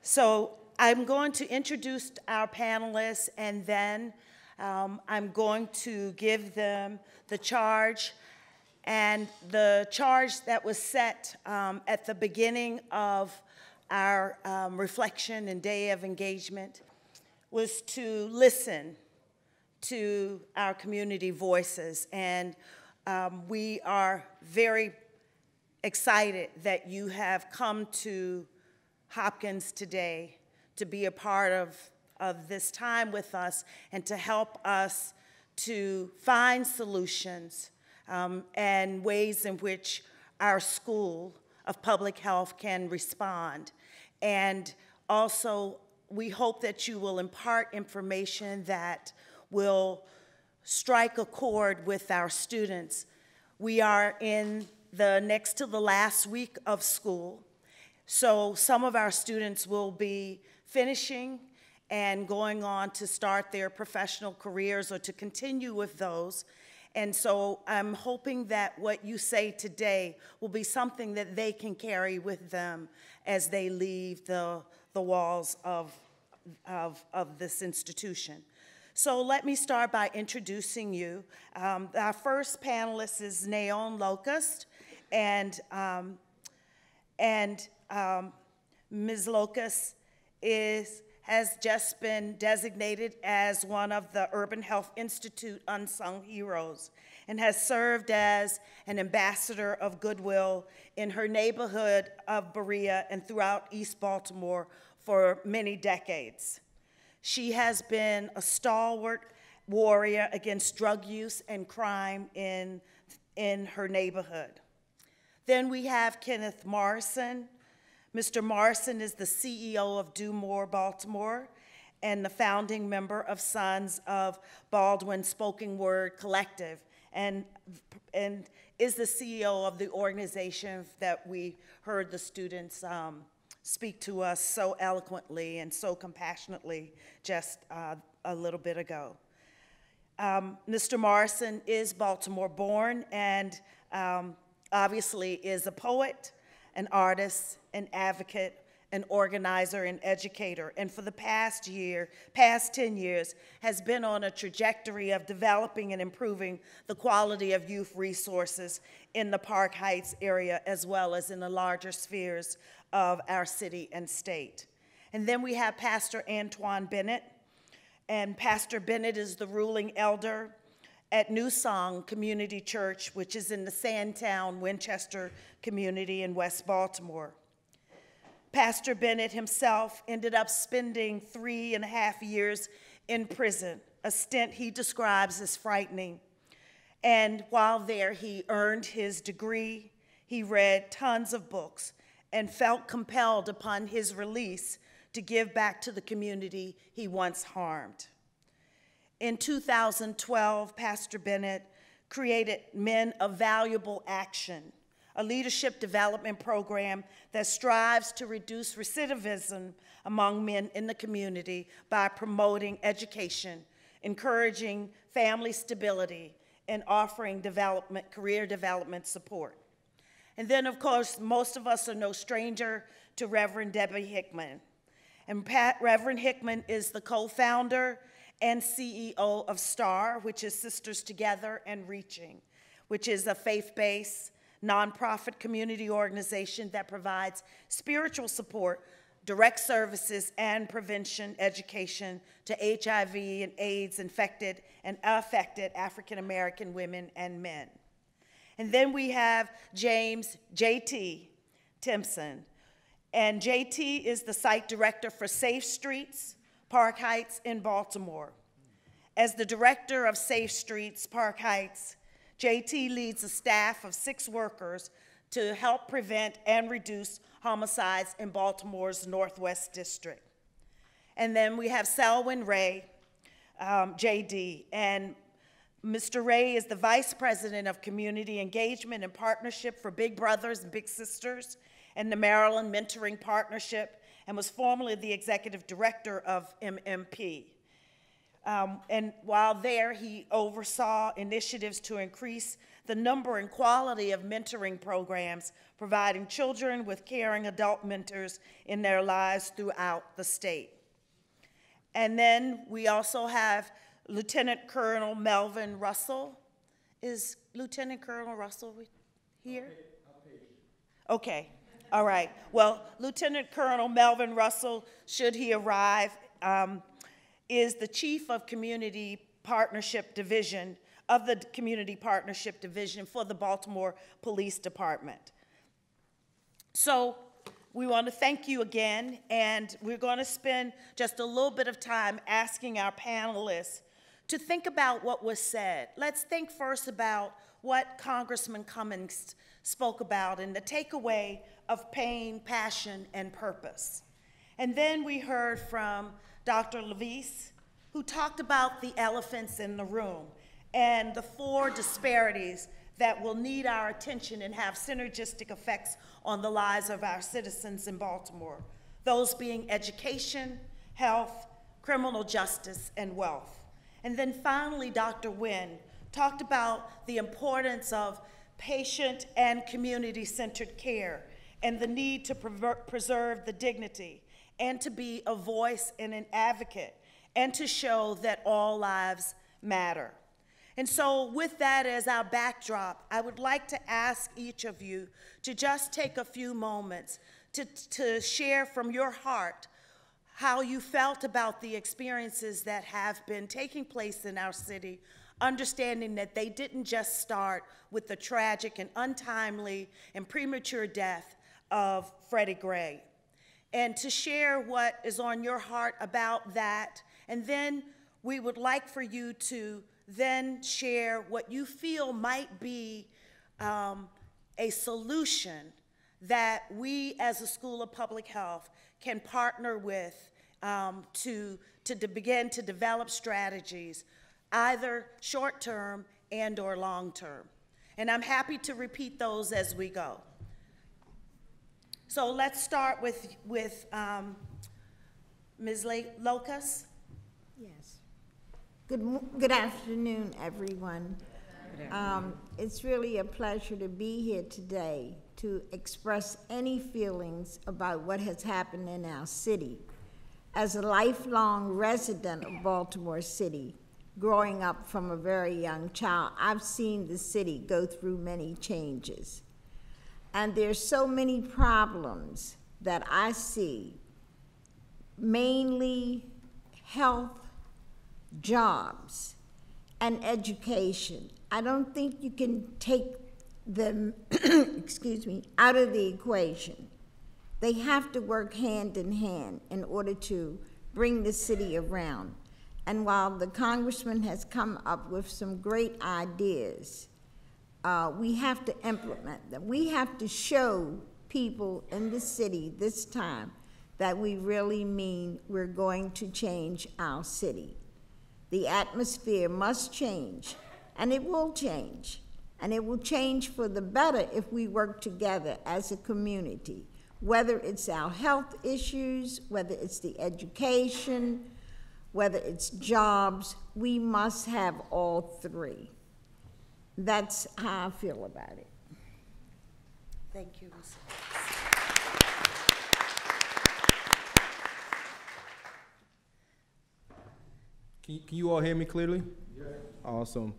So I'm going to introduce our panelists, and then I'm going to give them the charge. And the charge that was set at the beginning of our reflection and day of engagement was to listen to our community voices. And we are very excited that you have come to Hopkins today to be a part of this time with us and to help us to find solutions and ways in which our school of public health can respond. And also, we hope that you will impart information that will strike a chord with our students. We are in the next to the last week of school, so some of our students will be finishing and going on to start their professional careers or to continue with those. And so I'm hoping that what you say today will be something that they can carry with them as they leave the walls of this institution. So let me start by introducing you. Our first panelist is Naon Locust, and Ms. Locust has just been designated as one of the Urban Health Institute Unsung Heroes and has served as an ambassador of goodwill in her neighborhood of Berea and throughout East Baltimore for many decades. She has been a stalwart warrior against drug use and crime in her neighborhood. Then we have Kenneth Morrison. Mr. Morrison is the CEO of Do More Baltimore and the founding member of Sons of Baldwin Spoken Word Collective, and is the CEO of the organization that we heard the students speak to us so eloquently and so compassionately just a little bit ago. Mr. Morrison is Baltimore born and obviously is a poet, an artist, an advocate, an organizer, and educator, and for the past 10 years, has been on a trajectory of developing and improving the quality of youth resources in the Park Heights area, as well as in the larger spheres of our city and state. And then we have Pastor Antoine Bennett, and Pastor Bennett is the ruling elder at New Song Community Church, which is in the Sandtown, Winchester community in West Baltimore. Pastor Bennett himself ended up spending 3.5 years in prison, a stint he describes as frightening. And while there, he earned his degree, he read tons of books, and felt compelled upon his release to give back to the community he once harmed. In 2012, Pastor Bennett created Men of Valuable Action, a leadership development program that strives to reduce recidivism among men in the community by promoting education, encouraging family stability, and offering career development support. And then, of course, most of us are no stranger to Reverend Debbie Hickman. And Reverend Hickman is the co-founder and CEO of STAR, which is Sisters Together and Reaching, which is a faith-based nonprofit community organization that provides spiritual support, direct services, and prevention education to HIV and AIDS infected and affected African American women and men. And then we have James J.T. Timpson. And J.T. is the site director for Safe Streets, Park Heights in Baltimore. As the director of Safe Streets, Park Heights, J.T. leads a staff of 6 workers to help prevent and reduce homicides in Baltimore's Northwest District. And then we have Selwyn Ray, J.D., and Mr. Ray is the Vice President of Community Engagement and Partnership for Big Brothers and Big Sisters and the Maryland Mentoring Partnership, and was formerly the Executive Director of MMP. And while there, he oversaw initiatives to increase the number and quality of mentoring programs, providing children with caring adult mentors in their lives throughout the state. And then we also have Lieutenant Colonel Melvin Russell. Is Lieutenant Colonel Russell here? Okay, all right. Well, Lieutenant Colonel Melvin Russell, should he arrive, is the Chief of Community Partnership Division of the Community Partnership Division for the Baltimore Police Department. So we want to thank you again, and we're going to spend just a little bit of time asking our panelists to think about what was said. Let's think first about what Congressman Cummings spoke about and the takeaway of pain, passion, and purpose. And then we heard from Dr. Levis, who talked about the elephants in the room and the 4 disparities that will need our attention and have synergistic effects on the lives of our citizens in Baltimore, those being education, health, criminal justice, and wealth. And then finally, Dr. Nguyen talked about the importance of patient and community-centered care and the need to preserve the dignity and to be a voice and an advocate and to show that all lives matter. And so with that as our backdrop, I would like to ask each of you to just take a few moments to share from your heart how you felt about the experiences that have been taking place in our city, understanding that they didn't just start with the tragic and untimely and premature death of Freddie Gray. And to share what is on your heart about that, and then we would like for you to then share what you feel might be a solution that we as a School of Public Health can partner with to begin to develop strategies, either short-term and or long-term. And I'm happy to repeat those as we go. So let's start with Ms. Locus. Yes. Good afternoon, everyone. It's really a pleasure to be here today to express any feelings about what has happened in our city. As a lifelong resident of Baltimore City, growing up from a very young child, I've seen the city go through many changes. And there's so many problems that I see, mainly health, jobs, and education. I don't think you can take them, excuse me, out of the equation. They have to work hand in hand in order to bring the city around. And while the congressman has come up with some great ideas, we have to implement them. We have to show people in the city this time that we really mean we're going to change our city. The atmosphere must change, and it will change. And it will change for the better if we work together as a community, whether it's our health issues, whether it's the education, whether it's jobs. We must have all three. That's how I feel about it. Thank you, Ms. Can you all hear me clearly? Yeah. Awesome.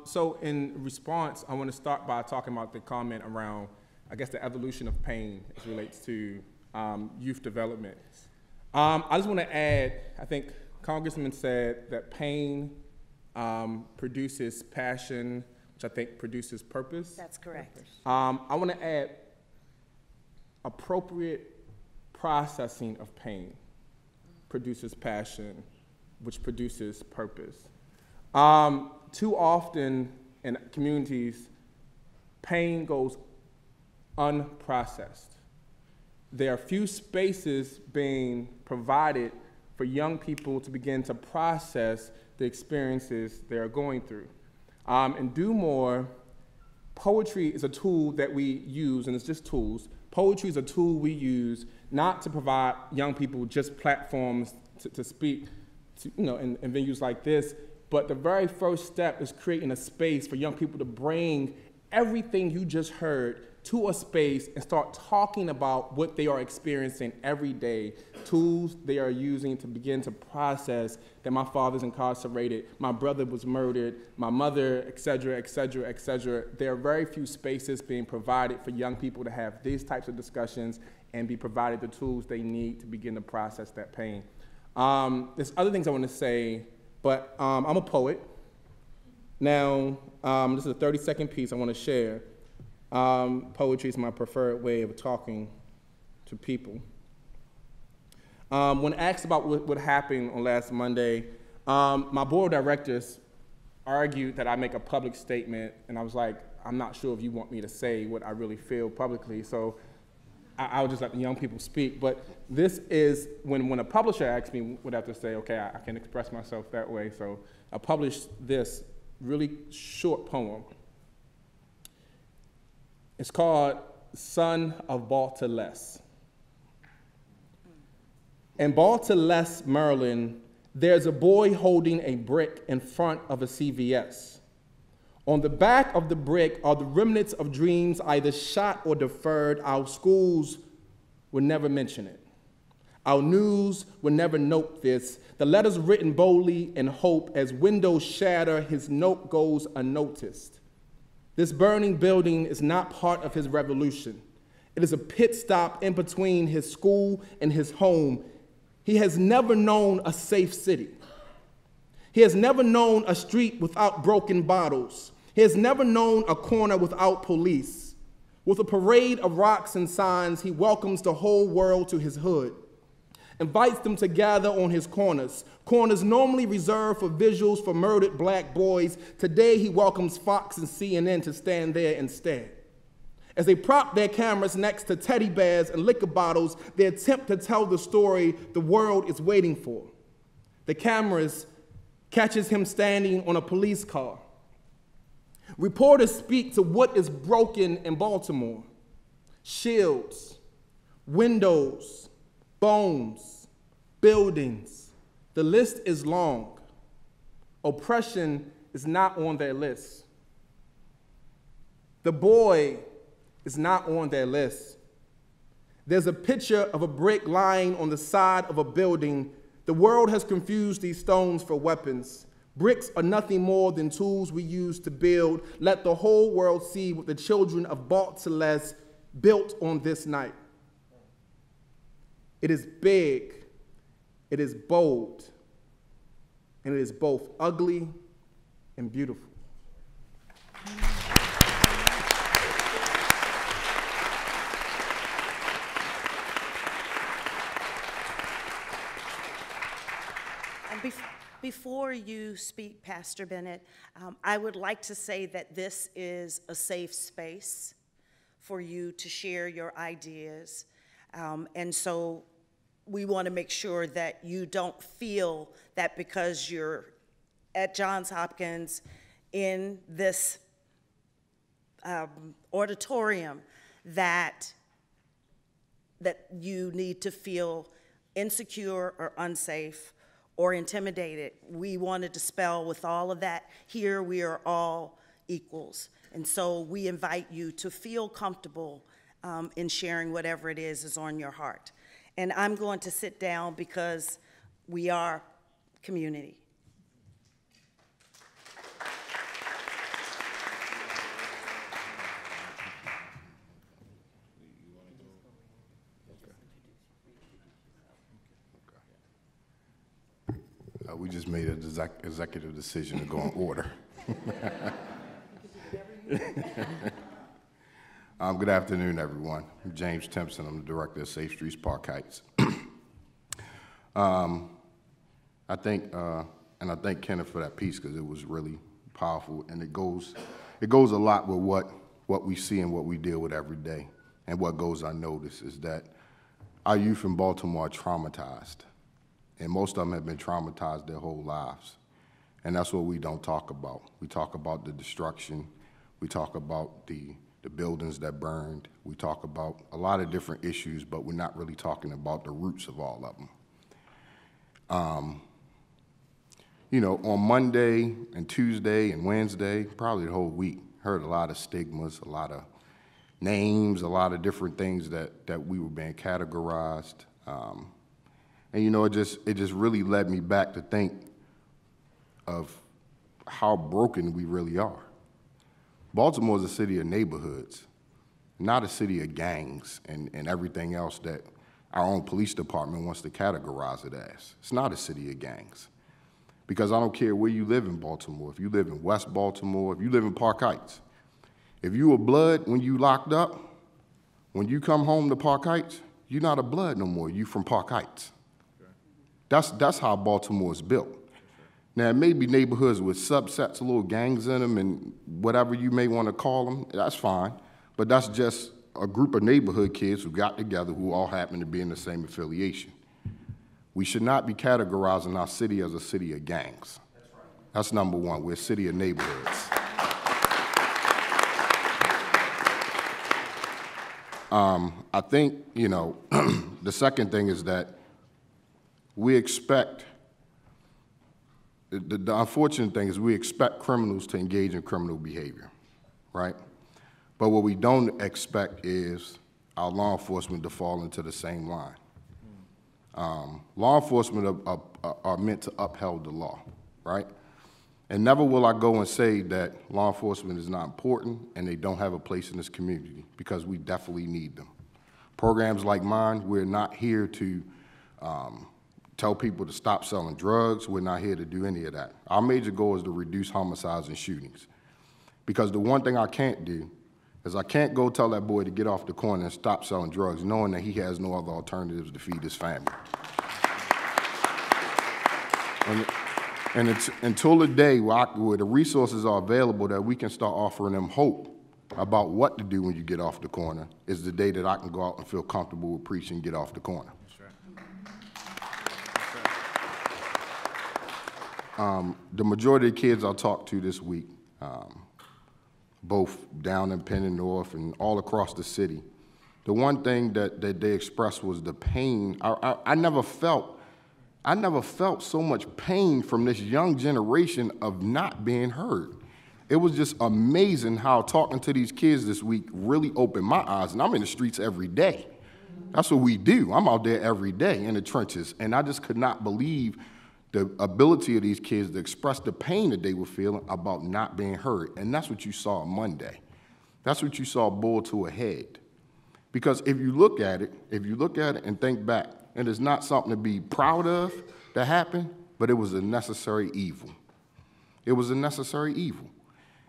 So in response, I want to start by talking about the comment around, I guess, the evolution of pain as relates to youth development. I just want to add, I think Congressman said that pain produces passion, which I think produces purpose. That's correct. I want to add appropriate processing of pain produces passion, which produces purpose. Too often in communities, pain goes unprocessed. There are few spaces being provided for young people to begin to process the experiences they are going through. And do more, poetry is a tool that we use, and it's just tools. Poetry is a tool we use not to provide young people just platforms to speak to, in venues like this, but the very first step is creating a space for young people to bring everything you just heard to a space and start talking about what they are experiencing every day, tools they are using to begin to process that my father's incarcerated, my brother was murdered, my mother, et cetera, et cetera, et cetera. There are very few spaces being provided for young people to have these types of discussions and be provided the tools they need to begin to process that pain. There's other things I want to say, but I'm a poet. Now, this is a 30-second piece I want to share. Poetry is my preferred way of talking to people. When asked about what happened on last Monday, my board of directors argued that I make a public statement, and I was like, I'm not sure if you want me to say what I really feel publicly, so I'll just let the young people speak. But this is, when a publisher asks me what I have to say, okay, I can express myself that way, so I published this really short poem. It's called Son of Baltimore. In Baltimore, Maryland, there's a boy holding a brick in front of a CVS. On the back of the brick are the remnants of dreams either shot or deferred. Our schools would never mention it. Our news would never note this. The letters written boldly in hope, as windows shatter, his note goes unnoticed. This burning building is not part of his revolution. It is a pit stop in between his school and his home. He has never known a safe city. He has never known a street without broken bottles. He has never known a corner without police. With a parade of rocks and signs, he welcomes the whole world to his hood, invites them to gather on his corners. Corners normally reserved for visuals for murdered black boys. Today, he welcomes Fox and CNN to stand there instead. As they prop their cameras next to teddy bears and liquor bottles, they attempt to tell the story the world is waiting for. The cameras catches him standing on a police car. Reporters speak to what is broken in Baltimore: shields, windows, bones, buildings. The list is long. Oppression is not on their list. The boy is not on their list. There's a picture of a brick lying on the side of a building. The world has confused these stones for weapons. Bricks are nothing more than tools we use to build. Let the whole world see what the children of Baltimore built on this night. It is big, it is bold, and it is both ugly and beautiful. Before you speak, Pastor Bennett, I would like to say that this is a safe space for you to share your ideas. And so we want to make sure that you don't feel that because you're at Johns Hopkins in this auditorium that you need to feel insecure or unsafe or intimidated. We want to dispel with all of that. Here we are all equals. And so we invite you to feel comfortable in sharing whatever it is on your heart. And I'm going to sit down because we are community. We just made an executive decision to go in order. Good afternoon, everyone. I'm James Timpson. I'm the director of Safe Streets Park Heights. I thank Kenneth for that piece because it was really powerful, and it goes a lot with what we see and what we deal with every day. And what goes unnoticed is that our youth in Baltimore are traumatized. And most of them have been traumatized their whole lives. And that's what we don't talk about. We talk about the destruction. We talk about the buildings that burned. We talk about a lot of different issues, but we're not really talking about the roots of all of them. You know, on Monday and Tuesday and Wednesday, probably the whole week, heard a lot of stigmas, a lot of names, a lot of different things that we were being categorized. And you know, it just really led me back to think of how broken we really are. Baltimore is a city of neighborhoods, not a city of gangs and everything else that our own police department wants to categorize it as. It's not a city of gangs. Because I don't care where you live in Baltimore, if you live in West Baltimore, if you live in Park Heights, if you were blood when you locked up, when you come home to Park Heights, you're not a blood no more, you from Park Heights. That's how Baltimore is built. Now, it may be neighborhoods with subsets, little gangs in them, and whatever you may want to call them, that's fine. But that's just a group of neighborhood kids who got together who all happen to be in the same affiliation. We should not be categorizing our city as a city of gangs. That's number one. We're a city of neighborhoods. I think, you know, the second thing is that we expect, the unfortunate thing is we expect criminals to engage in criminal behavior, right? But what we don't expect is our law enforcement to fall into the same line. Law enforcement are meant to uphold the law, right? And never will I go and say that law enforcement is not important and they don't have a place in this community, because we definitely need them. Programs like mine, we're not here to tell people to stop selling drugs. We're not here to do any of that. Our major goal is to reduce homicides and shootings. Because the one thing I can't do is I can't go tell that boy to get off the corner and stop selling drugs, knowing that he has no other alternatives to feed his family. And it's until the day where the resources are available that we can start offering them hope about what to do when you get off the corner, is the day that I can go out and feel comfortable with preaching and get off the corner. The majority of the kids I talked to this week, both down in Penn and North and all across the city, the one thing that they expressed was the pain. I never felt so much pain from this young generation of not being heard. It was just amazing how talking to these kids this week really opened my eyes, and I'm in the streets every day. That's what we do. I'm out there every day in the trenches, and I just could not believe the ability of these kids to express the pain that they were feeling about not being heard. And that's what you saw on Monday. That's what you saw boil to a head. Because if you look at it and think back, and it's not something to be proud of that happened, but it was a necessary evil. It was a necessary evil.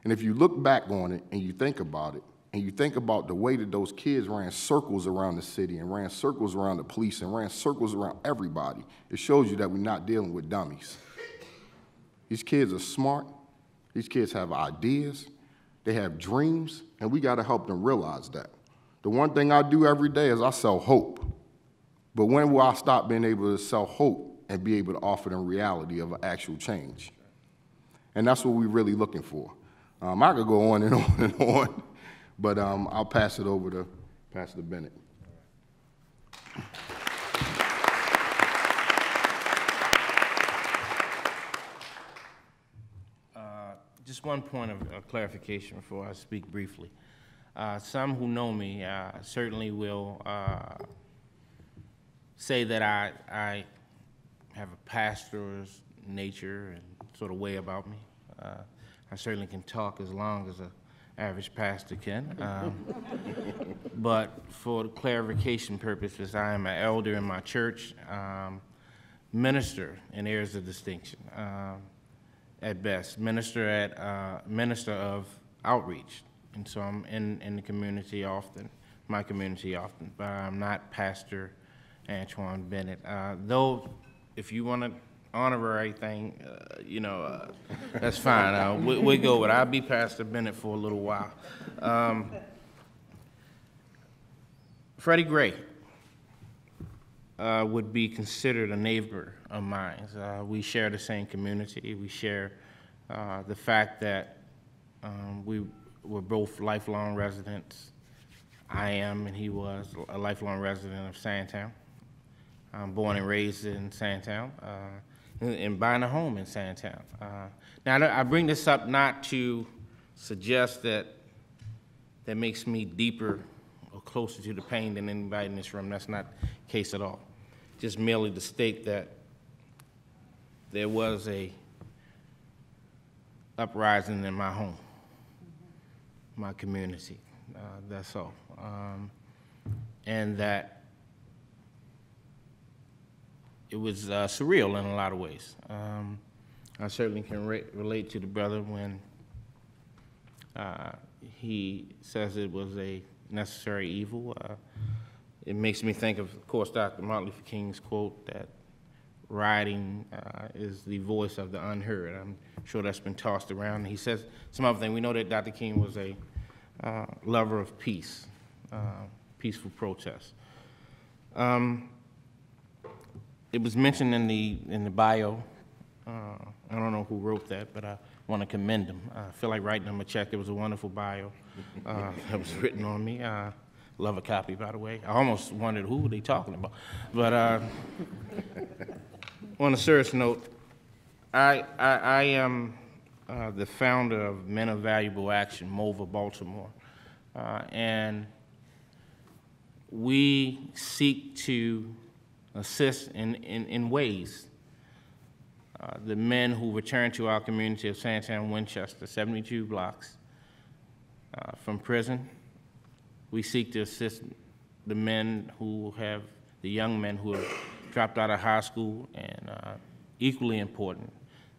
And if you look back on it and you think about it, and you think about the way that those kids ran circles around the city and ran circles around the police and ran circles around everybody, it shows you that we're not dealing with dummies. These kids are smart. These kids have ideas. They have dreams, and we got to help them realize that. The one thing I do every day is I sell hope. But when will I stop being able to sell hope and be able to offer them reality of an actual change? And that's what we're really looking for. I could go on and on and on, but I'll pass it over to Pastor Bennett. Just one point of clarification before I speak briefly. Some who know me certainly will say that I have a pastor's nature and sort of way about me. I certainly can talk as long as an average pastor can. But for clarification purposes, I am an elder in my church, minister in areas of distinction, at best, minister of outreach. And so I'm in the community often, my community often, but I'm not Pastor Antoine Bennett. Though, if you want to honorary thing, that's fine. We'll go with it. I'll be Pastor Bennett for a little while. Freddie Gray would be considered a neighbor of mine. We share the same community. We share the fact that we were both lifelong residents. I am, and he was, a lifelong resident of Sandtown. I'm born and raised in Sandtown, and buying a home in Sandtown. Now, I bring this up not to suggest that makes me deeper or closer to the pain than anybody in this room. That's not the case at all. Just merely to state that there was a uprising in my home, my community. That's all. And that it was surreal in a lot of ways. I certainly can relate to the brother when he says it was a necessary evil. It makes me think of course, Dr. Martin Luther King's quote that rioting is the voice of the unheard. I'm sure that's been tossed around. He says some other thing. We know that Dr. King was a lover of peace, peaceful protest. It was mentioned in the bio. I don't know who wrote that, but I want to commend him. I feel like writing him a check. It was a wonderful bio that was written on me. Love a copy, by the way. I almost wondered who were they talking about, but On a serious note, I am the founder of Men of Valuable Action, MOVA Baltimore, and we seek to assist in ways. The men who return to our community of Sandtown, Winchester, 72 blocks from prison. We seek to assist the men who have, the young men who have dropped out of high school, and equally important,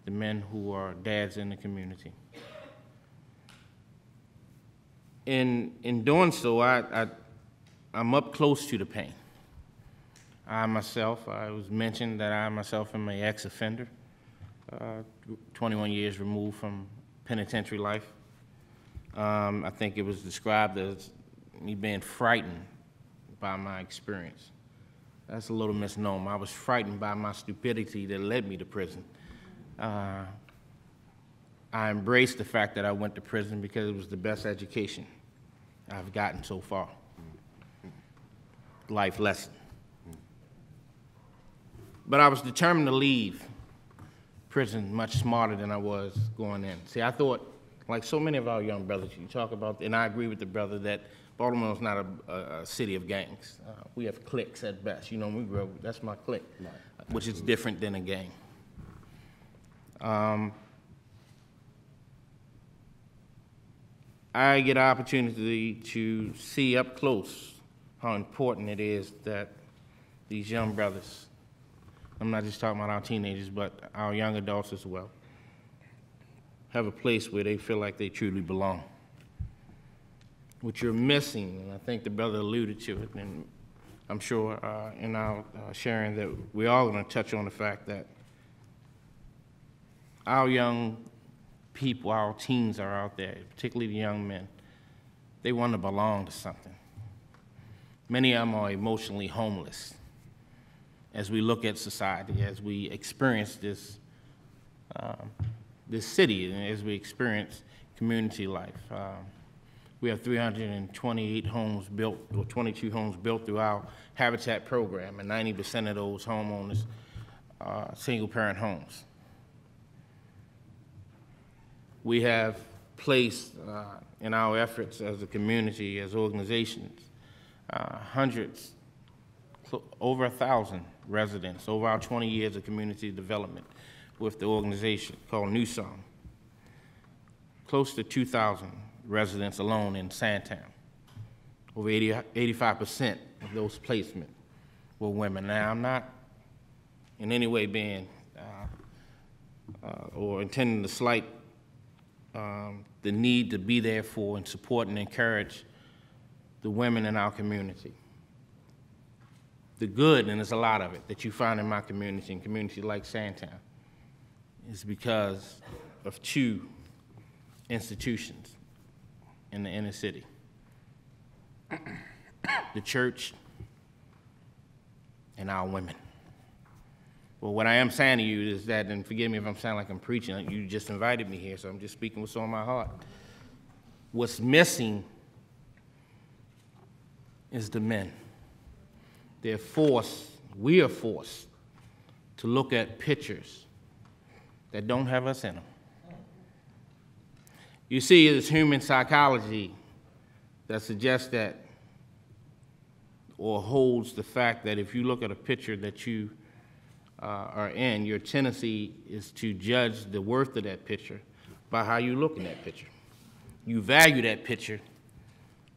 the men who are dads in the community. In doing so, I'm up close to the pain. I was mentioned that I myself am an ex-offender, 21 years removed from penitentiary life. I think it was described as me being frightened by my experience. That's a little misnomer. I was frightened by my stupidity that led me to prison. I embraced the fact that I went to prison because it was the best education I've gotten so far. Life lesson. But I was determined to leave prison much smarter than I was going in. See, I thought, like so many of our young brothers, you talk about, and I agree with the brother that Baltimore is not a city of gangs. We have cliques at best. You know, when we grew up, that's my clique, right, which is different than a gang. I get an opportunity to see up close how important it is that these young brothers, I'm not just talking about our teenagers, but our young adults as well, have a place where they feel like they truly belong. What you're missing, and I think the brother alluded to it, and I'm sure in our sharing that we're all going to touch on the fact that our young people, our teens are out there, particularly the young men, they want to belong to something. Many of them are emotionally homeless as we look at society, as we experience this city, and as we experience community life. We have 328 homes built, or 22 homes built through our Habitat program, and 90% of those homeowners are single-parent homes. We have placed in our efforts as a community, as organizations, hundreds, over 1,000 residents over our 20 years of community development with the organization called New Song. Close to 2,000 residents alone in Sandtown. Over 85% of those placements were women. Now, I'm not in any way being or intending to slight the need to be there for and support and encourage the women in our community. The good, and there's a lot of it, that you find in my community, in communities like Sandtown, is because of two institutions in the inner city. The church and our women. Well, what I am saying to you is that, and forgive me if I'm sounding like I'm preaching, you just invited me here, so I'm just speaking what's on my heart. What's missing is the men. They're forced, we are forced to look at pictures that don't have us in them. You see, it's human psychology that suggests that, or holds the fact that if you look at a picture that you are in, your tendency is to judge the worth of that picture by how you look in that picture. You value that picture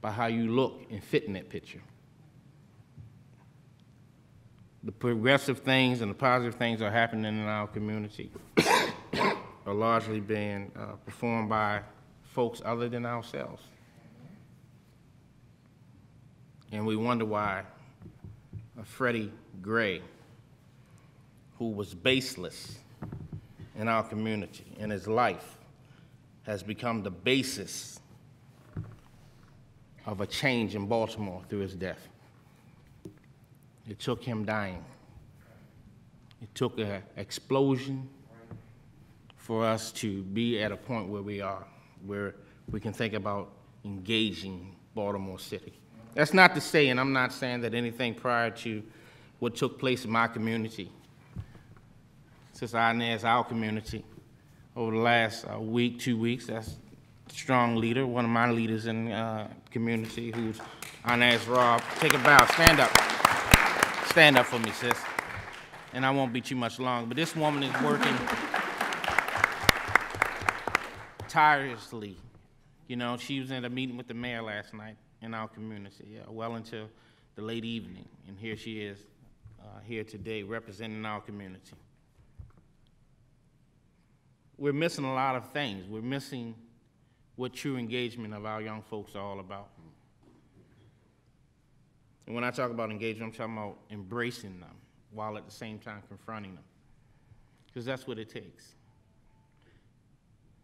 by how you look and fit in that picture. The progressive things and the positive things that are happening in our community are largely being performed by folks other than ourselves. And we wonder why Freddie Gray, who was baseless in our community, and his life has become the basis of a change in Baltimore through his death. It took him dying. It took an explosion for us to be at a point where we are, where we can think about engaging Baltimore City. That's not to say, and I'm not saying that anything prior to what took place in my community Sister Inez, our community, over the last week, 2 weeks. That's a strong leader, one of my leaders in the community, who's Inez Robb. Take a bow, stand up. Stand up for me, sis. And I won't be too much longer, but this woman is working tirelessly. You know, she was in a meeting with the mayor last night in our community, well into the late evening, and here she is here today representing our community. We're missing a lot of things. We're missing what true engagement of our young folks are all about. And when I talk about engagement, I'm talking about embracing them while at the same time confronting them, because that's what it takes.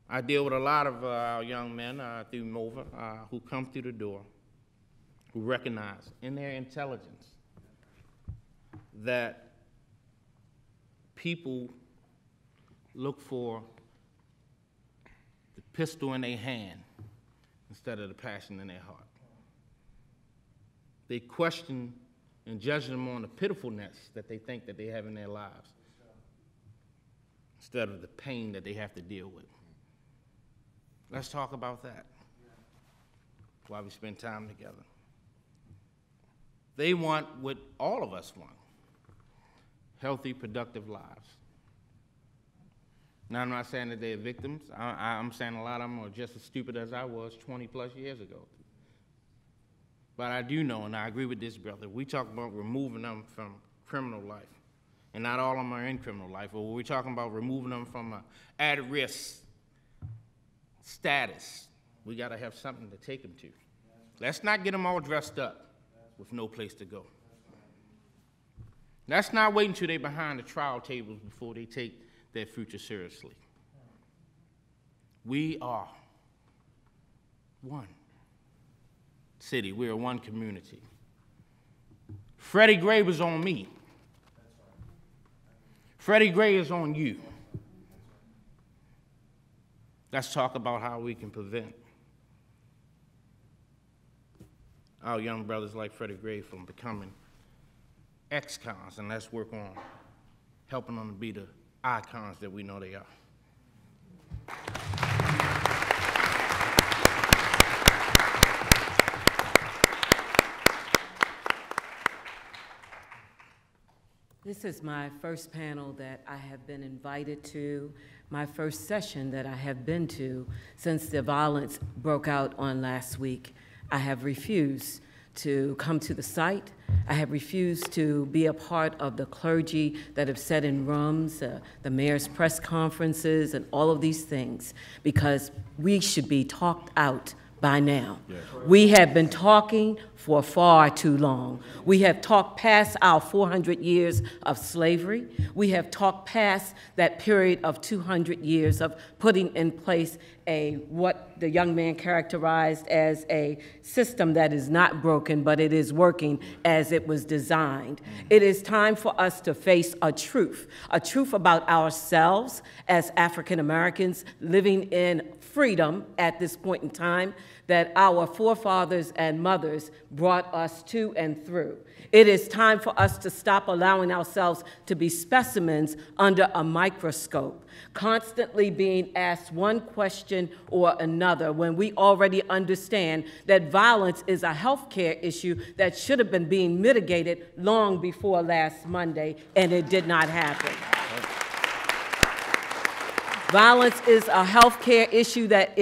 I deal with a lot of our young men through MOVA who come through the door, who recognize in their intelligence that people look for the pistol in their hand instead of the passion in their heart. They question and judge them on the pitifulness that they think that they have in their lives instead of the pain that they have to deal with. Let's talk about that while we spend time together. They want what all of us want: healthy, productive lives. Now, I'm not saying that they're victims. I'm saying a lot of them are just as stupid as I was 20 plus years ago. But I do know, and I agree with this brother, we talk about removing them from criminal life. And not all of them are in criminal life, but we're talking about removing them from an at-risk status. We got to have something to take them to. Let's not get them all dressed up with no place to go. Let's not wait until they're behind the trial tables before they take their future seriously. We are one city. We are one community. Freddie Gray was on me. Freddie Gray is on you. Let's talk about how we can prevent our young brothers like Freddie Gray from becoming ex-cons, and let's work on helping them to be the icons that we know they are. This is my first panel that I have been invited to, my first session that I have been to since the violence broke out on last week. I have refused to come to the site. I have refused to be a part of the clergy that have sat in rooms, the mayor's press conferences, and all of these things, because we should be talked out by now. Yes. We have been talking for far too long. We have talked past our 400 years of slavery. We have talked past that period of 200 years of putting in place what the young man characterized as a system that is not broken, but it is working as it was designed. It is time for us to face a truth about ourselves as African Americans living in freedom at this point in time that our forefathers and mothers brought us to and through. It is time for us to stop allowing ourselves to be specimens under a microscope, constantly being asked one question or another when we already understand that violence is a healthcare issue that should have been being mitigated long before last Monday, and it did not happen. Violence is a healthcare issue that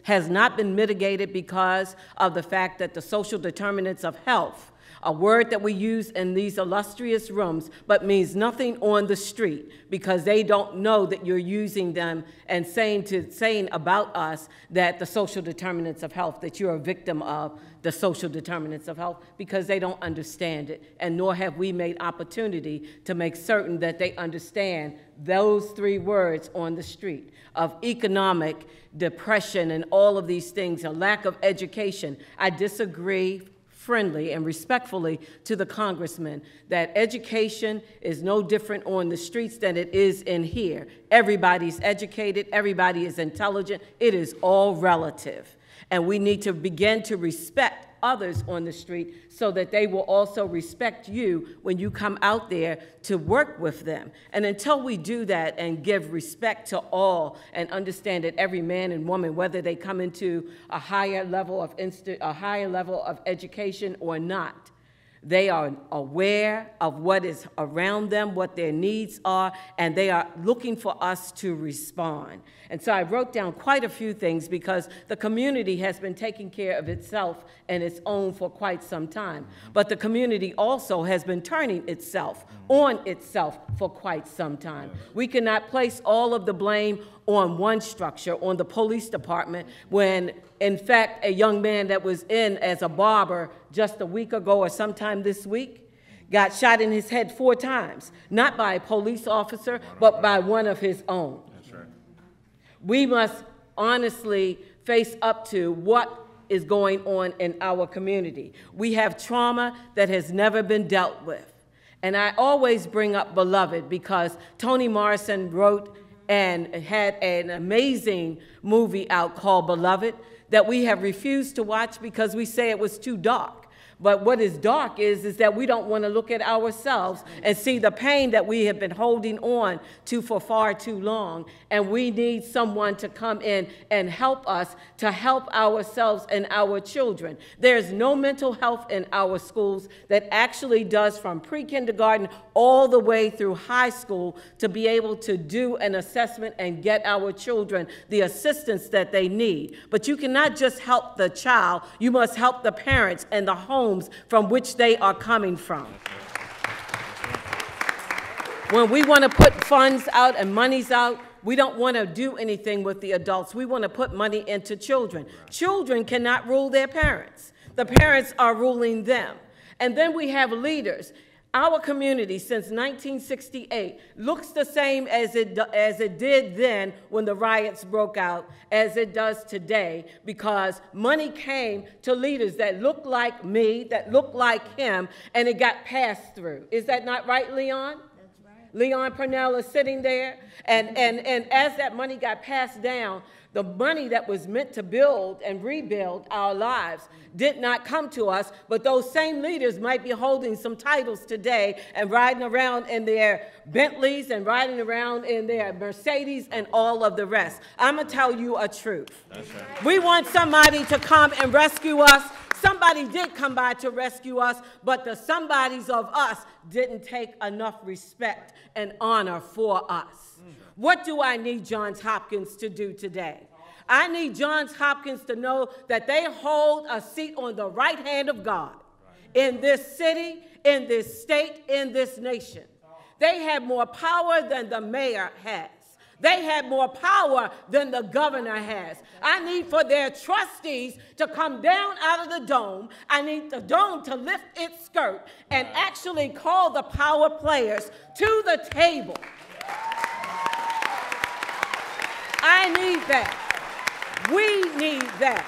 has not been mitigated because of the fact that the social determinants of health, a word that we use in these illustrious rooms, but means nothing on the street because they don't know that you're using them and saying about us that the social determinants of health, that you're a victim of the social determinants of health, because they don't understand it, and nor have we made opportunity to make certain that they understand those three words on the street of economic depression and all of these things, a lack of education. I disagree friendly and respectfully to the congressman that education is no different on the streets than it is in here. Everybody's educated, everybody is intelligent, it is all relative. And we need to begin to respect others on the street so that they will also respect you when you come out there to work with them. And until we do that and give respect to all and understand that every man and woman, whether they come into a higher level of education or not, they are aware of what is around them, what their needs are, and they are looking for us to respond. And so I wrote down quite a few things because the community has been taking care of itself and its own for quite some time. But the community also has been turning itself on itself for quite some time. We cannot place all of the blame on one structure, on the police department, when in fact a young man that was in as a barber just a week ago or sometime this week got shot in his head 4 times, not by a police officer, but by one of his own. That's right. We must honestly face up to what is going on in our community. We have trauma that has never been dealt with. And I always bring up Beloved because Toni Morrison wrote and had an amazing movie out called Beloved that we have refused to watch because we say it was too dark. But what is dark is that we don't want to look at ourselves and see the pain that we have been holding on to for far too long. And we need someone to come in and help us to help ourselves and our children. There's no mental health in our schools that actually does from pre-kindergarten all the way through high school to be able to do an assessment and get our children the assistance that they need. But you cannot just help the child, you must help the parents and the homes from which they are coming from. When we want to put funds out and monies out, we don't want to do anything with the adults. We want to put money into children. Children cannot rule their parents. The parents are ruling them. And then we have leaders. Our community since 1968 looks the same as it did then when the riots broke out as it does today because money came to leaders that look like me, that look like him, and it got passed through. Is that not right, Leon? That's right. Leon Purnell is sitting there, and as that money got passed down, the money that was meant to build and rebuild our lives did not come to us, but those same leaders might be holding some titles today and riding around in their Bentleys and riding around in their Mercedes and all of the rest. I'm gonna tell you a truth. That's right. We want somebody to come and rescue us. Somebody did come by to rescue us, but the somebodies of us didn't take enough respect and honor for us. What do I need Johns Hopkins to do today? I need Johns Hopkins to know that they hold a seat on the right hand of God in this city, in this state, in this nation. They have more power than the mayor has. They have more power than the governor has. I need for their trustees to come down out of the dome. I need the dome to lift its skirt and actually call the power players to the table. I need that. We need that.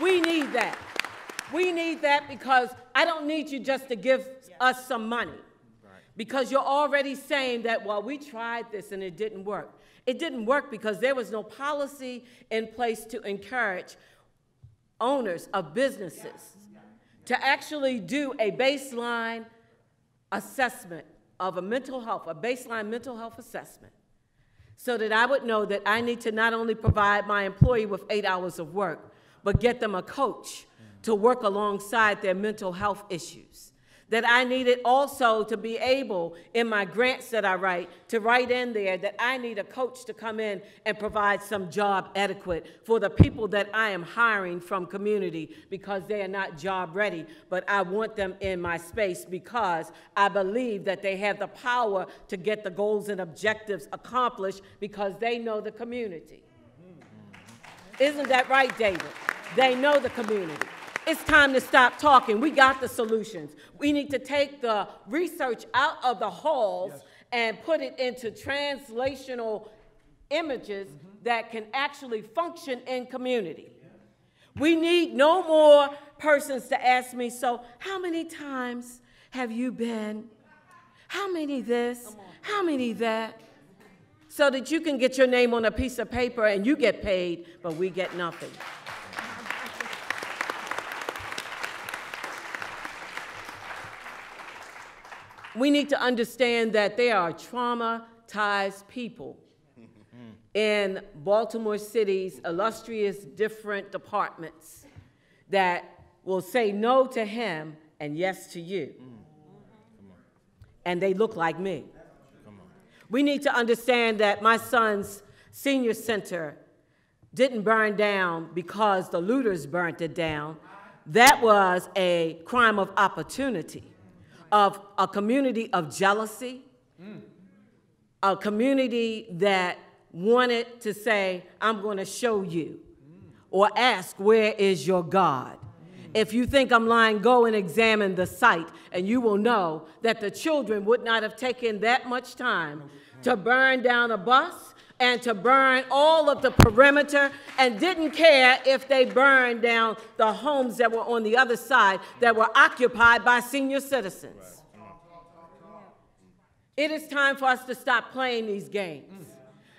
We need that. We need that because I don't need you just to give us some money. Because you're already saying that, well, we tried this and it didn't work. It didn't work because there was no policy in place to encourage owners of businesses to actually do a baseline assessment of a mental health, a baseline mental health assessment, so that I would know that I need to not only provide my employee with 8 hours of work, but get them a coach to work alongside their mental health issues. That I needed also to be able, in my grants that I write, to write in there that I need a coach to come in and provide some job etiquette for the people that I am hiring from community because they are not job ready, but I want them in my space because I believe that they have the power to get the goals and objectives accomplished because they know the community. Isn't that right, David? They know the community. It's time to stop talking. We got the solutions. We need to take the research out of the halls and put it into translational images that can actually function in community. We need no more persons to ask me, so how many times have you been? How many this? How many that? so that you can get your name on a piece of paper and you get paid, but we get nothing. We need to understand that there are traumatized people in Baltimore City's illustrious different departments that will say no to him and yes to you. And they look like me. We need to understand that my son's senior center didn't burn down because the looters burnt it down. That was a crime of opportunity, of a community of jealousy, a community that wanted to say, I'm going to show you, or ask, where is your God? If you think I'm lying, go and examine the site, and you will know that the children would not have taken that much time to burn down a bus and to burn all of the perimeter, and didn't care if they burned down the homes that were on the other side that were occupied by senior citizens. It is time for us to stop playing these games.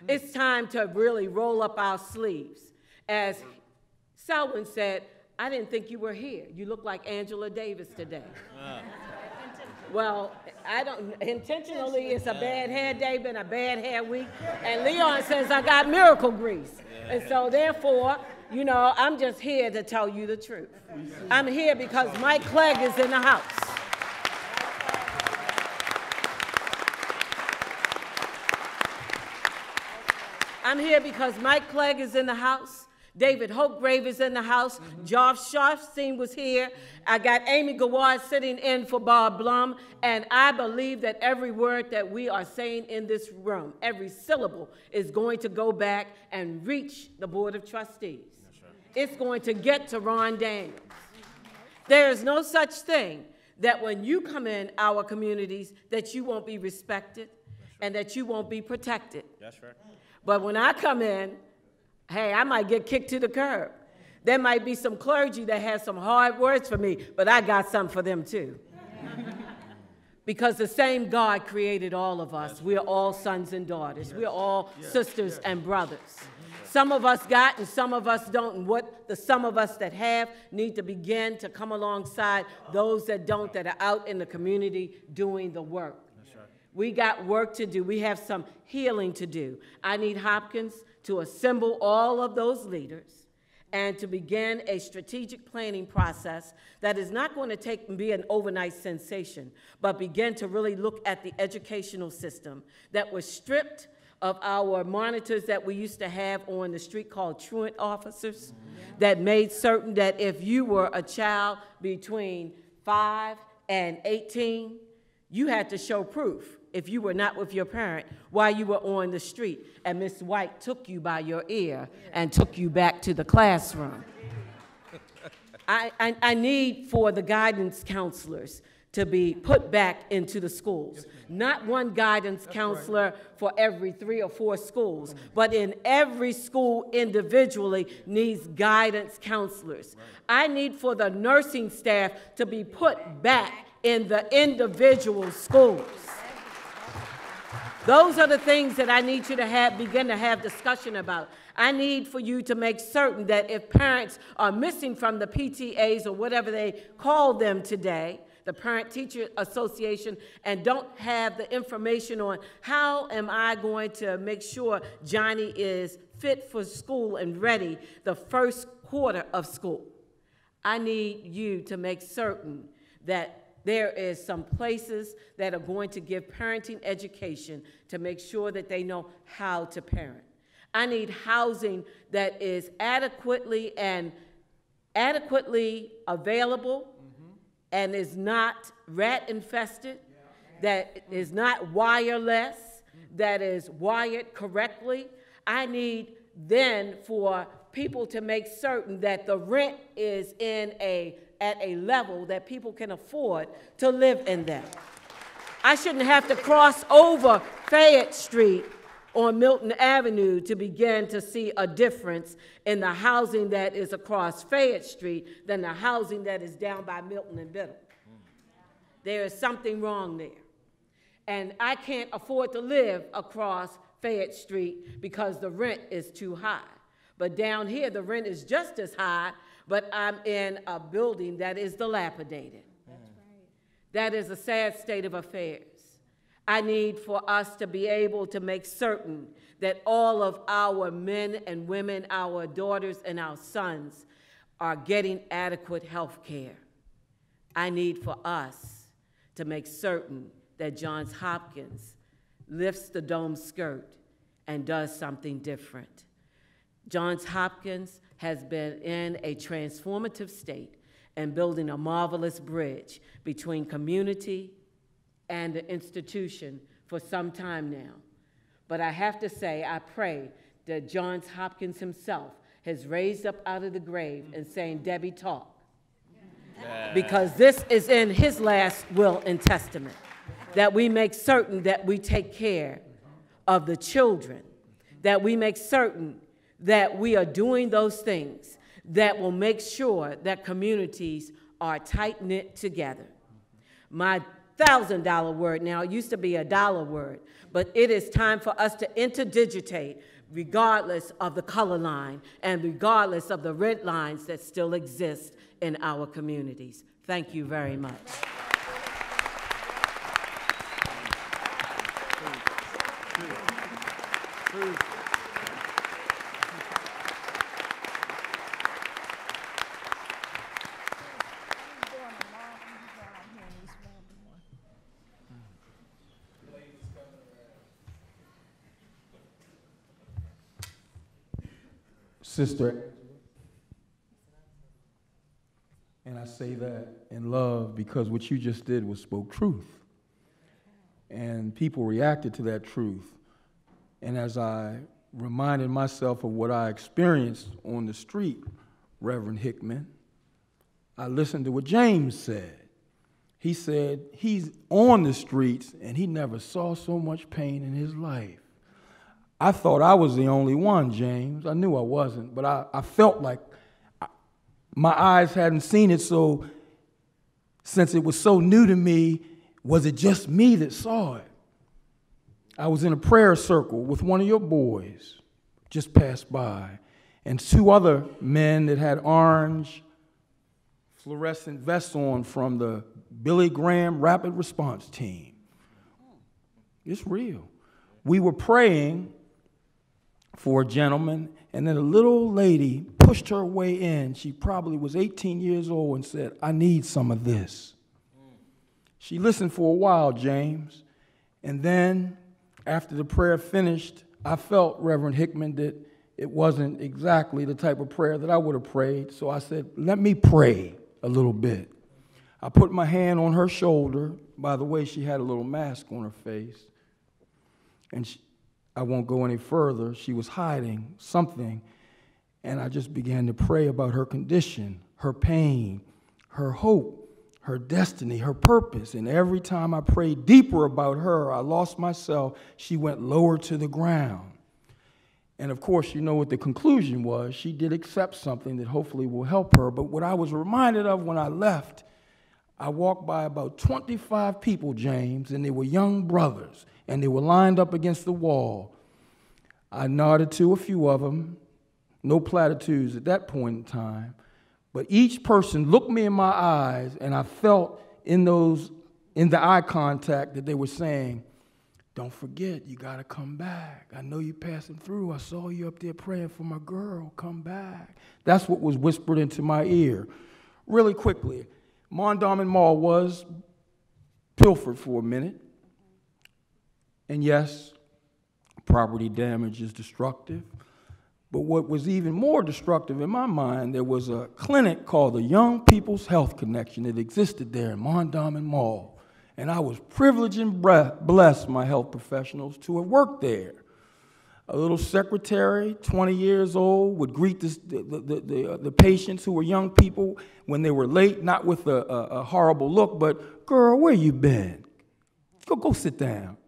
It's time to really roll up our sleeves. As Selwyn said, I didn't think you were here. You look like Angela Davis today. Well, I don't, intentionally, it's a bad hair day, been a bad hair week. And Leon says I got miracle grease. And so therefore, you know, I'm just here to tell you the truth. I'm here because Mike Clegg is in the house. I'm here because Mike Clegg is in the house. David Hopegrave is in the house. Josh Sharfstein was here. I got Amy Gawad sitting in for Bob Blum. And I believe that every word that we are saying in this room, every syllable, is going to go back and reach the Board of Trustees. It's going to get to Ron Daniels. There is no such thing that when you come in our communities that you won't be respected and that you won't be protected. That's right. But when I come in, hey, I might get kicked to the curb. There might be some clergy that has some hard words for me, but I got something for them too. Because the same God created all of us. We're all sons and daughters. We're all sisters and brothers. Some of us got and some of us don't, and what the some of us that have need to begin to come alongside those that don't, that are out in the community doing the work. We got work to do. We have some healing to do. I need Hopkins to assemble all of those leaders and to begin a strategic planning process that is not going to be an overnight sensation, but begin to really look at the educational system that was stripped of our monitors that we used to have on the street called truant officers, that made certain that if you were a child between 5 and 18, you had to show proof if you were not with your parent while you were on the street, and Miss White took you by your ear and took you back to the classroom. I need for the guidance counselors to be put back into the schools. Not one guidance counselor for every 3 or 4 schools, but in every school individually needs guidance counselors. I need for the nursing staff to be put back in the individual schools. Those are the things that I need you to begin to have discussion about. I need for you to make certain that if parents are missing from the PTAs or whatever they call them today, the Parent Teacher Association, and don't have the information on how am I going to make sure Johnny is fit for school and ready the first quarter of school. I need you to make certain that there is some places that are going to give parenting education to make sure that they know how to parent. I need housing that is adequately available and is not rat infested, that is not wireless, that is wired correctly. I need then for people to make certain that the rent is at a level that people can afford to live in them. I shouldn't have to cross over Fayette Street on Milton Avenue to begin to see a difference in the housing that is across Fayette Street than the housing that is down by Milton and Biddle. There is something wrong there. And I can't afford to live across Fayette Street because the rent is too high. But down here, the rent is just as high, but I'm in a building that is dilapidated. That's right. That is a sad state of affairs. I need for us to be able to make certain that all of our men and women, our daughters and our sons are getting adequate health care. I need for us to make certain that Johns Hopkins lifts the dome skirt and does something different. Johns Hopkins has been in a transformative state and building a marvelous bridge between community and the institution for some time now. But I have to say, I pray that Johns Hopkins himself has raised up out of the grave and saying, Debbie, talk. Because this is in his last will and testament, that we make certain that we take care of the children, that we make certain that we are doing those things that will make sure that communities are tight-knit together. My $1,000 word now, it used to be a dollar word, but it is time for us to interdigitate regardless of the color line and regardless of the red lines that still exist in our communities. Thank you very much. Sister, and I say that in love because what you just did was spoke truth. And people reacted to that truth. And as I reminded myself of what I experienced on the street, Reverend Hickman, I listened to what James said. He said he's on the streets and he never saw so much pain in his life. I thought I was the only one, James. I knew I wasn't, but I felt like my eyes hadn't seen it, so since it was so new to me, was it just me that saw it? I was in a prayer circle with one of your boys, just passed by, and two other men that had orange fluorescent vests on from the Billy Graham Rapid Response Team. It's real. We were praying for a gentleman, and then a little lady pushed her way in. She probably was 18 years old and said, I need some of this. She listened for a while, James, and then after the prayer finished, I felt, Reverend Hickman, that it wasn't exactly the type of prayer that I would have prayed, so I said, let me pray a little bit. I put my hand on her shoulder. By the way, she had a little mask on her face, and I won't go any further. She was hiding something, and I just began to pray about her condition, her pain, her hope, her destiny, her purpose. And every time I prayed deeper about her, I lost myself. She went lower to the ground. And of course, you know what the conclusion was. She did accept something that hopefully will help her. But what I was reminded of when I left, I walked by about 25 people, James, and they were young brothers, and they were lined up against the wall. I nodded to a few of them, no platitudes at that point in time, but each person looked me in my eyes, and I felt in the eye contact that they were saying, don't forget, you got to come back. I know you're passing through. I saw you up there praying for my girl. Come back. That's what was whispered into my ear. Really quickly, Mondawmin Mall was pilfered for a minute. And yes, property damage is destructive. But what was even more destructive in my mind, there was a clinic called the Young People's Health Connection that existed there in Mondawmin Mall. And I was privileged and blessed, my health professionals, to have worked there. A little secretary, 20 years old, would greet the patients who were young people when they were late, not with a horrible look, but, girl, where you been? Go sit down.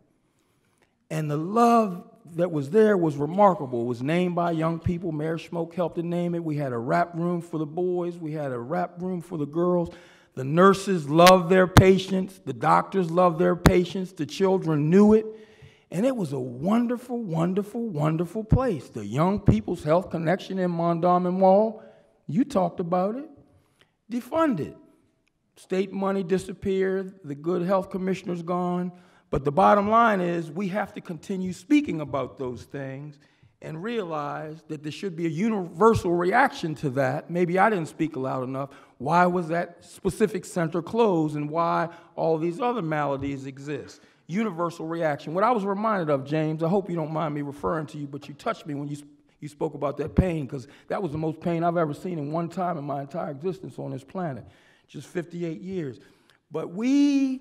And the love that was there was remarkable. It was named by young people. Mayor Schmoke helped to name it. We had a rap room for the boys. We had a rap room for the girls. The nurses loved their patients. The doctors loved their patients. The children knew it. And it was a wonderful, wonderful, wonderful place. The Young People's Health Connection in Mondawmin Mall, you talked about it, defunded. State money disappeared, the good health commissioner's gone, but the bottom line is we have to continue speaking about those things and realize that there should be a universal reaction to that. Maybe I didn't speak loud enough. Why was that specific center closed and why all these other maladies exist? Universal reaction. What I was reminded of, James, I hope you don't mind me referring to you, but you touched me when you spoke about that pain, because that was the most pain I've ever seen in one time in my entire existence on this planet, just 58 years. But we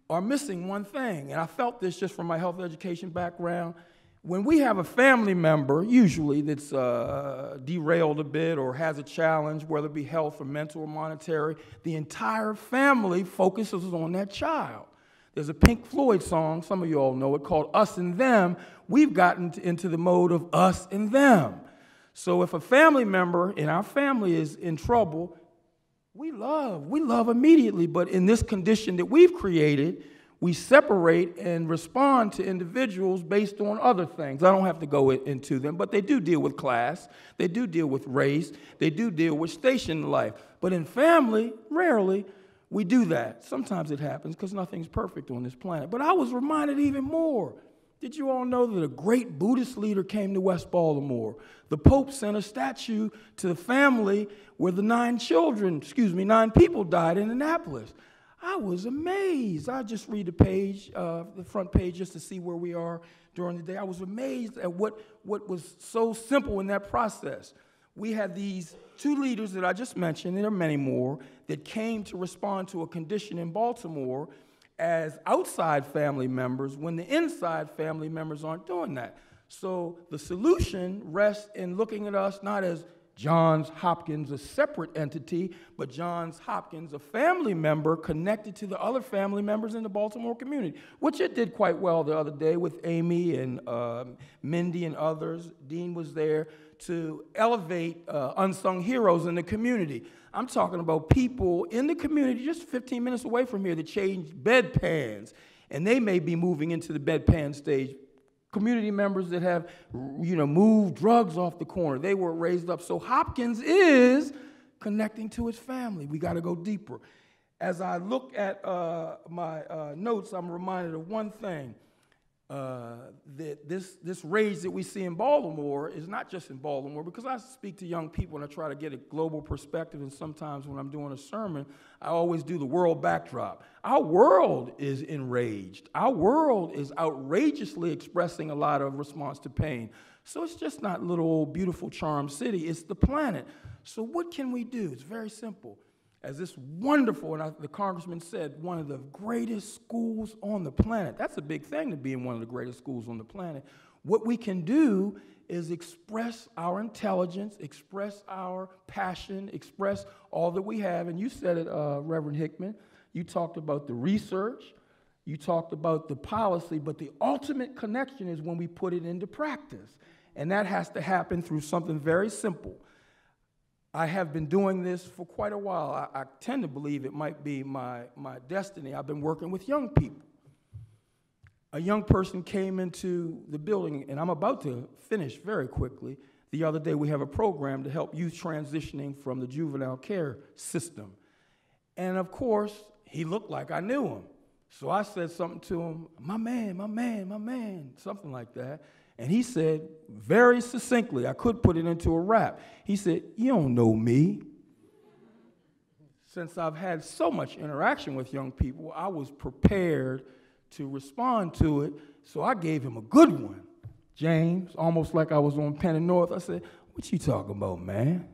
are missing one thing, and I felt this just from my health education background. When we have a family member, usually that's derailed a bit or has a challenge, whether it be health or mental or monetary, the entire family focuses on that child. There's a Pink Floyd song, some of you all know it, called Us and Them. We've gotten into the mode of us and them. So if a family member in our family is in trouble, we love immediately. But in this condition that we've created, we separate and respond to individuals based on other things. I don't have to go into them, but they do deal with class. They do deal with race. They do deal with station in life. But in family, rarely we do that. Sometimes it happens because nothing's perfect on this planet. But I was reminded even more. Did you all know that a great Buddhist leader came to West Baltimore? The Pope sent a statue to the family where the 9 people died in Annapolis. I was amazed. I just read the front page just to see where we are during the day. I was amazed at what was so simple in that process. We had these 2 leaders that I just mentioned, and there are many more, that came to respond to a condition in Baltimore as outside family members when the inside family members aren't doing that. So the solution rests in looking at us not as Johns Hopkins, a separate entity, but Johns Hopkins, a family member connected to the other family members in the Baltimore community, which it did quite well the other day with Amy and Mindy and others. Dean was there to elevate unsung heroes in the community. I'm talking about people in the community just 15 minutes away from here that change bedpans, and they may be moving into the bedpan stage. Community members that have, moved drugs off the corner. They were raised up. So Hopkins is connecting to his family. We got to go deeper. As I look at my notes, I'm reminded of one thing, that this rage that we see in Baltimore is not just in Baltimore, because I speak to young people and I try to get a global perspective, and sometimes when I'm doing a sermon, I always do the world backdrop. Our world is enraged. Our world is outrageously expressing a lot of response to pain. So it's just not little old beautiful charmed city, it's the planet. So what can we do? It's very simple. As this wonderful, and the congressman said, one of the greatest schools on the planet. That's a big thing to be in one of the greatest schools on the planet. What we can do is express our intelligence, express our passion, express all that we have. And you said it, Reverend Hickman. You talked about the research. You talked about the policy. But the ultimate connection is when we put it into practice. And that has to happen through something very simple. I have been doing this for quite a while. I tend to believe it might be my destiny. I've been working with young people. A young person came into the building, and I'm about to finish very quickly. The other day we have a program to help youth transitioning from the juvenile care system. And of course, he looked like I knew him. So I said something to him, my man, something like that. And he said, very succinctly, I could put it into a rap. He said, you don't know me. Since I've had so much interaction with young people, I was prepared to respond to it, so I gave him a good one. James, almost like I was on Penn and North, I said, what you talking about, man?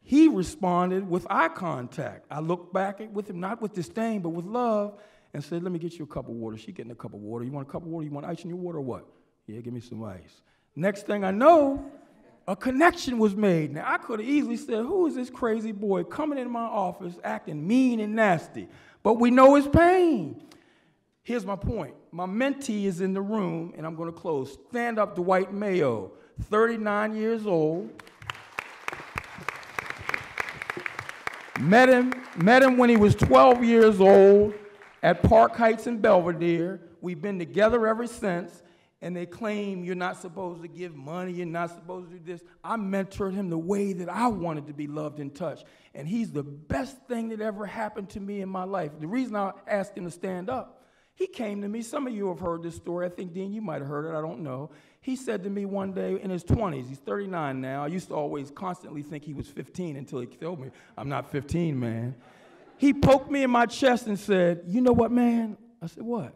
He responded with eye contact. I looked back with him, not with disdain, but with love, and said, let me get you a cup of water. She getting a cup of water. You want a cup of water? You want ice in your water or what? Yeah, give me some ice. Next thing I know, a connection was made. Now, I could have easily said, who is this crazy boy coming into my office acting mean and nasty? But we know his pain. Here's my point. My mentee is in the room, and I'm going to close. Stand up, Dwight Mayo, 39 years old. Met him when he was 12 years old at Park Heights in Belvedere. We've been together ever since, and they claim you're not supposed to give money, you're not supposed to do this. I mentored him the way that I wanted to be loved and touched, and he's the best thing that ever happened to me in my life. The reason I asked him to stand up, he came to me. Some of you have heard this story. I think, Dean, you might have heard it. I don't know. He said to me one day in his 20s, he's 39 now. I used to always constantly think he was 15 until he told me, I'm not 15, man. He poked me in my chest and said, you know what, man? I said, what?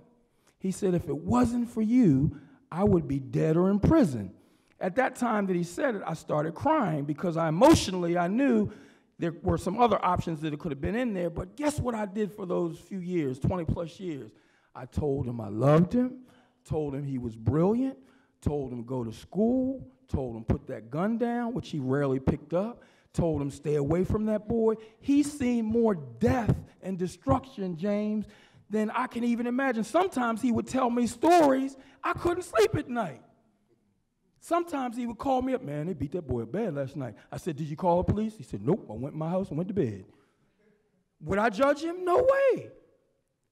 He said, if it wasn't for you, I would be dead or in prison. At that time that he said it, I started crying because I knew there were some other options that could have been in there, but guess what I did for those few years, 20 plus years? I told him I loved him, told him he was brilliant, told him go to school, told him put that gun down, which he rarely picked up, told him stay away from that boy. He's seen more death and destruction, James, than I can even imagine. Sometimes he would tell me stories, I couldn't sleep at night. Sometimes he would call me up, man, they beat that boy up bad last night. I said, did you call the police? He said, nope, I went in my house and went to bed. Would I judge him? No way.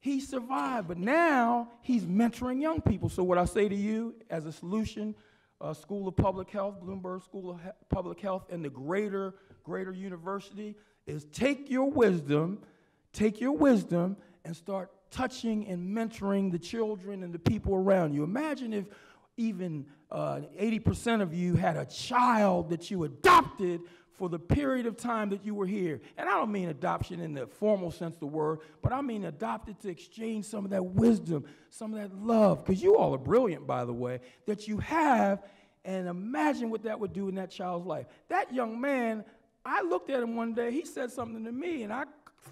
He survived, but now he's mentoring young people. So what I say to you as a solution, School of Public Health, Bloomberg School of Public Health, and the greater university is take your wisdom and start touching and mentoring the children and the people around you. Imagine if even 80% of you had a child that you adopted for the period of time that you were here. And I don't mean adoption in the formal sense of the word, but I mean adopted to exchange some of that wisdom, some of that love, because you all are brilliant, by the way, that you have, and imagine what that would do in that child's life. That young man, I looked at him one day, he said something to me, and I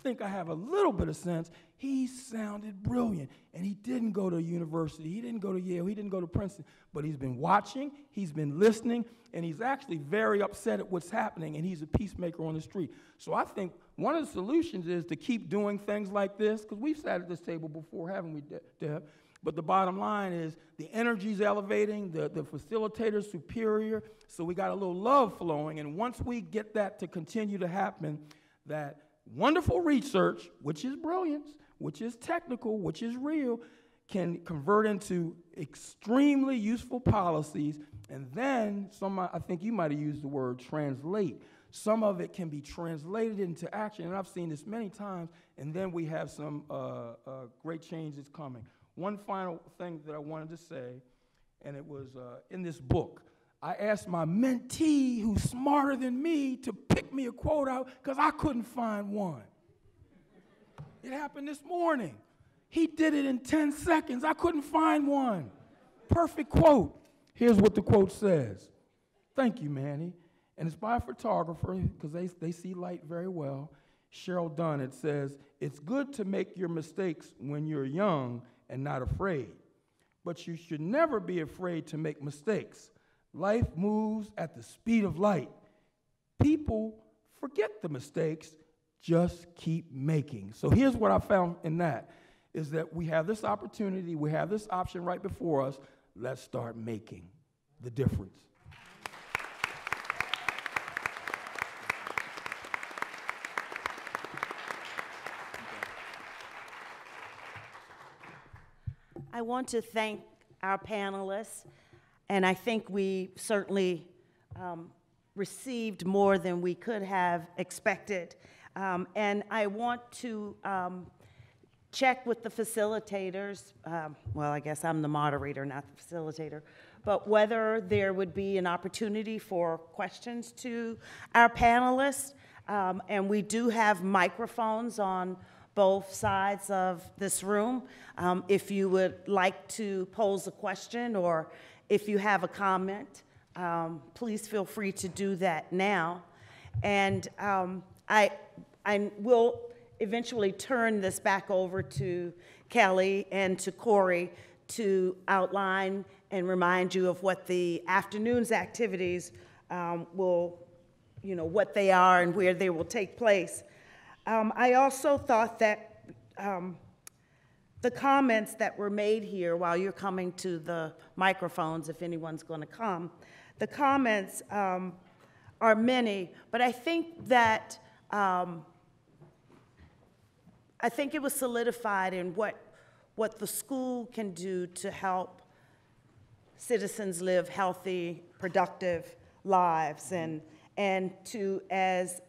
think I have a little bit of sense. He sounded brilliant, and he didn't go to university, he didn't go to Yale, he didn't go to Princeton, but he's been watching, he's been listening, and he's actually very upset at what's happening, and he's a peacemaker on the street. So I think one of the solutions is to keep doing things like this, because we've sat at this table before, haven't we, Deb? But the bottom line is the energy's elevating, the facilitator's superior, so we got a little love flowing, and once we get that to continue to happen, that wonderful research, which is brilliance, which is technical, which is real, can convert into extremely useful policies, and then I think you might have used the word translate. Some of it can be translated into action, and I've seen this many times, and then we have some great changes coming. One final thing that I wanted to say, and it was in this book. I asked my mentee, who's smarter than me, to pick me a quote out because I couldn't find one. It happened this morning. He did it in 10 seconds. I couldn't find one. Perfect quote. Here's what the quote says. Thank you, Manny. And it's by a photographer because they see light very well. Cheryl Dunn. It says, it's good to make your mistakes when you're young and not afraid. But you should never be afraid to make mistakes. Life moves at the speed of light. People forget the mistakes, just keep making. So here's what I found in that, is that we have this opportunity, we have this option right before us. Let's start making the difference. I want to thank our panelists, and I think we certainly received more than we could have expected. And I want to check with the facilitators, well, I guess I'm the moderator, not the facilitator, but whether there would be an opportunity for questions to our panelists. And we do have microphones on both sides of this room. If you would like to pose a question or if you have a comment, please feel free to do that now. And I will eventually turn this back over to Kelly and to Corey to outline and remind you of what the afternoon's activities will, what they are and where they will take place. I also thought that the comments that were made here while you're coming to the microphones, if anyone's going to come, the comments are many, but I think that I think it was solidified in what the school can do to help citizens live healthy, productive lives, and to, as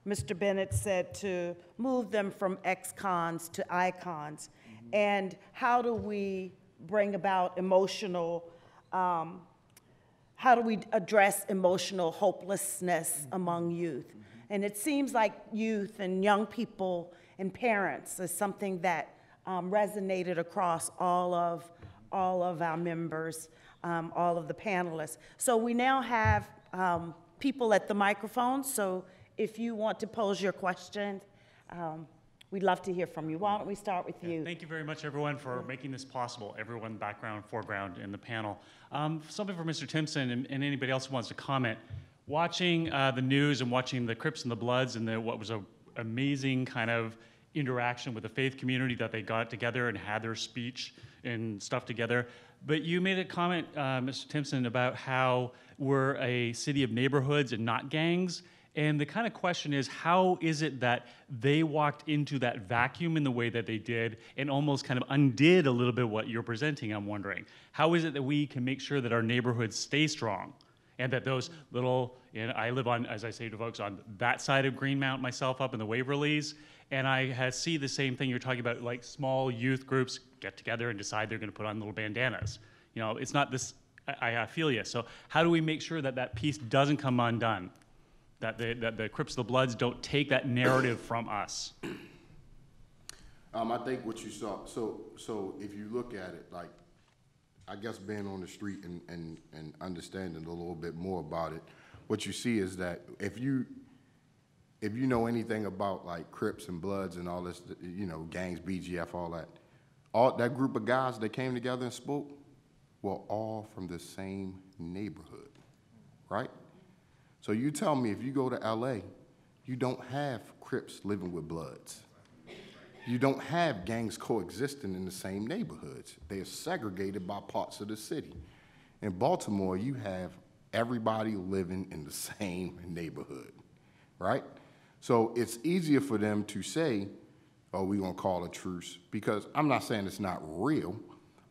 Mr. Bennett said, to move them from ex-cons to icons. And how do we bring about emotional, how do we address emotional hopelessness among youth? And it seems like youth and young people and parents is something that resonated across all of our members, all of the panelists. So we now have people at the microphone, so if you want to pose your question, we'd love to hear from you. Why don't we start with you? Thank you very much, everyone, for making this possible, everyone background, foreground in the panel. Something for Mr. Timpson and anybody else who wants to comment. Watching the news and watching the Crips and the Bloods and what was an amazing kind of interaction with the faith community that they got together and had their speech and stuff together. But you made a comment, Mr. Timpson, about how we're a city of neighborhoods and not gangs. And the kind of question is, how is it that they walked into that vacuum in the way that they did and almost kind of undid a little bit what you're presenting, I'm wondering. How is it that we can make sure that our neighborhoods stay strong and that those little, I live on, as I say to folks, on that side of Greenmount myself up in the Waverleys, and I see the same thing you're talking about, like small youth groups get together and decide they're gonna put on little bandanas. You know, it's not this, I feel you. So how do we make sure that that piece doesn't come undone? That the Crips, the Bloods don't take that narrative from us. I think what you saw, so if you look at it, like, I guess being on the street and understanding a little bit more about it, what you see is that if you know anything about like Crips and Bloods and all this, you know, gangs, BGF, all that group of guys that came together and spoke were all from the same neighborhood, right? So you tell me, if you go to LA, you don't have Crips living with Bloods. You don't have gangs coexisting in the same neighborhoods. They are segregated by parts of the city. In Baltimore, you have everybody living in the same neighborhood, right? So it's easier for them to say, oh, we're gonna call a truce, because I'm not saying it's not real,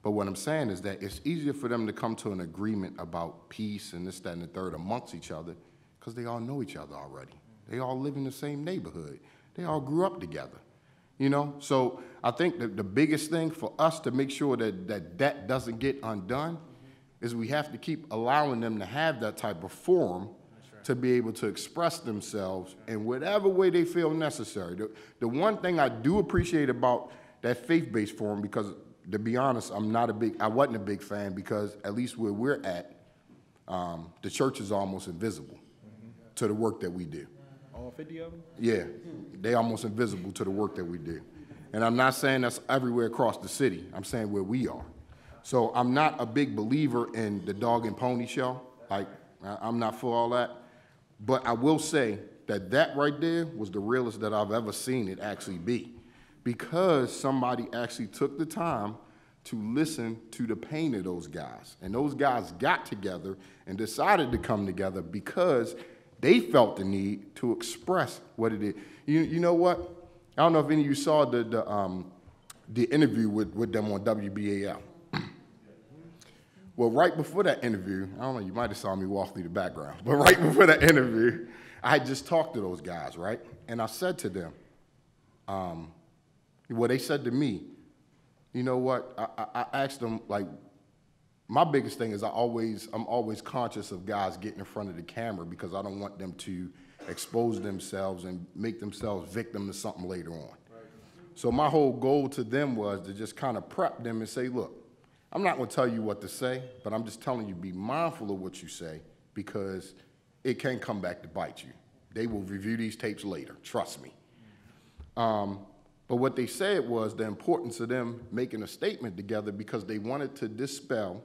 but what I'm saying is that it's easier for them to come to an agreement about peace and this, that, and the third amongst each other, because they all know each other already. They all live in the same neighborhood. They all grew up together, you know? So I think that the biggest thing for us to make sure that doesn't get undone is we have to keep allowing them to have that type of forum to be able to express themselves in whatever way they feel necessary. The one thing I do appreciate about that faith-based forum, because to be honest, I wasn't a big fan, because at least where we're at, the church is almost invisible to the work that we do. All 50 of them? Yeah, they almost invisible to the work that we do. And I'm not saying that's everywhere across the city. I'm saying where we are. So I'm not a big believer in the dog and pony show. Like, I'm not for all that. But I will say that right there was the realest that I've ever seen it actually be, because somebody actually took the time to listen to the pain of those guys. And those guys got together and decided to come together because they felt the need to express what it is. You know what? I don't know if any of you saw the interview with them on WBAL. Well, right before that interview, I don't know, you might have saw me walk through the background, but right before that interview, I had just talked to those guys, right? And I said to them, well, they said to me, you know what? I asked them, like, my biggest thing is I'm always conscious of guys getting in front of the camera, because I don't want them to expose themselves and make themselves victim to something later on. Right. So my whole goal to them was to just kind of prep them and say, look, I'm not going to tell you what to say, but I'm just telling you, be mindful of what you say, because it can come back to bite you. They will review these tapes later, trust me. But what they said was the importance of them making a statement together, because they wanted to dispel,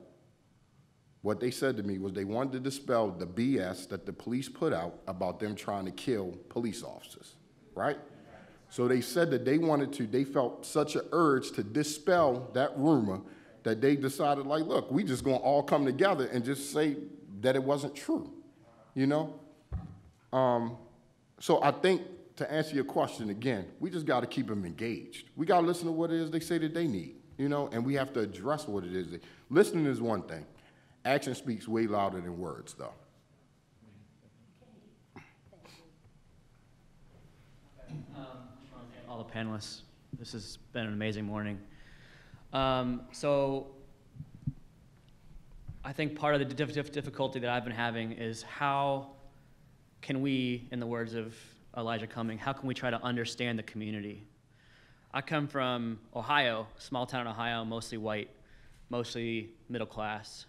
what they said to me was they wanted to dispel the BS that the police put out about them trying to kill police officers, right? So they said that they felt such an urge to dispel that rumor that they decided, like, look, we just gonna all come together and just say that it wasn't true, you know? So I think to answer your question again, we just got to keep them engaged. We got to listen to what it is they say that they need, you know, and we have to address what it is. Listening is one thing. Action speaks way louder than words, though. All the panelists, this has been an amazing morning. So I think part of the difficulty that I've been having is how can we, in the words of Elijah Cumming, how can we try to understand the community? I come from Ohio, small town in Ohio, mostly white, mostly middle class.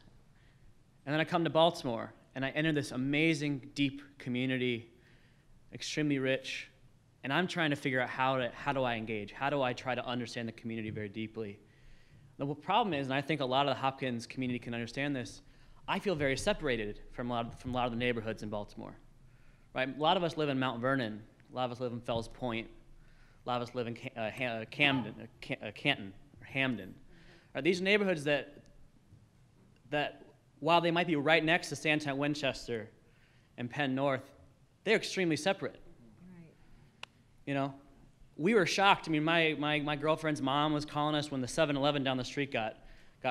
And then I come to Baltimore, and I enter this amazing, deep community, extremely rich, and I'm trying to figure out how do I engage? How do I try to understand the community very deeply? The problem is, and I think a lot of the Hopkins community can understand this, I feel very separated from a lot of the neighborhoods in Baltimore. Right? A lot of us live in Mount Vernon. A lot of us live in Fells Point. A lot of us live in Canton or Hamden. Right? These neighborhoods that while they might be right next to Sandtown, Winchester, and Penn North, they're extremely separate. Right. You know, we were shocked. I mean, my girlfriend's mom was calling us when the 7-Eleven down the street got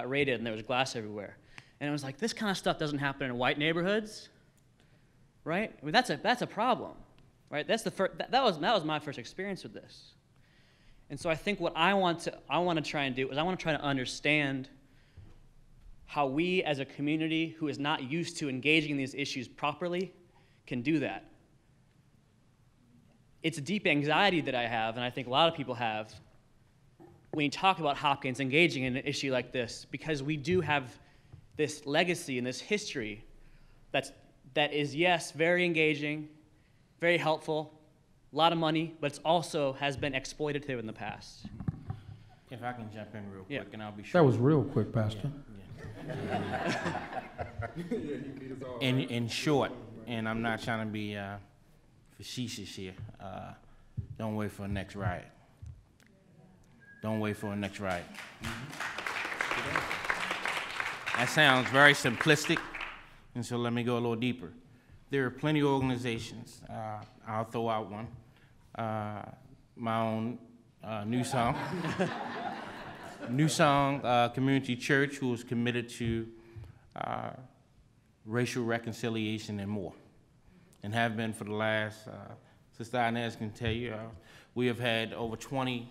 raided and there was glass everywhere. And it was like, this kind of stuff doesn't happen in white neighborhoods, right? I mean, that's a problem, right? That's the that was my first experience with this. And so I think what I want to try and do is I want to try to understand how we as a community who is not used to engaging in these issues properly can do that. It's a deep anxiety that I have, and I think a lot of people have, when you talk about Hopkins engaging in an issue like this, because we do have this legacy and this history that is, yes, very engaging, very helpful, a lot of money, but it's also has been exploitative in the past. If I can jump in real quick, and I'll be short. That was real quick, Pastor. In short, and I'm not trying to be facetious here, don't wait for the next riot. Don't wait for the next riot. That sounds very simplistic, and so let me go a little deeper. There are plenty of organizations. I'll throw out one. My own New Song. New Song Community Church, who is committed to racial reconciliation and more, and have been for the last, Sister Inez can tell you, we have had over 25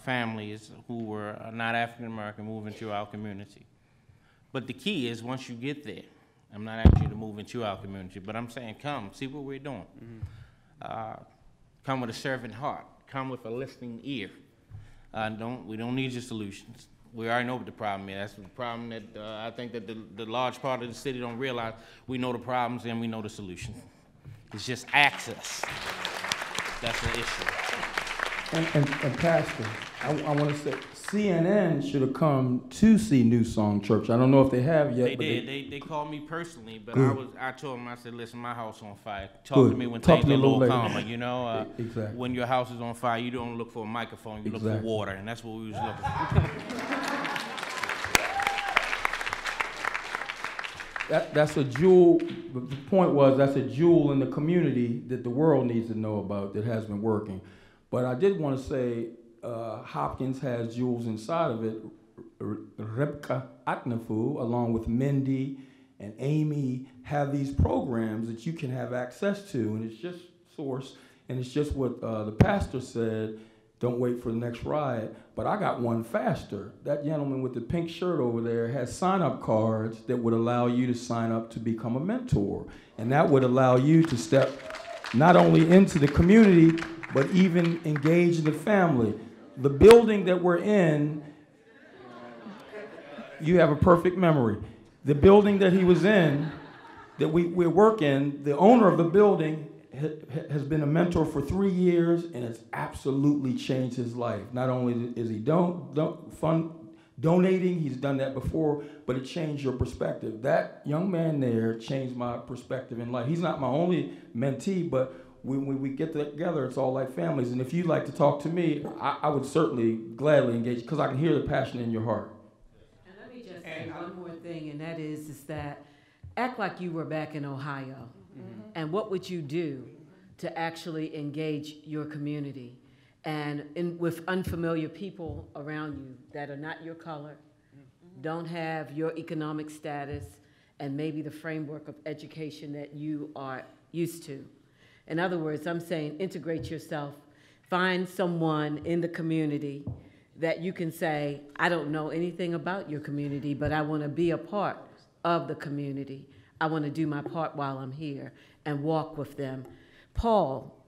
families who were not African American move into our community. But the key is once you get there, I'm not asking you to move into our community, but I'm saying come, see what we're doing. Come with a servant heart. Come with a listening ear. We don't need your solutions. We already know what the problem is. That's the problem that I think that the large part of the city don't realize. We know the problems and we know the solution. It's just access. That's the issue. And Pastor, I want to say, CNN should have come to see New Song Church. I don't know if they have yet. They did. They called me personally, but I told them, I said, listen, my house on fire. Talk to me when things are a little calmer. You know, exactly. When your house is on fire, you don't look for a microphone, you look for water, and that's what we was looking for. That's a jewel. The point was that's a jewel in the community that the world needs to know about that has been working. But I did want to say Hopkins has jewels inside of it. Rebecca Atnafu, along with Mindy and Amy, have these programs that you can have access to, and it's just source, and it's just what the pastor said, don't wait for the next riot. But I got one faster. That gentleman with the pink shirt over there has sign-up cards that would allow you to sign up to become a mentor, and that would allow you to step not only into the community, but even engage in the family. The building that we're in, you have a perfect memory. The building that he was in, that we work in, the owner of the building has been a mentor for 3 years, and it's absolutely changed his life. Not only is he donating, he's done that before, but it changed your perspective. That young man there changed my perspective in life. He's not my only mentee, but when we get together, it's all like families. And if you'd like to talk to me, I would certainly gladly engage, because I can hear the passion in your heart. And let me just say one more thing, and that is that act like you were back in Ohio. Mm-hmm. And what would you do to actually engage your community. And with unfamiliar people around you that are not your color, don't have your economic status, and maybe the framework of education that you are used to. In other words, I'm saying integrate yourself, find someone in the community that you can say, I don't know anything about your community, but I want to be a part of the community. I want to do my part while I'm here and walk with them. Paul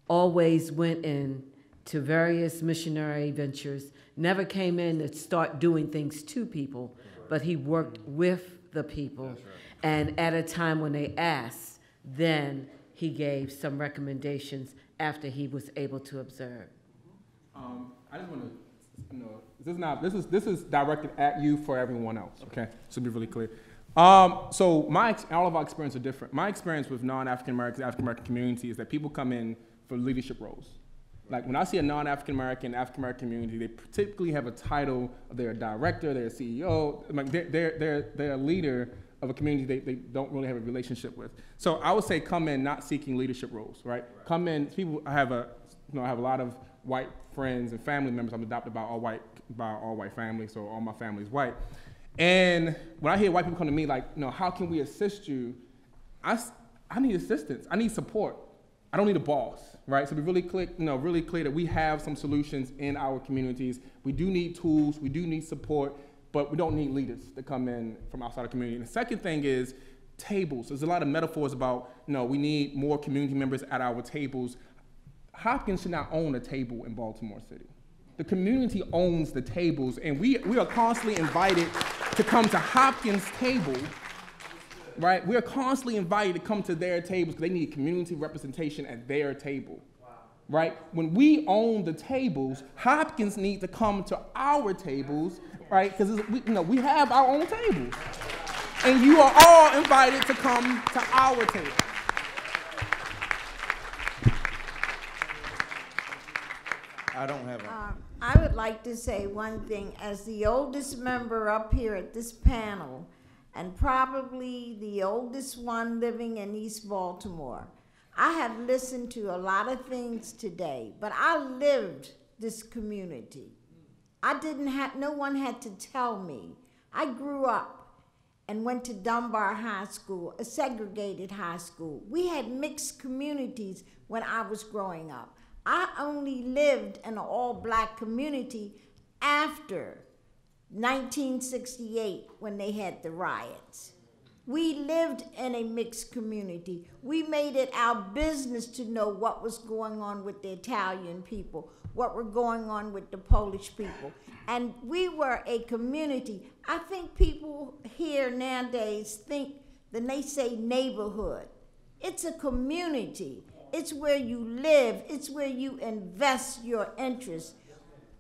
always went in to various missionary ventures, never came in to start doing things to people, but he worked with the people. And at a time when they asked, then he gave some recommendations after he was able to observe. I just want to, this is directed at you for everyone else, okay? So be really clear. So all of our experiences are different. My experience with non-African Americans, African American community is that people come in for leadership roles. Like when I see a non-African American, African American community, they typically have a title, they're a director, they're a CEO, like they're a leader of a community they don't really have a relationship with. So I would say come in not seeking leadership roles, right? Come in, people, I have a lot of white friends and family members. I'm adopted by all white family, so all my family is white. And when I hear white people come to me like, how can we assist you? I need assistance, I need support. I don't need a boss, right? So be really clear, really clear that we have some solutions in our communities. We do need tools, we do need support, but we don't need leaders to come in from outside the community. And the second thing is tables. There's a lot of metaphors about, we need more community members at our tables. Hopkins should not own a table in Baltimore City. The community owns the tables, and we are constantly invited to come to Hopkins' table, right? We are constantly invited to come to their tables because they need community representation at their table, right? When we own the tables, Hopkins needs to come to our tables, right? Because we have our own tables. And you are all invited to come to our table. I don't have I would like to say one thing. As the oldest member up here at this panel, and probably the oldest one living in East Baltimore, I have listened to a lot of things today, but I lived this community. No one had to tell me. I grew up and went to Dunbar High School, a segregated high school. We had mixed communities when I was growing up. I only lived in an all-black community after 1968 when they had the riots. We lived in a mixed community. We made it our business to know what was going on with the Italian people, what were going on with the Polish people. And we were a community. I think people here nowadays think, then they say neighborhood. It's a community. It's where you live. It's where you invest your interests.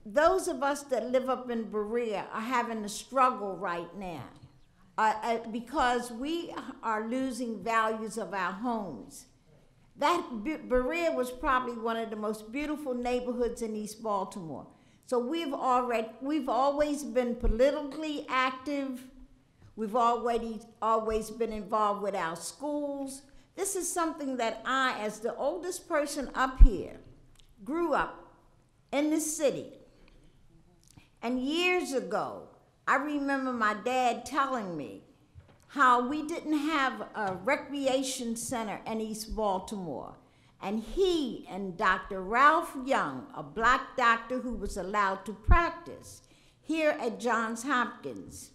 Those of us that live up in Berea are having a struggle right now because we are losing values of our homes. Berea was probably one of the most beautiful neighborhoods in East Baltimore. So we've always been politically active. We've always been involved with our schools. This is something that I, as the oldest person up here, grew up in the city. And years ago, I remember my dad telling me how we didn't have a recreation center in East Baltimore. And he and Dr. Ralph Young, a black doctor who was allowed to practice here at Johns Hopkins,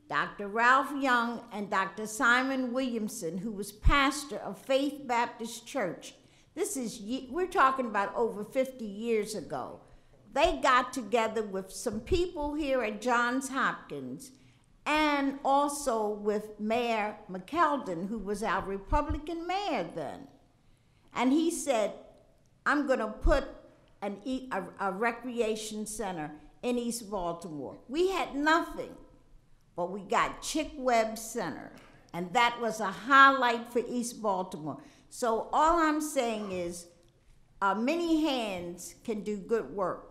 Dr. Ralph Young and Dr. Simon Williamson, who was pastor of Faith Baptist Church, we're talking about over 50 years ago. They got together with some people here at Johns Hopkins and also with Mayor McKeldin, who was our Republican mayor then. And he said, I'm going to put a recreation center in East Baltimore. We had nothing, but we got Chick Webb Center, and that was a highlight for East Baltimore. So all I'm saying is many hands can do good work.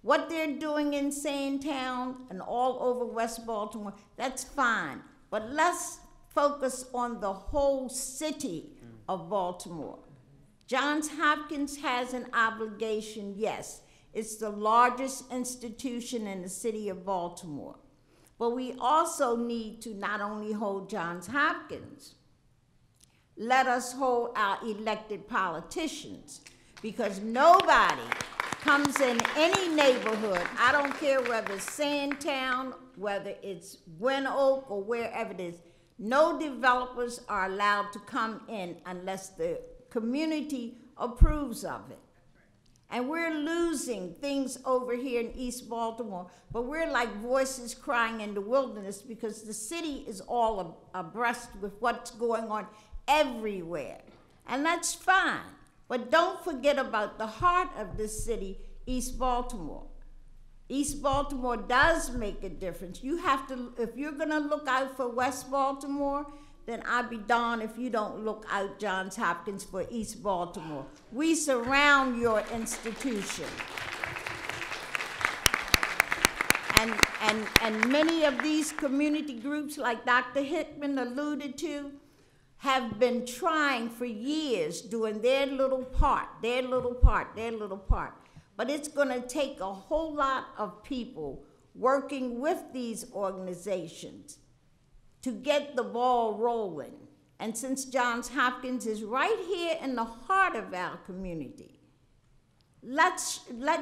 What they're doing in Sandtown and all over West Baltimore, that's fine. But let's focus on the whole city of Baltimore. Johns Hopkins has an obligation, yes. It's the largest institution in the city of Baltimore. But we also need to not only hold Johns Hopkins, let us hold our elected politicians, because nobody comes in any neighborhood, I don't care whether it's Sandtown, whether it's Gwen Oak, or wherever it is, no developers are allowed to come in unless the community approves of it. And we're losing things over here in East Baltimore, but we're like voices crying in the wilderness because the city is all abreast with what's going on everywhere. And that's fine, but don't forget about the heart of this city, East Baltimore. East Baltimore does make a difference. You have to, if you're gonna look out for West Baltimore, then I'd be darned if you don't look out Johns Hopkins for East Baltimore. We surround your institution. And many of these community groups, like Dr. Hickman alluded to, have been trying for years, doing their little part, their little part, their little part. But it's gonna take a whole lot of people working with these organizations to get the ball rolling. And since Johns Hopkins is right here in the heart of our community, let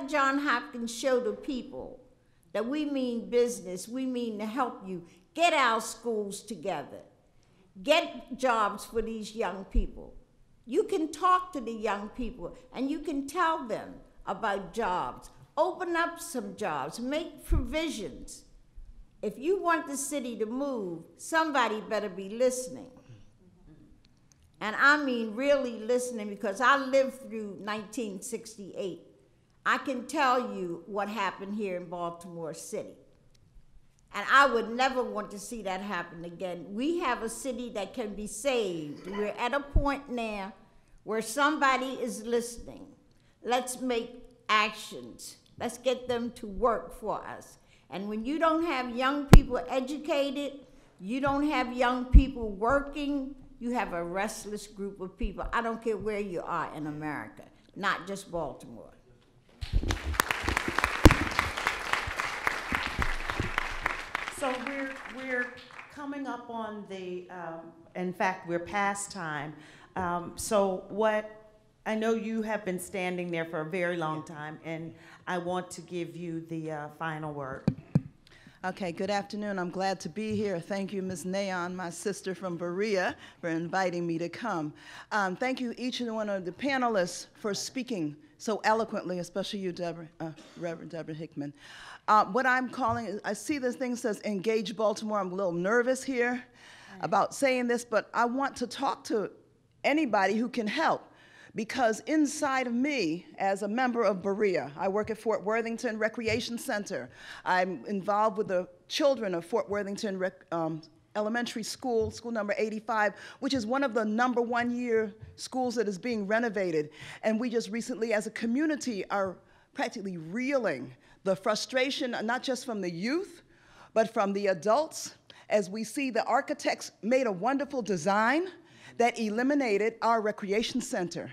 Johns Hopkins show the people that we mean business, we mean to help you get our schools together, get jobs for these young people. You can talk to the young people and you can tell them about jobs. Open up some jobs, make provisions. If you want the city to move, somebody better be listening. And I mean really listening, because I lived through 1968. I can tell you what happened here in Baltimore City. And I would never want to see that happen again. We have a city that can be saved. We're at a point now where somebody is listening. Let's make actions. Let's get them to work for us. And when you don't have young people educated, you don't have young people working, you have a restless group of people. I don't care where you are in America, not just Baltimore. So we're coming up on the, in fact, we're past time. So I know you have been standing there for a very long time, and I want to give you the final word. Okay, good afternoon. I'm glad to be here. Thank you, Ms. Nayon, my sister from Berea, for inviting me to come. Thank you, each and one of the panelists, for speaking so eloquently, especially you, Reverend Deborah Hickman. What I'm calling, I see this thing says Engage Baltimore. I'm a little nervous here about saying this, but I want to talk to anybody who can help. Because inside of me, as a member of Berea, I work at Fort Worthington Recreation Center. I'm involved with the children of Fort Worthington Elementary School, school number 85, which is one of the #1 year schools that is being renovated. And we just recently, as a community, are practically reeling the frustration, not just from the youth, but from the adults, as we see the architects made a wonderful design that eliminated our recreation center.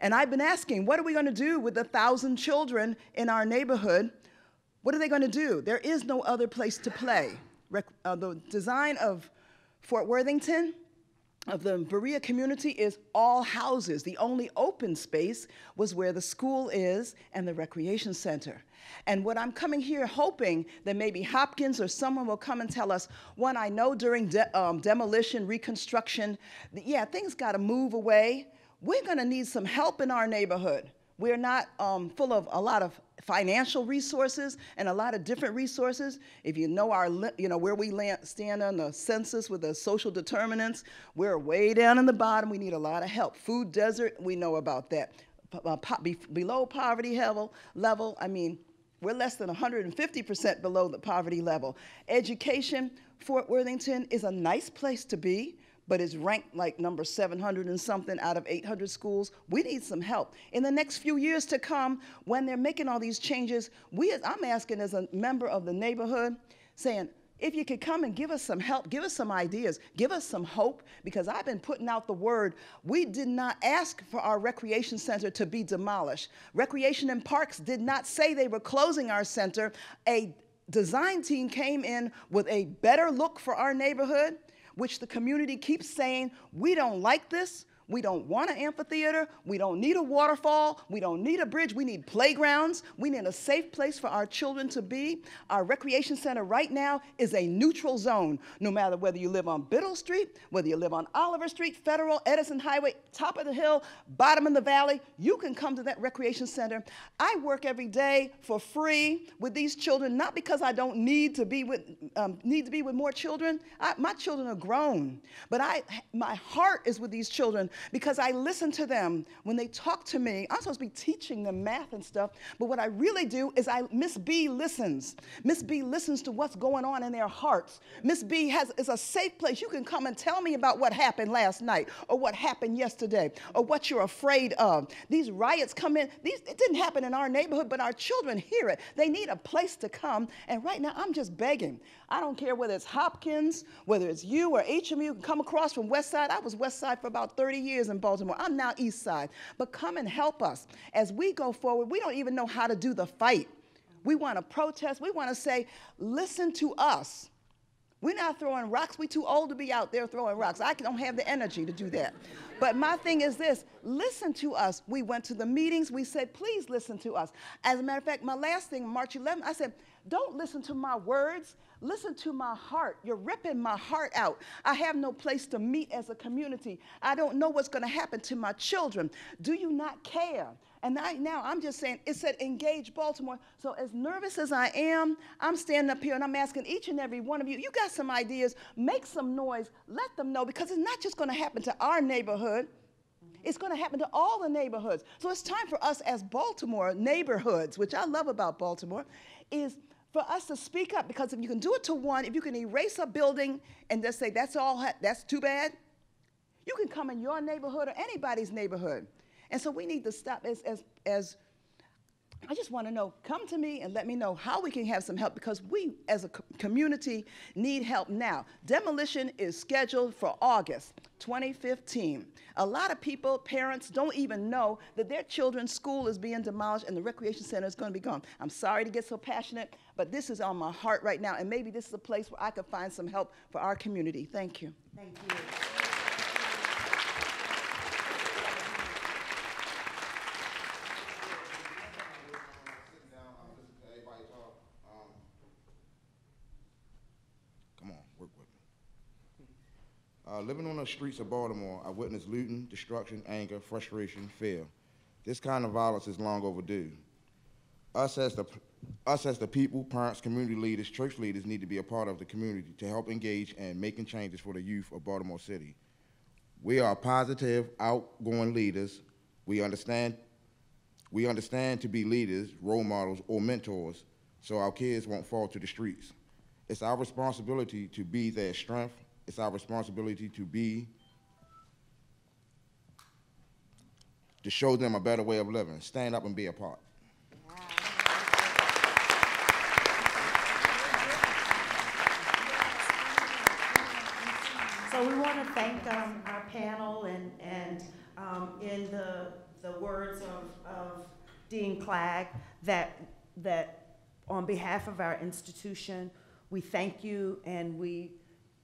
And I've been asking, what are we going to do with the 1,000 children in our neighborhood? What are they going to do? There is no other place to play. The design of Fort Worthington, of the Berea community, is all houses. The only open space was where the school is and the recreation center. And what I'm coming here hoping that maybe Hopkins or someone will come and tell us, one, I know during demolition, reconstruction, yeah, things got to move away. We're going to need some help in our neighborhood. We're not full of a lot of financial resources and a lot of different resources. If you know where we stand on the census with the social determinants, we're way down in the bottom. We need a lot of help. Food desert, we know about that. Below poverty level, I mean, we're less than 150% below the poverty level. Education, Fort Worthington is a nice place to be, but it's ranked like number 700 and something out of 800 schools. We need some help. In the next few years to come, when they're making all these changes, I'm asking as a member of the neighborhood, saying, if you could come and give us some help, give us some ideas, give us some hope, because I've been putting out the word. We did not ask for our recreation center to be demolished. Recreation and Parks did not say they were closing our center. A design team came in with a better look for our neighborhood, which the community keeps saying, we don't like this. We don't want an amphitheater. We don't need a waterfall. We don't need a bridge. We need playgrounds. We need a safe place for our children to be. Our recreation center right now is a neutral zone, no matter whether you live on Biddle Street, whether you live on Oliver Street, Federal, Edison Highway, top of the hill, bottom of the valley, you can come to that recreation center. I work every day for free with these children, not because I don't need to be with more children. My children are grown, but my heart is with these children, because I listen to them when they talk to me. I'm supposed to be teaching them math and stuff, but what I really do is Miss B listens. Miss B listens to what's going on in their hearts. Miss B is a safe place. You can come and tell me about what happened last night, or what happened yesterday, or what you're afraid of. These riots come in. It didn't happen in our neighborhood, but our children hear it. They need a place to come, and right now I'm just begging. I don't care whether it's Hopkins, whether it's you or each of you can come across from West Side. I was West Side for about 30 years in Baltimore. I'm now East Side. But come and help us. As we go forward, we don't even know how to do the fight. We want to protest. We want to say, listen to us. We're not throwing rocks. We're too old to be out there throwing rocks. I don't have the energy to do that. But my thing is this, listen to us. We went to the meetings. We said, please listen to us. As a matter of fact, my last thing, March 11th, I said, don't listen to my words. Listen to my heart. You're ripping my heart out. I have no place to meet as a community. I don't know what's going to happen to my children. Do you not care? And now I'm just saying, it said Engage Baltimore. So as nervous as I am, I'm standing up here and I'm asking each and every one of you, you got some ideas, make some noise, let them know, because it's not just going to happen to our neighborhood. It's going to happen to all the neighborhoods. So it's time for us as Baltimore neighborhoods, which I love about Baltimore, is for us to speak up, because if you can do it to one, if you can erase a building and just say, that's too bad, you can come in your neighborhood or anybody's neighborhood. And so we need to stop as I just want to know, come to me and let me know how we can have some help, because we as a community need help now. Demolition is scheduled for August 2015. A lot of people, parents, don't even know that their children's school is being demolished and the recreation center is going to be gone. I'm sorry to get so passionate, but this is on my heart right now, and maybe this is a place where I could find some help for our community. Thank you. Thank you. Living on the streets of Baltimore, I witnessed looting, destruction, anger, frustration, fear. This kind of violence is long overdue. Us as the people, parents, community leaders, church leaders need to be a part of the community to help engage in making changes for the youth of Baltimore City. We are positive, outgoing leaders. We understand to be leaders, role models, or mentors, so our kids won't fall to the streets. It's our responsibility to be their strength. It's our responsibility to show them a better way of living. Stand up and be a part. So we want to thank our panel, and in the words of Dean Clagg, that on behalf of our institution, we thank you, and we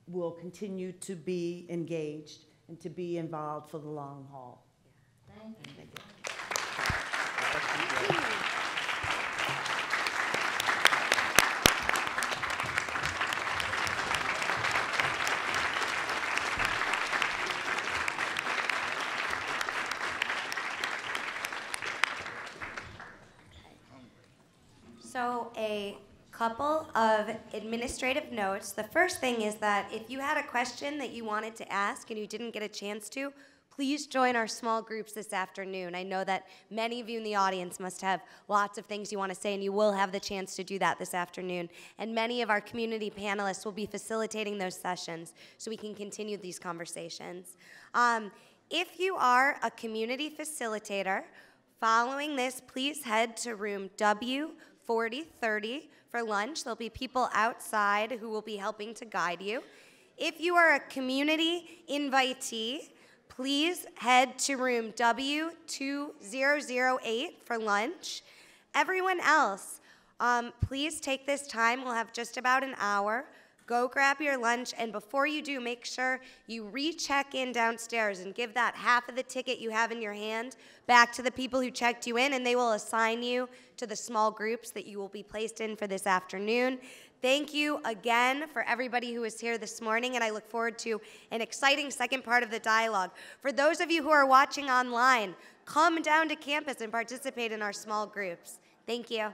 will continue to be engaged and to be involved for the long haul. Thank you. Thank you. So a couple of administrative notes. The first thing is that if you had a question that you wanted to ask and you didn't get a chance to, please join our small groups this afternoon. I know that many of you in the audience must have lots of things you want to say, and you will have the chance to do that this afternoon. And many of our community panelists will be facilitating those sessions so we can continue these conversations. If you are a community facilitator, following this, please head to room W 4030 for lunch. There'll be people outside who will be helping to guide you. If you are a community invitee, please head to room W2008 for lunch. Everyone else, please take this time. We'll have just about an hour. Go grab your lunch, and before you do, make sure you recheck in downstairs and give that half of the ticket you have in your hand back to the people who checked you in, and they will assign you to the small groups that you will be placed in for this afternoon. Thank you again for everybody who is here this morning, and I look forward to an exciting second part of the dialogue. For those of you who are watching online, come down to campus and participate in our small groups. Thank you.